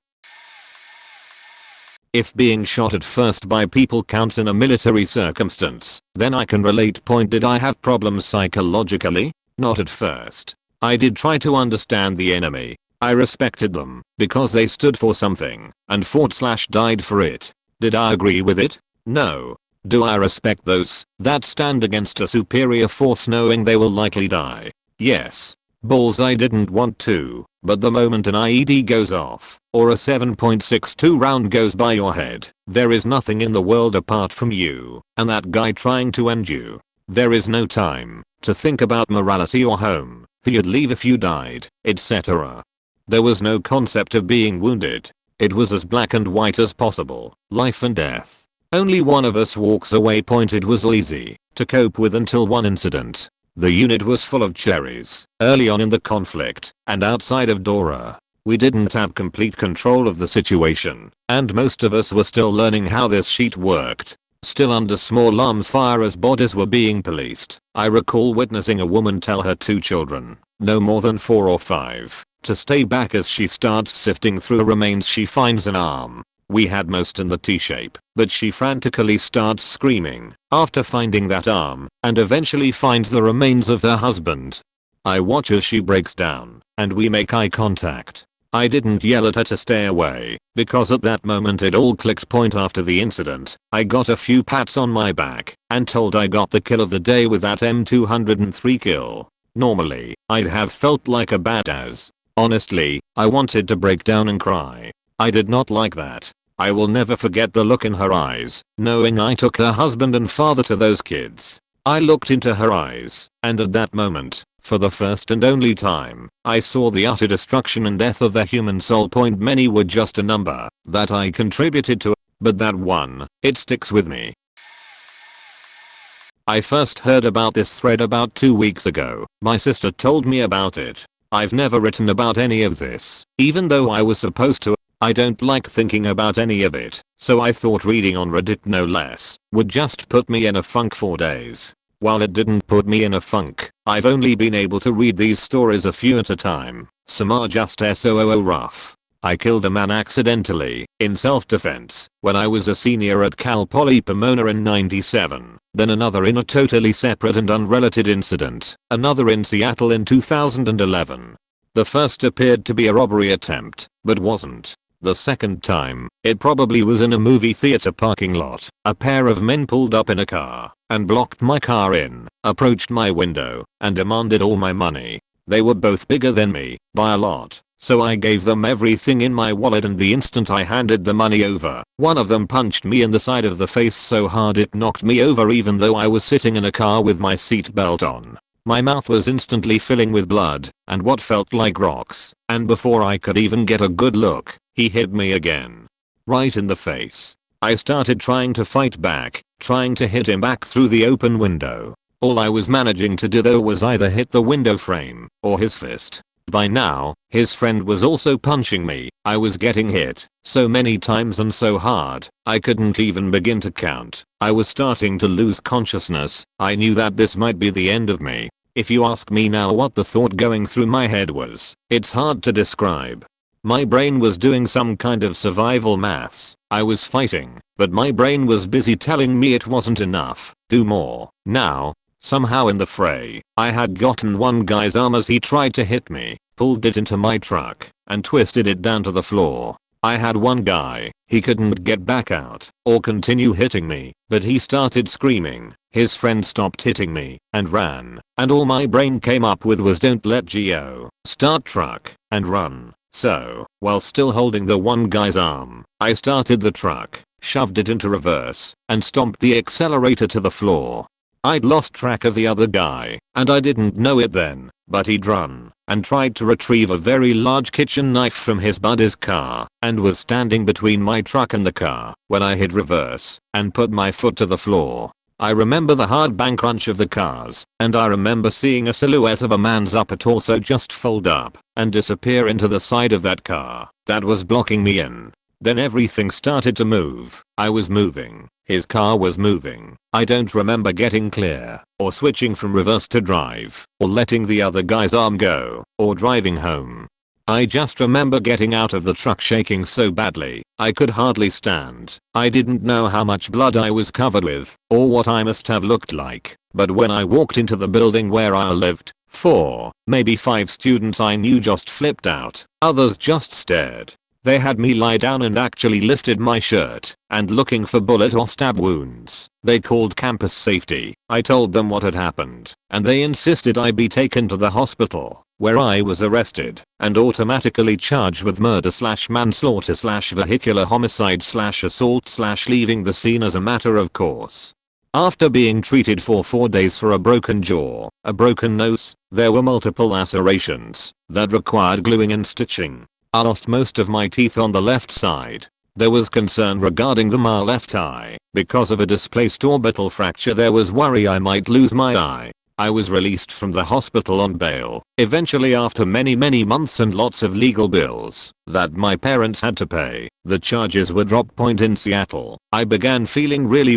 If being shot at first by people counts in a military circumstance, then I can relate. Did I have problems psychologically? Not at first. I did try to understand the enemy. I respected them because they stood for something and fought/died for it. Did I agree with it? No. Do I respect those that stand against a superior force knowing they will likely die? Yes. Balls, I didn't want to, but the moment an IED goes off, or a 7.62 round goes by your head, there is nothing in the world apart from you and that guy trying to end you. There is no time to think about morality or home, who you'd leave if you died, etc. There was no concept of being wounded. It was as black and white as possible, life and death. Only one of us walks away. It was easy to cope with until one incident. The unit was full of cherries early on in the conflict, and outside of Dora. We didn't have complete control of the situation, and most of us were still learning how this sheet worked. Still under small arms fire as bodies were being policed. I recall witnessing a woman tell her 2 children, no more than 4 or 5, to stay back as she starts sifting through remains. She finds an arm. We had most in the T-shape, but she frantically starts screaming after finding that arm, and eventually finds the remains of her husband. I watch as she breaks down, and we make eye contact. I didn't yell at her to stay away, because at that moment it all clicked. After the incident, I got a few pats on my back, and told I got the kill of the day with that M203 kill. Normally, I'd have felt like a badass. Honestly, I wanted to break down and cry. I did not like that. I will never forget the look in her eyes, knowing I took her husband and father to those kids. I looked into her eyes, and at that moment, for the first and only time, I saw the utter destruction and death of the human soul. Many were just a number that I contributed to, but that one, it sticks with me. I first heard about this thread about 2 weeks ago. My sister told me about it. I've never written about any of this, even though I was supposed to. I don't like thinking about any of it, so I thought reading on Reddit no less would just put me in a funk for days. While it didn't put me in a funk, I've only been able to read these stories a few at a time. Some are just so rough. I killed a man accidentally, in self-defense, when I was a senior at Cal Poly Pomona in '97, then another in a totally separate and unrelated incident, another in Seattle in 2011. The first appeared to be a robbery attempt, but wasn't. The second time, it probably was in a movie theater parking lot. A pair of men pulled up in a car and blocked my car in, approached my window, and demanded all my money. They were both bigger than me, by a lot, so I gave them everything in my wallet, and the instant I handed the money over, one of them punched me in the side of the face so hard it knocked me over even though I was sitting in a car with my seatbelt on. My mouth was instantly filling with blood and what felt like rocks, and before I could even get a good look, he hit me again. Right in the face. I started trying to fight back, trying to hit him back through the open window. All I was managing to do though was either hit the window frame or his fist. By now, his friend was also punching me. I was getting hit so many times and so hard, I couldn't even begin to count. I was starting to lose consciousness. I knew that this might be the end of me. If you ask me now what the thought going through my head was, it's hard to describe. My brain was doing some kind of survival maths. I was fighting, but my brain was busy telling me it wasn't enough. Do more. Now, somehow in the fray, I had gotten one guy's arm as he tried to hit me, pulled it into my truck, and twisted it down to the floor. I had one guy, he couldn't get back out or continue hitting me, but he started screaming. His friend stopped hitting me and ran, and all my brain came up with was don't let Geo start truck and run. So, while still holding the one guy's arm, I started the truck, shoved it into reverse, and stomped the accelerator to the floor. I'd lost track of the other guy, and I didn't know it then, but he'd run and tried to retrieve a very large kitchen knife from his buddy's car and was standing between my truck and the car when I hit reverse and put my foot to the floor. I remember the hard bang crunch of the cars, and I remember seeing a silhouette of a man's upper torso just fold up and disappear into the side of that car that was blocking me in. Then everything started to move. I was moving. His car was moving. I don't remember getting clear, or switching from reverse to drive, or letting the other guy's arm go, or driving home. I just remember getting out of the truck shaking so badly, I could hardly stand. I didn't know how much blood I was covered with, or what I must have looked like, but when I walked into the building where I lived, 4, maybe 5 students I knew just flipped out. Others just stared. They had me lie down and actually lifted my shirt, and looking for bullet or stab wounds. They called campus safety. I told them what had happened, and they insisted I be taken to the hospital, where I was arrested and automatically charged with murder/manslaughter/vehicular homicide/assault/leaving the scene as a matter of course. After being treated for 4 days for a broken jaw, a broken nose, there were multiple lacerations that required gluing and stitching. I lost most of my teeth on the left side. There was concern regarding my left eye. Because of a displaced orbital fracture, there was worry I might lose my eye. I was released from the hospital on bail, eventually after many months and lots of legal bills that my parents had to pay. The charges were drop point in Seattle. I began feeling really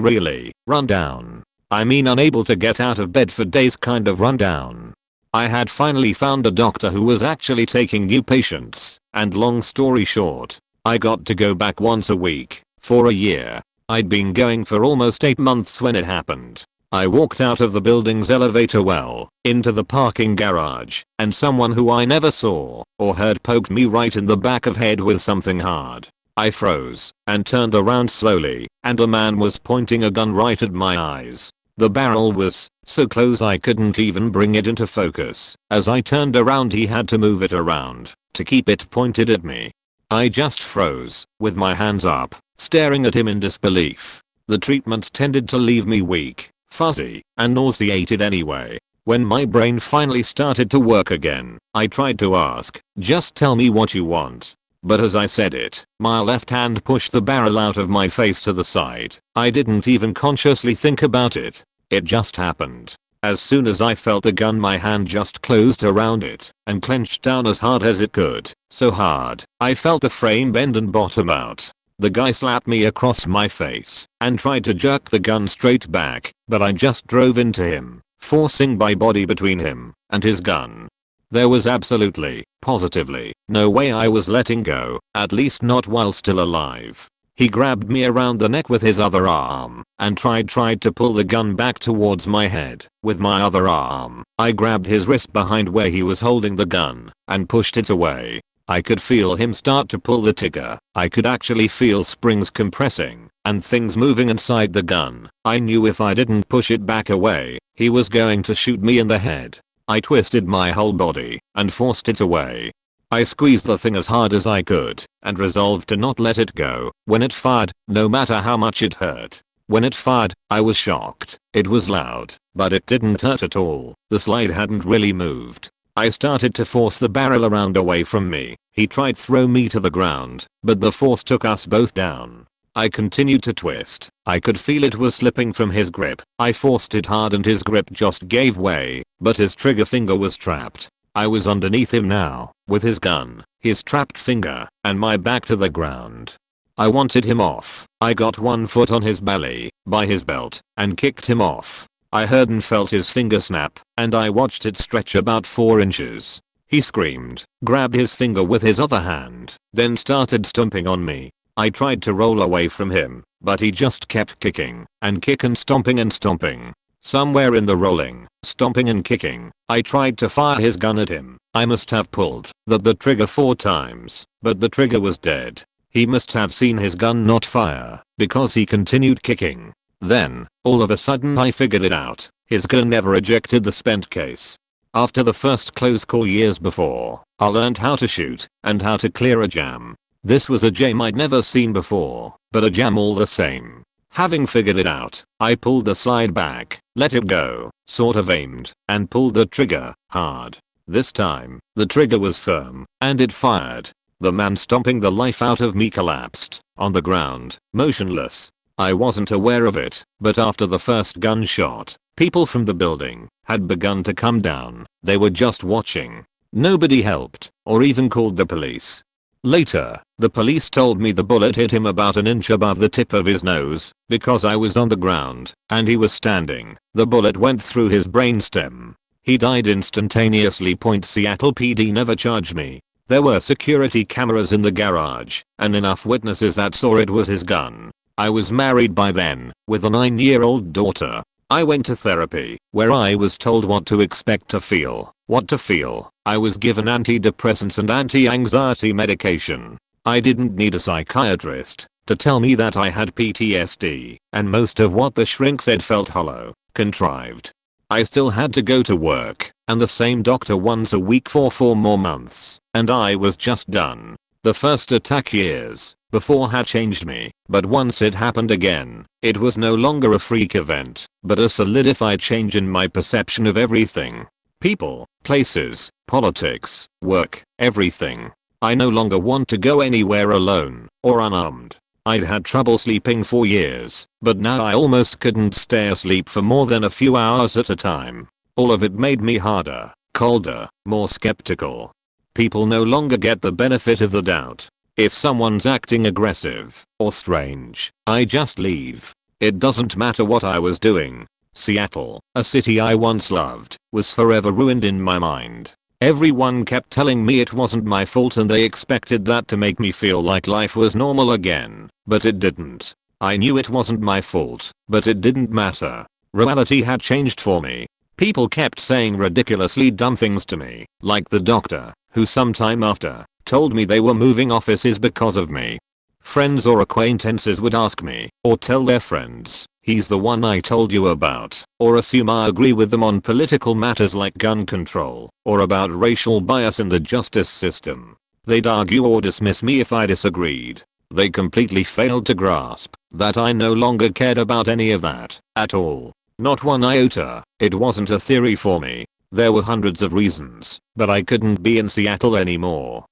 run down. I mean unable to get out of bed for days, kind of run down. I had finally found a doctor who was actually taking new patients, and long story short, I got to go back once a week for a year. I'd been going for almost 8 months when it happened. I walked out of the building's elevator well, into the parking garage, and someone who I never saw or heard poked me right in the back of head with something hard. I froze and turned around slowly, and a man was pointing a gun right at my eyes. The barrel was so close I couldn't even bring it into focus. As I turned around, he had to move it around to keep it pointed at me. I just froze, with my hands up, staring at him in disbelief. The treatments tended to leave me weak, fuzzy, and nauseated anyway. When my brain finally started to work again, I tried to ask, "Just tell me what you want." But as I said it, my left hand pushed the barrel out of my face to the side. I didn't even consciously think about it. It just happened. As soon as I felt the gun, my hand just closed around it and clenched down as hard as it could. So hard, I felt the frame bend and bottom out. The guy slapped me across my face and tried to jerk the gun straight back, but I just drove into him, forcing my body between him and his gun. There was absolutely, positively, no way I was letting go, at least not while still alive. He grabbed me around the neck with his other arm and tried to pull the gun back towards my head. With my other arm, I grabbed his wrist behind where he was holding the gun and pushed it away. I could feel him start to pull the trigger. I could actually feel springs compressing and things moving inside the gun. I knew if I didn't push it back away, he was going to shoot me in the head. I twisted my whole body and forced it away. I squeezed the thing as hard as I could and resolved to not let it go. When it fired, no matter how much it hurt. When it fired, I was shocked. It was loud, but it didn't hurt at all. The slide hadn't really moved. I started to force the barrel around away from me. He tried to throw me to the ground, but the force took us both down. I continued to twist. I could feel it was slipping from his grip. I forced it hard and his grip just gave way, but his trigger finger was trapped. I was underneath him now, with his gun, his trapped finger, and my back to the ground. I wanted him off. I got one foot on his belly, by his belt, and kicked him off. I heard and felt his finger snap, and I watched it stretch about 4 inches. He screamed, grabbed his finger with his other hand, then started stomping on me. I tried to roll away from him, but he just kept kicking and stomping and stomping. Somewhere in the rolling, stomping and kicking, I tried to fire his gun at him. I must have pulled the trigger 4 times, but the trigger was dead. He must have seen his gun not fire, because he continued kicking. Then, all of a sudden I figured it out. His gun never ejected the spent case. After the first close call years before, I learned how to shoot and how to clear a jam. This was a jam I'd never seen before, but a jam all the same. Having figured it out, I pulled the slide back, let it go, sort of aimed, and pulled the trigger, hard. This time, the trigger was firm, and it fired. The man stomping the life out of me collapsed, on the ground, motionless. I wasn't aware of it, but after the first gunshot, people from the building had begun to come down. They were just watching. Nobody helped, or even called the police. Later, the police told me the bullet hit him about an inch above the tip of his nose, because I was on the ground, and he was standing. The bullet went through his brainstem. He died instantaneously. Seattle PD never charged me. There were security cameras in the garage, and enough witnesses that saw it was his gun. I was married by then, with a 9-year-old daughter. I went to therapy, where I was told what to expect to feel, what to feel. I was given antidepressants and anti-anxiety medication. I didn't need a psychiatrist to tell me that I had PTSD, and most of what the shrink said felt hollow, contrived. I still had to go to work, and the same doctor once a week for 4 more months, and I was just done. The first attack years before had changed me, but once it happened again, it was no longer a freak event, but a solidified change in my perception of everything. People, places, politics, work, everything. I no longer want to go anywhere alone or unarmed. I'd had trouble sleeping for years, but now I almost couldn't stay asleep for more than a few hours at a time. All of it made me harder, colder, more skeptical. People no longer get the benefit of the doubt. If someone's acting aggressive or strange, I just leave. It doesn't matter what I was doing. Seattle, a city I once loved, was forever ruined in my mind. Everyone kept telling me it wasn't my fault and they expected that to make me feel like life was normal again, but it didn't. I knew it wasn't my fault, but it didn't matter. Reality had changed for me. People kept saying ridiculously dumb things to me, like the doctor, who sometime after, told me they were moving offices because of me. Friends or acquaintances would ask me, or tell their friends, "He's the one I told you about," or assume I agree with them on political matters like gun control, or about racial bias in the justice system. They'd argue or dismiss me if I disagreed. They completely failed to grasp that I no longer cared about any of that, at all. Not one iota. It wasn't a theory for me. There were hundreds of reasons, but I couldn't be in Seattle anymore.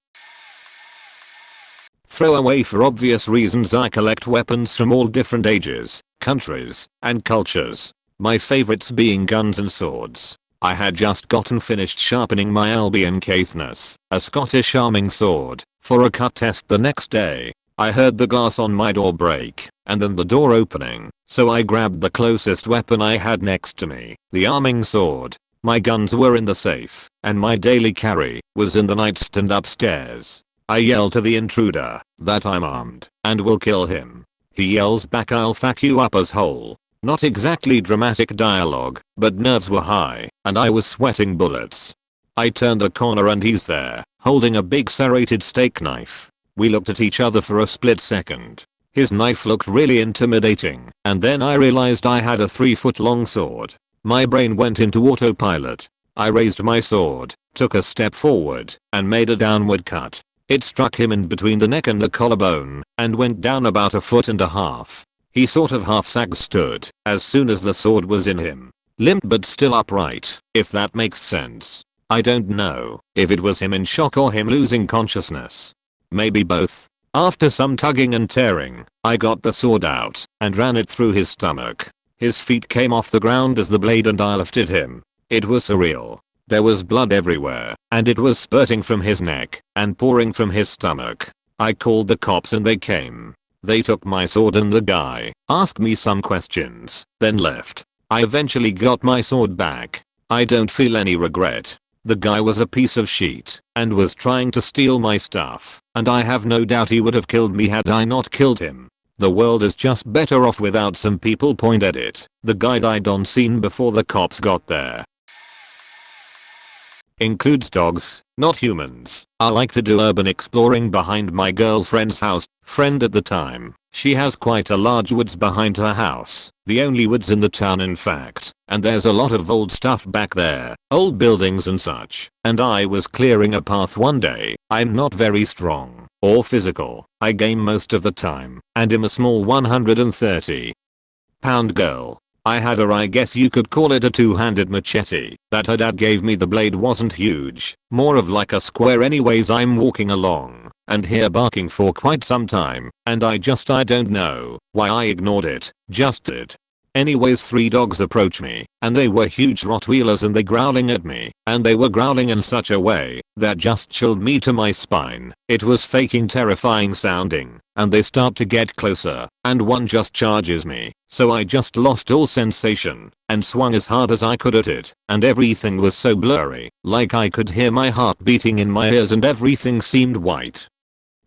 Throwaway. For obvious reasons I collect weapons from all different ages, countries, and cultures. My favorites being guns and swords. I had just gotten finished sharpening my Albion Caithness, a Scottish arming sword, for a cut test the next day. I heard the glass on my door break, and then the door opening, so I grabbed the closest weapon I had next to me, the arming sword. My guns were in the safe, and my daily carry was in the nightstand upstairs. I yell to the intruder that I'm armed and will kill him. He yells back, "I'll fuck you up as whole." Not exactly dramatic dialogue, but nerves were high and I was sweating bullets. I turned the corner and he's there, holding a big serrated steak knife. We looked at each other for a split second. His knife looked really intimidating, and then I realized I had a 3-foot-long sword. My brain went into autopilot. I raised my sword, took a step forward, and made a downward cut. It struck him in between the neck and the collarbone, and went down about 1.5 feet. He sort of half-sag stood, as soon as the sword was in him. Limp but still upright, if that makes sense. I don't know if it was him in shock or him losing consciousness. Maybe both. After some tugging and tearing, I got the sword out, and ran it through his stomach. His feet came off the ground as the blade and I lifted him. It was surreal. There was blood everywhere, and it was spurting from his neck, and pouring from his stomach. I called the cops and they came. They took my sword and the guy asked me some questions, then left. I eventually got my sword back. I don't feel any regret. The guy was a piece of shit, and was trying to steal my stuff, and I have no doubt he would have killed me had I not killed him. The world is just better off without some people. Point at it. The guy died on scene before the cops got there. Includes dogs, not humans. I like to do urban exploring behind my girlfriend's house. Friend at the time. She has quite a large woods behind her house. The only woods in the town in fact. And there's a lot of old stuff back there. Old buildings and such. And I was clearing a path one day. I'm not very strong or physical. I game most of the time. And am a small 130-pound girl. I had I guess you could call it a two-handed machete. That her dad gave me. The blade wasn't huge, more of like a square. Anyways, I'm walking along and hear barking for quite some time, and I don't know why I ignored it, just did. Anyways, 3 dogs approach me, and they were huge Rottweilers and they growling at me, and they were growling in such a way that just chilled me to my spine. It was faking terrifying sounding, and they start to get closer, and one just charges me. So I just lost all sensation, and swung as hard as I could at it, and everything was so blurry, like I could hear my heart beating in my ears and everything seemed white.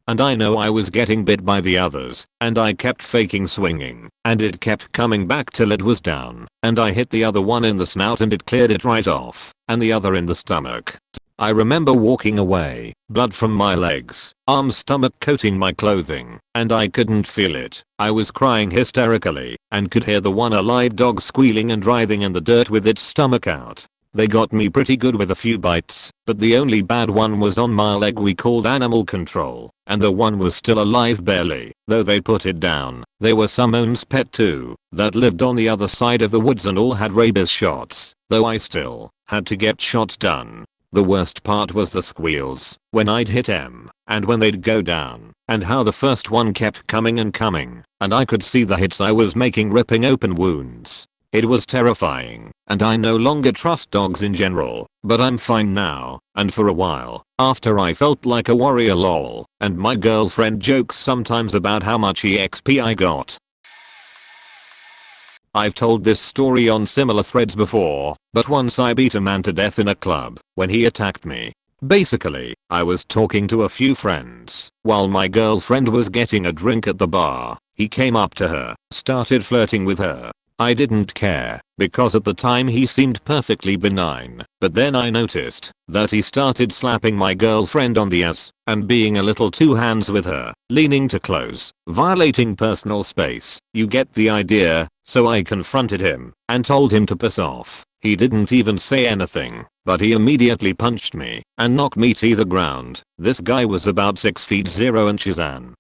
And I know I was getting bit by the others, and I kept faking swinging, and it kept coming back till it was down, and I hit the other one in the snout and it cleared it right off, and the other in the stomach. I remember walking away, blood from my legs, arms, stomach coating my clothing, and I couldn't feel it. I was crying hysterically, and could hear the one alive dog squealing and writhing in the dirt with its stomach out. They got me pretty good with a few bites, but the only bad one was on my leg. We called animal control, and the one was still alive barely, though they put it down. They were someone's pet too, that lived on the other side of the woods and all had rabies shots, though I still had to get shots done. The worst part was the squeals when I'd hit them, and when they'd go down, and how the first one kept coming and coming, and I could see the hits I was making ripping open wounds. It was terrifying, and I no longer trust dogs in general, but I'm fine now, and for a while, after I felt like a warrior lol, and my girlfriend jokes sometimes about how much EXP I got. I've told this story on similar threads before, but once I beat a man to death in a club when he attacked me. Basically, I was talking to a few friends while my girlfriend was getting a drink at the bar. He came up to her, started flirting with her. I didn't care, because at the time he seemed perfectly benign, but then I noticed that he started slapping my girlfriend on the ass and being a little too hands with her, leaning too close, violating personal space. You get the idea. So I confronted him and told him to piss off. He didn't even say anything, but he immediately punched me and knocked me to the ground. This guy was about 6 feet 0 inches and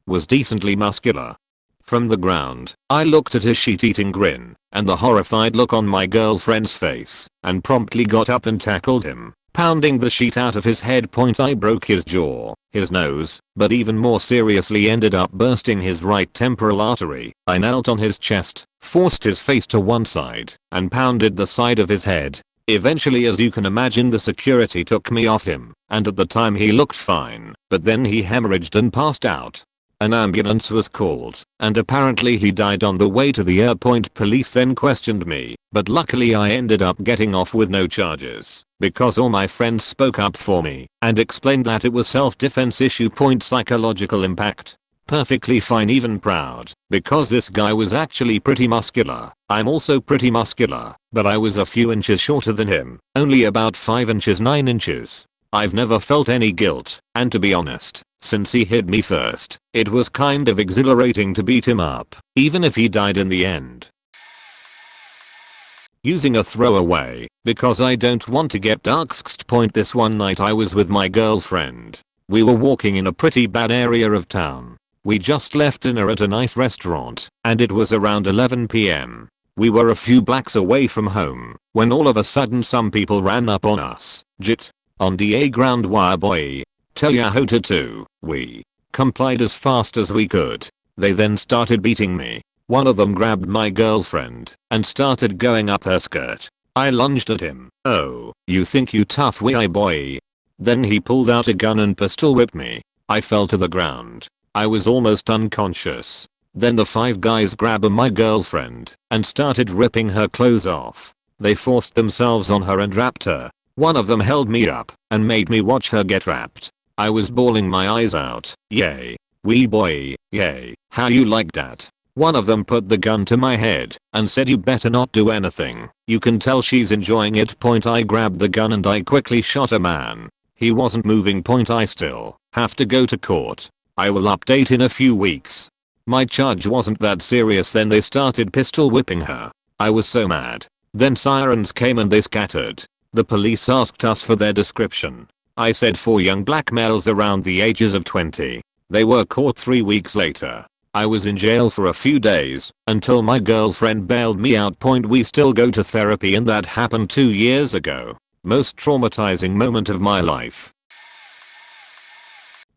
was decently muscular. From the ground, I looked at his shit-eating grin and the horrified look on my girlfriend's face and promptly got up and tackled him, pounding the sheet out of his head. I broke his jaw, his nose, but even more seriously ended up bursting his right temporal artery. I knelt on his chest, forced his face to one side, and pounded the side of his head. Eventually, as you can imagine, the security took me off him, and at the time he looked fine, but then he hemorrhaged and passed out. An ambulance was called, and apparently he died on the way to the airport. Police then questioned me, but luckily I ended up getting off with no charges, because all my friends spoke up for me and explained that it was self-defense issue. Psychological impact. Perfectly fine, even proud, because this guy was actually pretty muscular. I'm also pretty muscular, but I was a few inches shorter than him, only about 5 inches 9 inches. I've never felt any guilt, and to be honest, since he hit me first, it was kind of exhilarating to beat him up, even if he died in the end. Using a throwaway, because I don't want to get doxxed. This one night I was with my girlfriend. We were walking in a pretty bad area of town. We just left dinner at a nice restaurant, and it was around 11 PM. We were a few blocks away from home, when all of a sudden some people ran up on us. Jit. On the ground. Wire boy. Tell ya how to. We complied as fast as we could. They then started beating me. One of them grabbed my girlfriend and started going up her skirt. I lunged at him. Oh, you think you tough wee boy. Then he pulled out a gun and pistol whipped me. I fell to the ground. I was almost unconscious. Then the 5 guys grabbed my girlfriend and started ripping her clothes off. They forced themselves on her and wrapped her. One of them held me up and made me watch her get wrapped. I was bawling my eyes out. Yay. Wee boy, yay. How you like that? One of them put the gun to my head and said, you better not do anything. You can tell she's enjoying it. I grabbed the gun and I quickly shot a man. He wasn't moving. I still have to go to court. I will update in a few weeks. My charge wasn't that serious. Then they started pistol whipping her. I was so mad. Then sirens came and they scattered. The police asked us for their description. I said 4 young black males around the ages of 20. They were caught 3 weeks later. I was in jail for a few days until my girlfriend bailed me out. We still go to therapy and that happened 2 years ago. Most traumatizing moment of my life.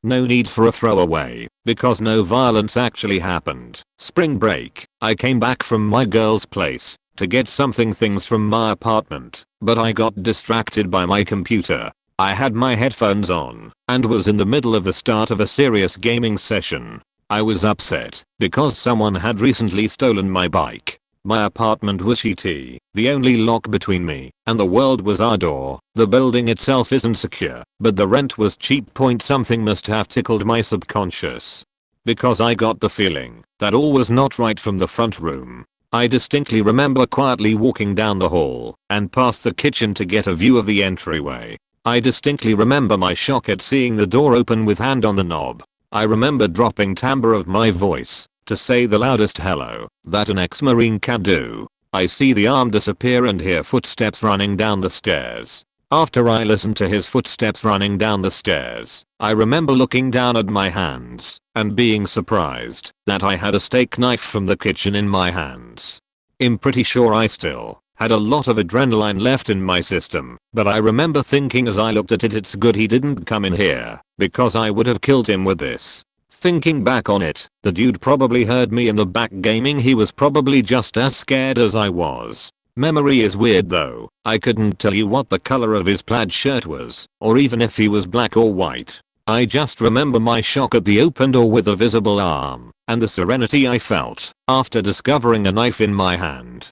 No need for a throwaway, because no violence actually happened. Spring break, I came back from my girl's place to get things from my apartment, but I got distracted by my computer. I had my headphones on and was in the middle of the start of a serious gaming session. I was upset because someone had recently stolen my bike. My apartment was shitty. The only lock between me and the world was our door. The building itself isn't secure, but the rent was cheap. Something must have tickled my subconscious, because I got the feeling that all was not right from the front room. I distinctly remember quietly walking down the hall and past the kitchen to get a view of the entryway. I distinctly remember my shock at seeing the door open with hand on the knob. I remember dropping timbre of my voice to say the loudest hello that an ex-marine can do. I see the arm disappear and hear footsteps running down the stairs. After I listened to his footsteps running down the stairs, I remember looking down at my hands and being surprised that I had a steak knife from the kitchen in my hands. I'm pretty sure I still had a lot of adrenaline left in my system, but I remember thinking as I looked at it, it's good he didn't come in here because I would have killed him with this. Thinking back on it, the dude probably heard me in the back gaming. He was probably just as scared as I was. Memory is weird though. I couldn't tell you what the color of his plaid shirt was, or even if he was black or white. I just remember my shock at the open door with a visible arm, and the serenity I felt after discovering a knife in my hand.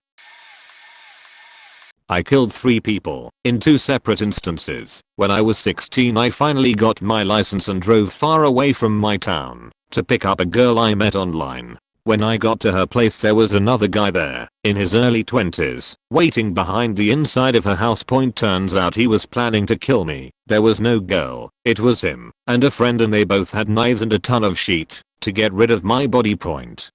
I killed 3 people in 2 separate instances. When I was 16 I finally got my license and drove far away from my town to pick up a girl I met online. When I got to her place there was another guy there, in his early 20s, waiting behind the inside of her house. Turns out he was planning to kill me. There was no girl, it was him and a friend, and they both had knives and a ton of sheet to get rid of my body.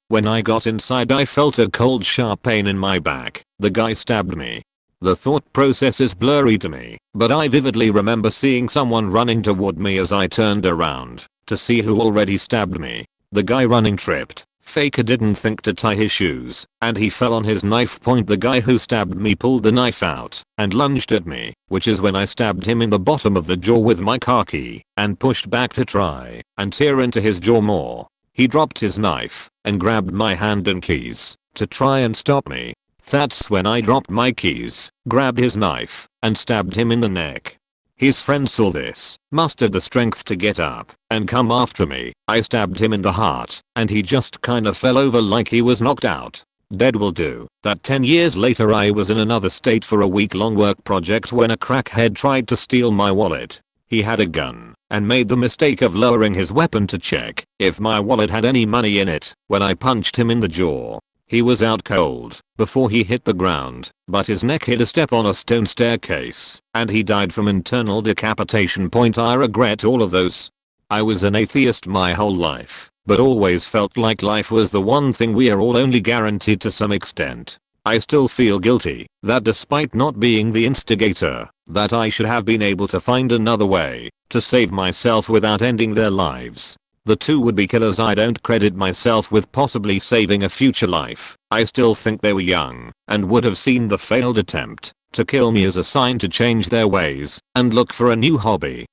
When I got inside I felt a cold sharp pain in my back. The guy stabbed me. The thought process is blurry to me, but I vividly remember seeing someone running toward me as I turned around to see who already stabbed me. The guy running tripped. Faker didn't think to tie his shoes, and he fell on his knife. The guy who stabbed me pulled the knife out and lunged at me, which is when I stabbed him in the bottom of the jaw with my car key and pushed back to try and tear into his jaw more. He dropped his knife and grabbed my hand and keys to try and stop me. That's when I dropped my keys, grabbed his knife, and stabbed him in the neck. His friend saw this, mustered the strength to get up and come after me. I stabbed him in the heart, and he just kinda fell over like he was knocked out. Dead will do. That 10 years later I was in another state for a week-long work project when a crackhead tried to steal my wallet. He had a gun and made the mistake of lowering his weapon to check if my wallet had any money in it. When I punched him in the jaw, he was out cold before he hit the ground, but his neck hit a step on a stone staircase, and he died from internal decapitation. I regret all of those. I was an atheist my whole life, but always felt like life was the one thing we are all only guaranteed to some extent. I still feel guilty that despite not being the instigator, that I should have been able to find another way to save myself without ending their lives. The 2 would-be killers I don't credit myself with possibly saving a future life. I still think they were young and would have seen the failed attempt to kill me as a sign to change their ways and look for a new hobby.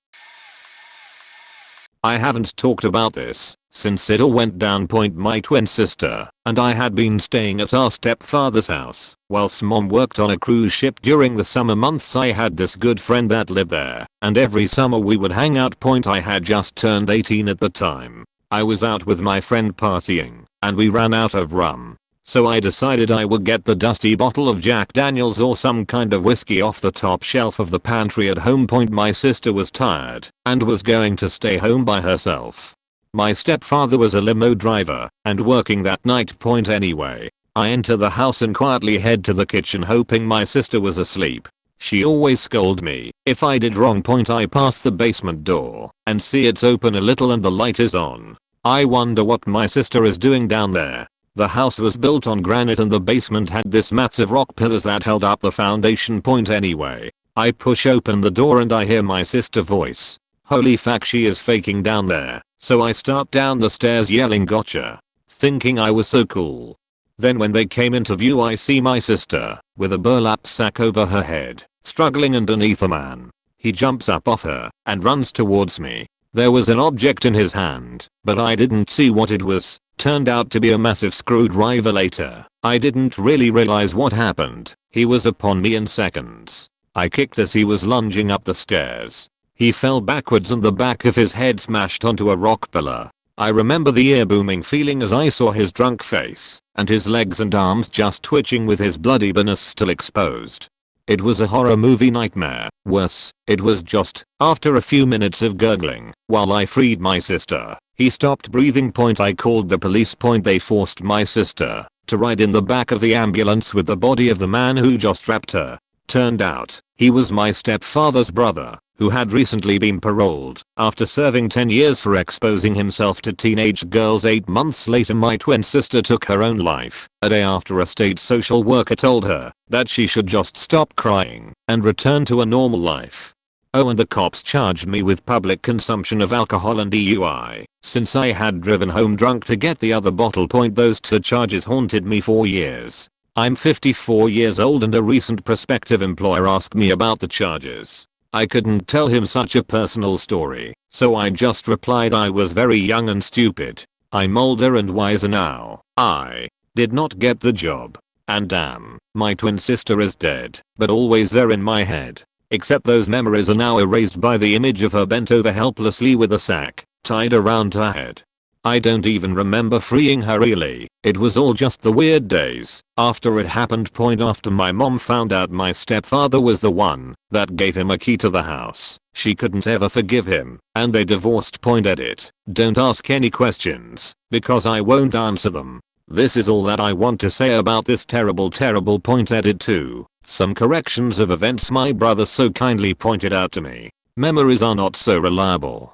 I haven't talked about this since it all went down. My twin sister and I had been staying at our stepfather's house whilst mom worked on a cruise ship during the summer months. I had this good friend that lived there, and every summer we would hang out. I had just turned 18 at the time. I was out with my friend partying, and we ran out of rum. So I decided I would get the dusty bottle of Jack Daniels or some kind of whiskey off the top shelf of the pantry at home. My sister was tired and was going to stay home by herself. My stepfather was a limo driver and working that night. Anyway, I enter the house and quietly head to the kitchen hoping my sister was asleep. She always scolded me if I did wrong. I pass the basement door and see it's open a little and the light is on. I wonder what my sister is doing down there. The house was built on granite and the basement had this massive rock pillars that held up the foundation. Anyway, I push open the door and I hear my sister voice. Holy fuck, she is faking down there. So I start down the stairs yelling gotcha, thinking I was so cool. Then when they came into view I see my sister with a burlap sack over her head, struggling underneath a man. He jumps up off her and runs towards me. There was an object in his hand, but I didn't see what it was. Turned out to be a massive screwdriver. Later, I didn't really realize what happened. He was upon me in seconds. I kicked as he was lunging up the stairs. He fell backwards and the back of his head smashed onto a rock pillar. I remember the ear booming feeling as I saw his drunk face and his legs and arms just twitching with his bloody penis still exposed. It was a horror movie nightmare. Worse, it was just, after a few minutes of gurgling, while I freed my sister, he stopped breathing. I called the police. They forced my sister to ride in the back of the ambulance with the body of the man who just raped her. Turned out, he was my stepfather's brother, who had recently been paroled after serving 10 years for exposing himself to teenage girls. 8 months later, my twin sister took her own life a day after a state social worker told her that she should just stop crying and return to a normal life. Oh, and the cops charged me with public consumption of alcohol and DUI since I had driven home drunk to get the other bottle. Those two charges haunted me for years. I'm 54 years old and a recent prospective employer asked me about the charges. I couldn't tell him such a personal story, so I just replied I was very young and stupid. I'm older and wiser now. I did not get the job. And damn, my twin sister is dead, but always there in my head. Except those memories are now erased by the image of her bent over helplessly with a sack tied around her head. I don't even remember freeing her really. It was all just the weird days after it happened. After my mom found out my stepfather was the one that gave him a key to the house, she couldn't ever forgive him and they divorced. Edit. Don't ask any questions because I won't answer them. This is all that I want to say about this terrible Edit 2. Some corrections of events my brother so kindly pointed out to me. Memories are not so reliable.